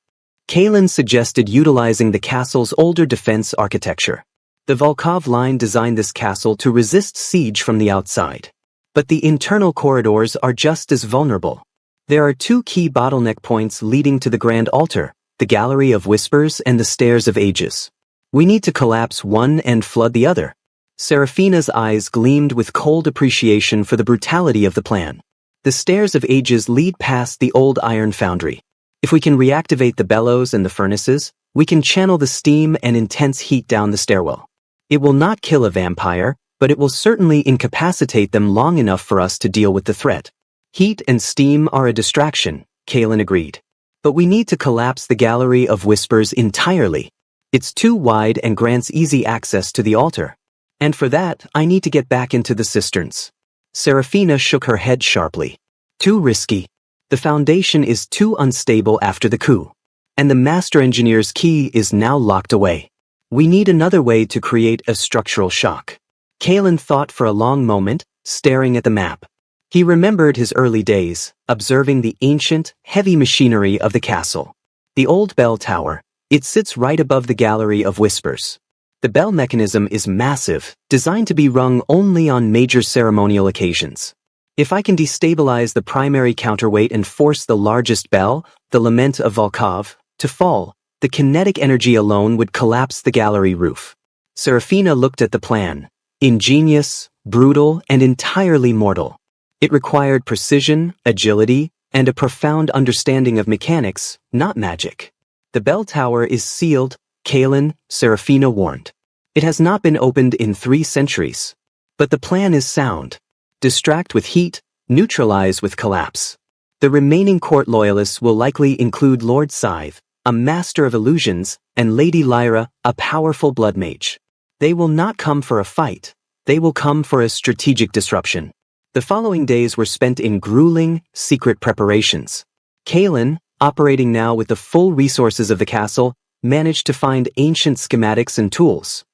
Kaelin suggested utilizing the castle's older defense architecture. The Volkov line designed this castle to resist siege from the outside. But the internal corridors are just as vulnerable. There are two key bottleneck points leading to the Grand Altar, the Gallery of Whispers and the Stairs of Ages. We need to collapse one and flood the other. Serafina's eyes gleamed with cold appreciation for the brutality of the plan. The Stairs of Ages lead past the old iron foundry. If we can reactivate the bellows and the furnaces, we can channel the steam and intense heat down the stairwell. It will not kill a vampire, but it will certainly incapacitate them long enough for us to deal with the threat. "Heat and steam are a distraction," Kaelin agreed. "But we need to collapse the Gallery of Whispers entirely. It's too wide and grants easy access to the altar. And for that, I need to get back into the cisterns." Serafina shook her head sharply. "Too risky. The foundation is too unstable after the coup. And the master engineer's key is now locked away. We need another way to create a structural shock." Kaelin thought for a long moment, staring at the map. He remembered his early days, observing the ancient, heavy machinery of the castle. The old bell tower, it sits right above the Gallery of Whispers. The bell mechanism is massive, designed to be rung only on major ceremonial occasions. If I can destabilize the primary counterweight and force the largest bell, the Lament of Volkov, to fall, the kinetic energy alone would collapse the gallery roof. Serafina looked at the plan. Ingenious, brutal, and entirely mortal. It required precision, agility, and a profound understanding of mechanics, not magic. "The bell tower is sealed," Kaelin, Serafina warned. "It has not been opened in 3 centuries. But the plan is sound. Distract with heat, neutralize with collapse. The remaining court loyalists will likely include Lord Scythe, a master of illusions, and Lady Lyra, a powerful blood mage. They will not come for a fight. They will come for a strategic disruption." The following days were spent in grueling, secret preparations. Kaelin, operating now with the full resources of the castle, managed to find ancient schematics and tools.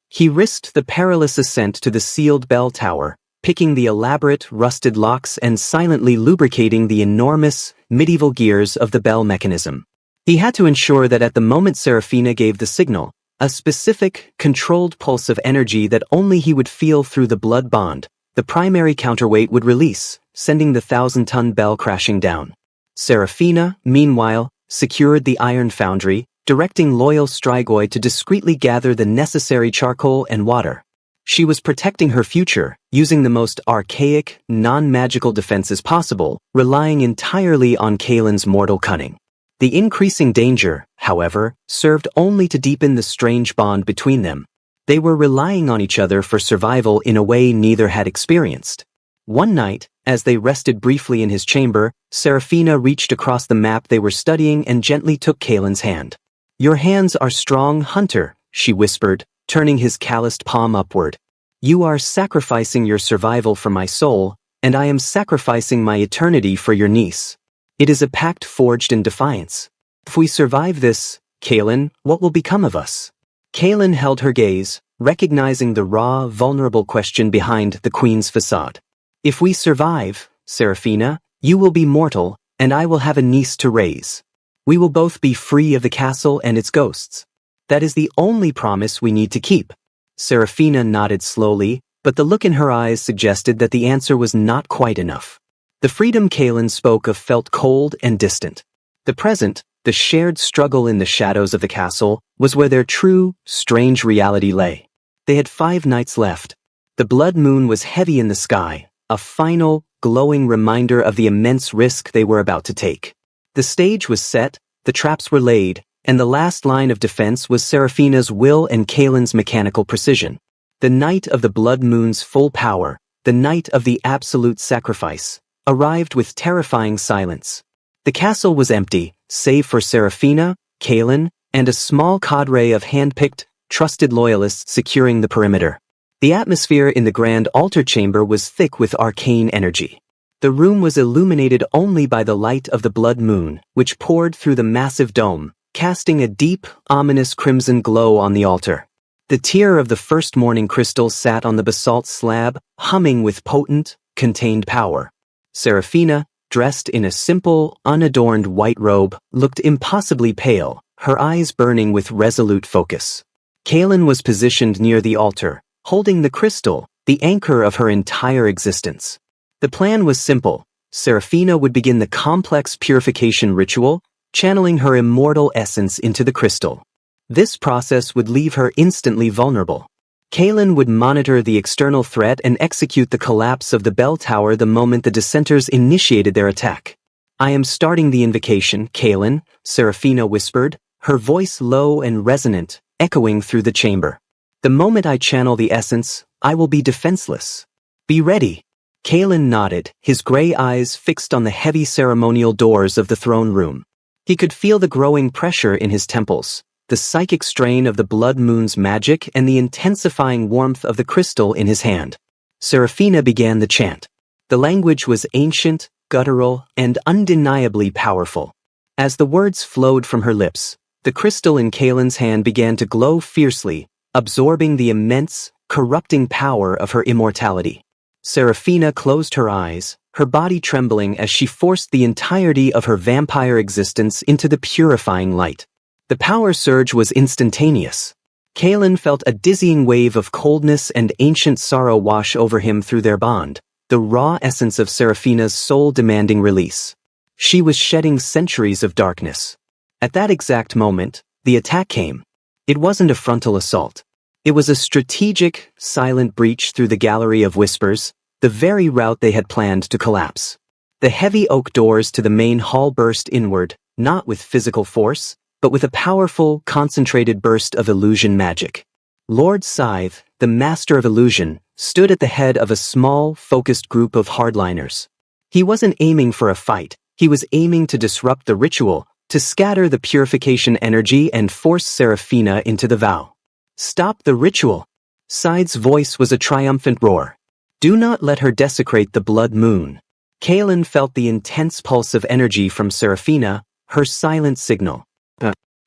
He risked the perilous ascent to the sealed bell tower, picking the elaborate, rusted locks and silently lubricating the enormous, medieval gears of the bell mechanism. He had to ensure that at the moment Serafina gave the signal, a specific, controlled pulse of energy that only he would feel through the blood bond, the primary counterweight would release, sending the 1,000-ton bell crashing down. Serafina, meanwhile, secured the iron foundry, directing loyal Strigoi to discreetly gather the necessary charcoal and water. She was protecting her future, using the most archaic, non-magical defenses possible, relying entirely on Kaelin's mortal cunning. The increasing danger, however, served only to deepen the strange bond between them. They were relying on each other for survival in a way neither had experienced. One night, as they rested briefly in his chamber, Seraphina reached across the map they were studying and gently took Kaelin's hand. "Your hands are strong, Hunter," she whispered, turning his calloused palm upward. "You are sacrificing your survival for my soul, and I am sacrificing my eternity for your niece. It is a pact forged in defiance. If we survive this, Kaelin, what will become of us?" Kaelin held her gaze, recognizing the raw, vulnerable question behind the queen's facade. "If we survive, Seraphina, you will be mortal, and I will have a niece to raise. We will both be free of the castle and its ghosts. That is the only promise we need to keep." Seraphina nodded slowly, but the look in her eyes suggested that the answer was not quite enough. The freedom Kaelin spoke of felt cold and distant. The present, the shared struggle in the shadows of the castle, was where their true, strange reality lay. They had 5 nights left. The blood moon was heavy in the sky, a final, glowing reminder of the immense risk they were about to take. The stage was set, the traps were laid, and the last line of defense was Seraphina's will and Kaelin's mechanical precision. The night of the blood moon's full power, the night of the absolute sacrifice, arrived with terrifying silence. The castle was empty, save for Seraphina, Kaelin, and a small cadre of hand-picked, trusted loyalists securing the perimeter. The atmosphere in the grand altar chamber was thick with arcane energy. The room was illuminated only by the light of the blood moon, which poured through the massive dome, casting a deep, ominous crimson glow on the altar. The tier of the first morning crystals sat on the basalt slab, humming with potent, contained power. Seraphina, dressed in a simple, unadorned white robe, looked impossibly pale, her eyes burning with resolute focus. Kaelin was positioned near the altar, holding the crystal, the anchor of her entire existence. The plan was simple. Seraphina would begin the complex purification ritual, channeling her immortal essence into the crystal. This process would leave her instantly vulnerable. Kaelin would monitor the external threat and execute the collapse of the bell tower the moment the dissenters initiated their attack. "I am starting the invocation, Kaelin," Seraphina whispered, her voice low and resonant, echoing through the chamber. "The moment I channel the essence, I will be defenseless. Be ready." Kaelin nodded, his gray eyes fixed on the heavy ceremonial doors of the throne room. He could feel the growing pressure in his temples, the psychic strain of the blood moon's magic and the intensifying warmth of the crystal in his hand. Seraphina began the chant. The language was ancient, guttural, and undeniably powerful. As the words flowed from her lips, the crystal in Kaelin's hand began to glow fiercely, absorbing the immense, corrupting power of her immortality. Seraphina closed her eyes, her body trembling as she forced the entirety of her vampire existence into the purifying light. The power surge was instantaneous. Kaelin felt a dizzying wave of coldness and ancient sorrow wash over him through their bond, the raw essence of Seraphina's soul demanding release. She was shedding centuries of darkness. At that exact moment, the attack came. It wasn't a frontal assault. It was a strategic, silent breach through the gallery of whispers, the very route they had planned to collapse. The heavy oak doors to the main hall burst inward, not with physical force, but with a powerful, concentrated burst of illusion magic. Lord Scythe, the master of illusion, stood at the head of a small, focused group of hardliners. He wasn't aiming for a fight, he was aiming to disrupt the ritual, to scatter the purification energy and force Seraphina into the vow. "Stop the ritual!" Scythe's voice was a triumphant roar. "Do not let her desecrate the blood moon." Kaelin felt the intense pulse of energy from Seraphina, her silent signal.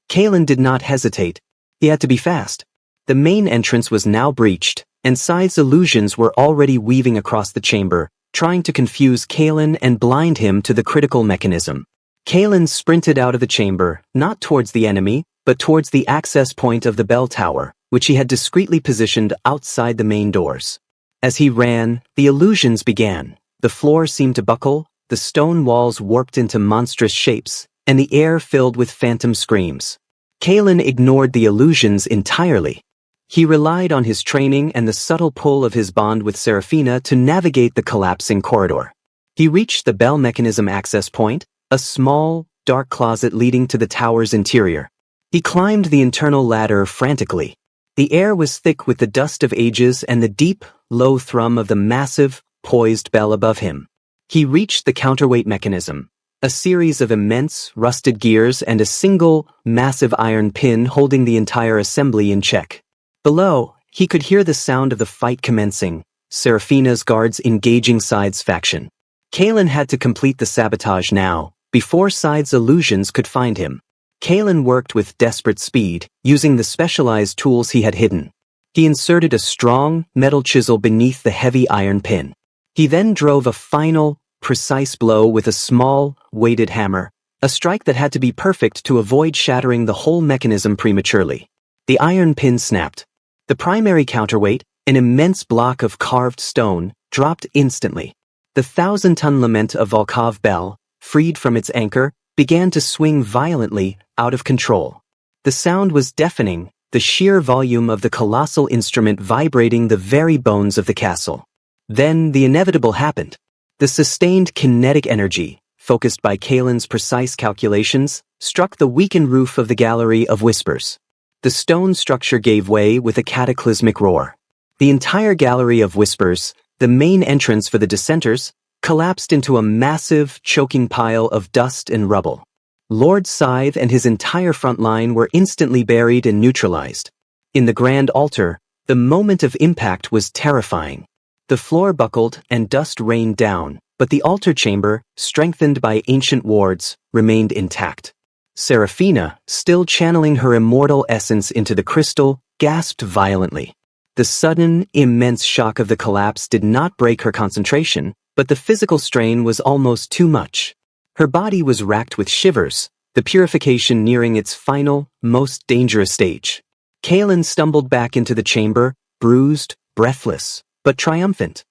Kaelin did not hesitate. He had to be fast. The main entrance was now breached, and Scythe's illusions were already weaving across the chamber, trying to confuse Kaelin and blind him to the critical mechanism. Kaelin sprinted out of the chamber, not towards the enemy, but towards the access point of the bell tower, which he had discreetly positioned outside the main doors. As he ran, the illusions began. The floor seemed to buckle, the stone walls warped into monstrous shapes, and the air filled with phantom screams. Kalen ignored the illusions entirely. He relied on his training and the subtle pull of his bond with Seraphina to navigate the collapsing corridor. He reached the bell mechanism access point, a small, dark closet leading to the tower's interior. He climbed the internal ladder frantically. The air was thick with the dust of ages and the deep, low thrum of the massive, poised bell above him. He reached the counterweight mechanism, a series of immense, rusted gears and a single, massive iron pin holding the entire assembly in check. Below, he could hear the sound of the fight commencing, Seraphina's guards engaging Side's faction. Kalen had to complete the sabotage now, before Side's illusions could find him. Kalen worked with desperate speed, using the specialized tools he had hidden. He inserted a strong, metal chisel beneath the heavy iron pin. He then drove a final, precise blow with a small, weighted hammer, a strike that had to be perfect to avoid shattering the whole mechanism prematurely. The iron pin snapped. The primary counterweight, an immense block of carved stone, dropped instantly. The 1,000-ton lament of Volkov Bell, freed from its anchor, began to swing violently, out of control. The sound was deafening, the sheer volume of the colossal instrument vibrating the very bones of the castle. Then the inevitable happened. The sustained kinetic energy, focused by Kalen's precise calculations, struck the weakened roof of the Gallery of Whispers. The stone structure gave way with a cataclysmic roar. The entire Gallery of Whispers, the main entrance for the dissenters, collapsed into a massive, choking pile of dust and rubble. Lord Scythe and his entire front line were instantly buried and neutralized. In the grand altar, the moment of impact was terrifying. The floor buckled and dust rained down, but the altar chamber, strengthened by ancient wards, remained intact. Seraphina, still channeling her immortal essence into the crystal, gasped violently. The sudden, immense shock of the collapse did not break her concentration, but the physical strain was almost too much. Her body was racked with shivers, the purification nearing its final, most dangerous stage. Kalen stumbled back into the chamber, bruised, breathless, but triumphant.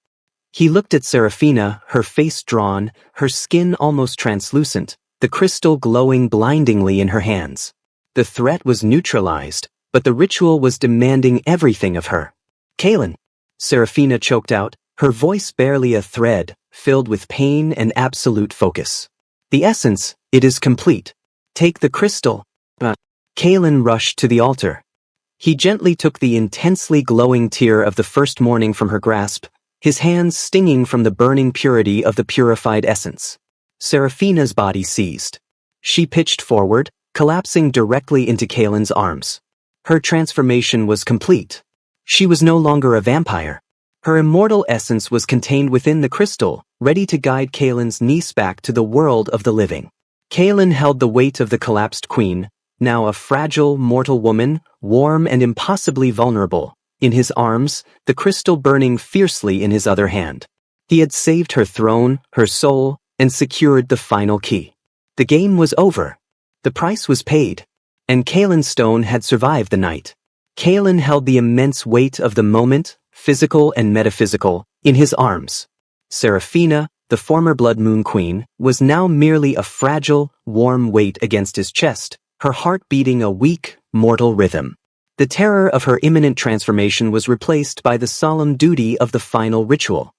He looked at Seraphina, her face drawn, her skin almost translucent, the crystal glowing blindingly in her hands. The threat was neutralized, but the ritual was demanding everything of her. Kalen, Seraphina choked out, her voice barely a thread, filled with pain and absolute focus. The essence, it is complete. Take the crystal. Kalen rushed to the altar. He gently took the intensely glowing tear of the first morning from her grasp, his hands stinging from the burning purity of the purified essence. Seraphina's body seized. She pitched forward, collapsing directly into Kalen's arms. Her transformation was complete. She was no longer a vampire. Her immortal essence was contained within the crystal, ready to guide Kalen's niece back to the world of the living. Kalen held the weight of the collapsed queen, now a fragile, mortal woman, warm and impossibly vulnerable, in his arms, the crystal burning fiercely in his other hand. He had saved her throne, her soul, and secured the final key. The game was over. The price was paid. And Kalen's stone had survived the night. Kalen held the immense weight of the moment, physical and metaphysical, in his arms. Seraphina, the former Blood Moon Queen, was now merely a fragile, warm weight against his chest, her heart beating a weak, mortal rhythm. The terror of her imminent transformation was replaced by the solemn duty of the final ritual.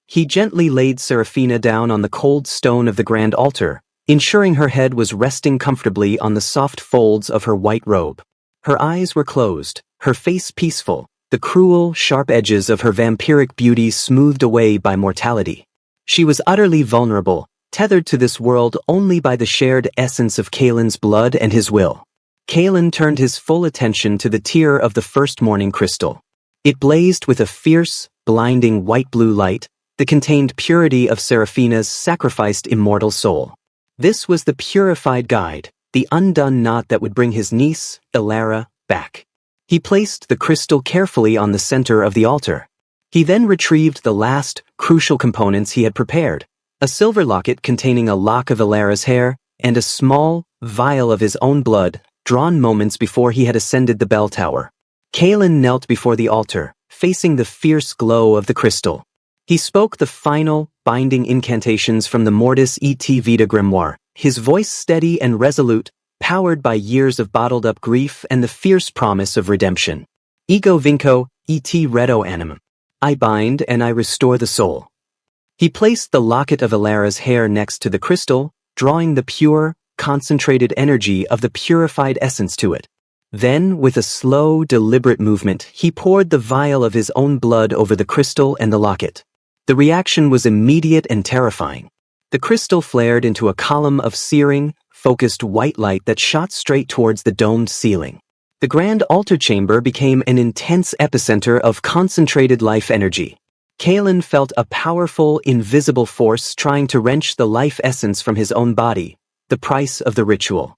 He gently laid Seraphina down on the cold stone of the grand altar, ensuring her head was resting comfortably on the soft folds of her white robe. Her eyes were closed, her face peaceful, the cruel, sharp edges of her vampiric beauty smoothed away by mortality. She was utterly vulnerable, tethered to this world only by the shared essence of Kalen's blood and his will. Kalen turned his full attention to the tier of the first morning crystal. It blazed with a fierce, blinding white-blue light that contained purity of Seraphina's sacrificed immortal soul. This was the purified guide, the undone knot that would bring his niece, Ilara, back. He placed the crystal carefully on the center of the altar. He then retrieved the last, crucial components he had prepared, a silver locket containing a lock of Ilara's hair, and a small, vial of his own blood, drawn moments before he had ascended the bell tower. Kalen knelt before the altar, facing the fierce glow of the crystal. He spoke the final, binding incantations from the Mortis et Vita grimoire, his voice steady and resolute, powered by years of bottled-up grief and the fierce promise of redemption. Ego vinco, et redo animum. I bind and I restore the soul. He placed the locket of Ilara's hair next to the crystal, drawing the pure, concentrated energy of the purified essence to it. Then, with a slow, deliberate movement, he poured the vial of his own blood over the crystal and the locket. The reaction was immediate and terrifying. The crystal flared into a column of searing, focused white light that shot straight towards the domed ceiling. The grand altar chamber became an intense epicenter of concentrated life energy. Kalen felt a powerful, invisible force trying to wrench the life essence from his own body, the price of the ritual.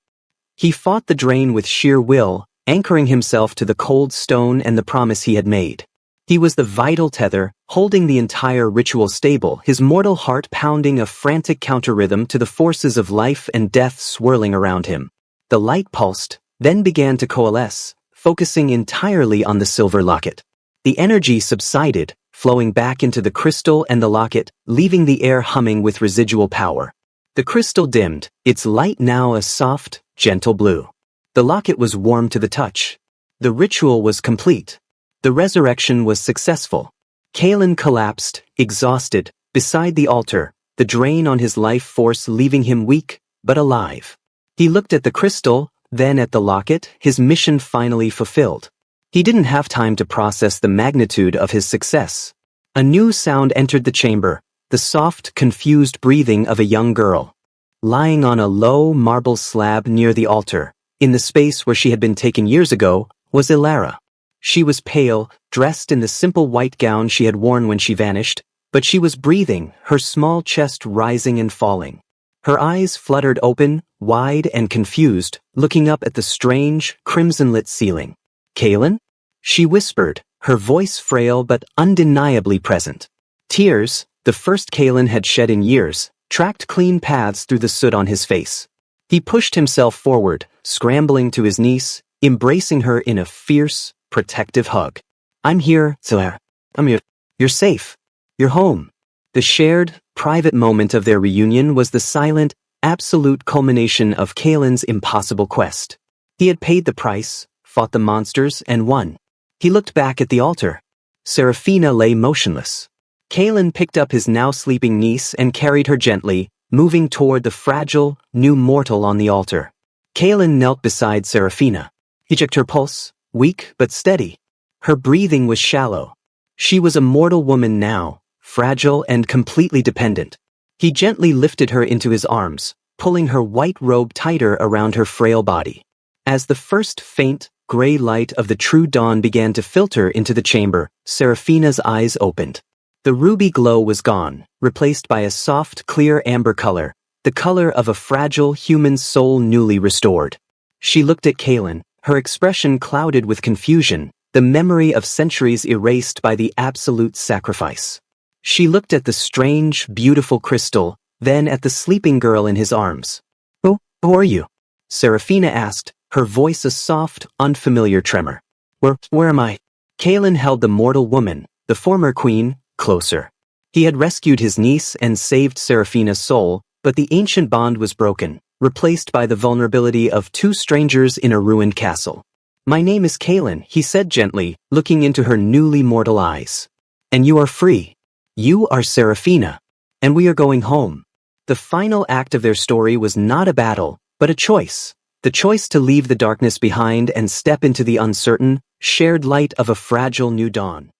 He fought the drain with sheer will, anchoring himself to the cold stone and the promise he had made. He was the vital tether, holding the entire ritual stable, his mortal heart pounding a frantic counter-rhythm to the forces of life and death swirling around him. The light pulsed, then began to coalesce, focusing entirely on the silver locket. The energy subsided, flowing back into the crystal and the locket, leaving the air humming with residual power. The crystal dimmed, its light now a soft, gentle blue. The locket was warm to the touch. The ritual was complete. The resurrection was successful. Kalen collapsed, exhausted, beside the altar, the drain on his life force leaving him weak, but alive. He looked at the crystal, then at the locket, his mission finally fulfilled. He didn't have time to process the magnitude of his success. A new sound entered the chamber, the soft, confused breathing of a young girl. Lying on a low marble slab near the altar, in the space where she had been taken years ago, was Ilara. She was pale, dressed in the simple white gown she had worn when she vanished, but she was breathing, her small chest rising and falling. Her eyes fluttered open, wide and confused, looking up at the strange, crimson-lit ceiling. "Kalen?" she whispered, her voice frail but undeniably present. Tears, the first Kalen had shed in years, tracked clean paths through the soot on his face. He pushed himself forward, scrambling to his knees, embracing her in a fierce, protective hug. "I'm here, Ilara. I'm here. You're safe. You're home." The shared, private moment of their reunion was the silent, absolute culmination of Kalen's impossible quest. He had paid the price, fought the monsters, and won. He looked back at the altar. Serafina lay motionless. Kalen picked up his now sleeping niece and carried her gently, moving toward the fragile, new mortal on the altar. Kalen knelt beside Serafina. He checked her pulse, weak but steady. Her breathing was shallow. She was a mortal woman now, fragile and completely dependent. He gently lifted her into his arms, pulling her white robe tighter around her frail body. As the first faint, gray light of the true dawn began to filter into the chamber, Serafina's eyes opened. The ruby glow was gone, replaced by a soft, clear amber color, the color of a fragile human soul newly restored. She looked at Kalen, her expression clouded with confusion, the memory of centuries erased by the absolute sacrifice. She looked at the strange, beautiful crystal, then at the sleeping girl in his arms. Who are you?" Serafina asked, her voice a soft, unfamiliar tremor. Where am I?" Kalen held the mortal woman, the former queen, closer. He had rescued his niece and saved Serafina's soul, but the ancient bond was broken, replaced by the vulnerability of two strangers in a ruined castle. "My name is Kalen," he said gently, looking into her newly mortal eyes. "And you are free. You are Serafina. And we are going home." The final act of their story was not a battle, but a choice. The choice to leave the darkness behind and step into the uncertain, shared light of a fragile new dawn.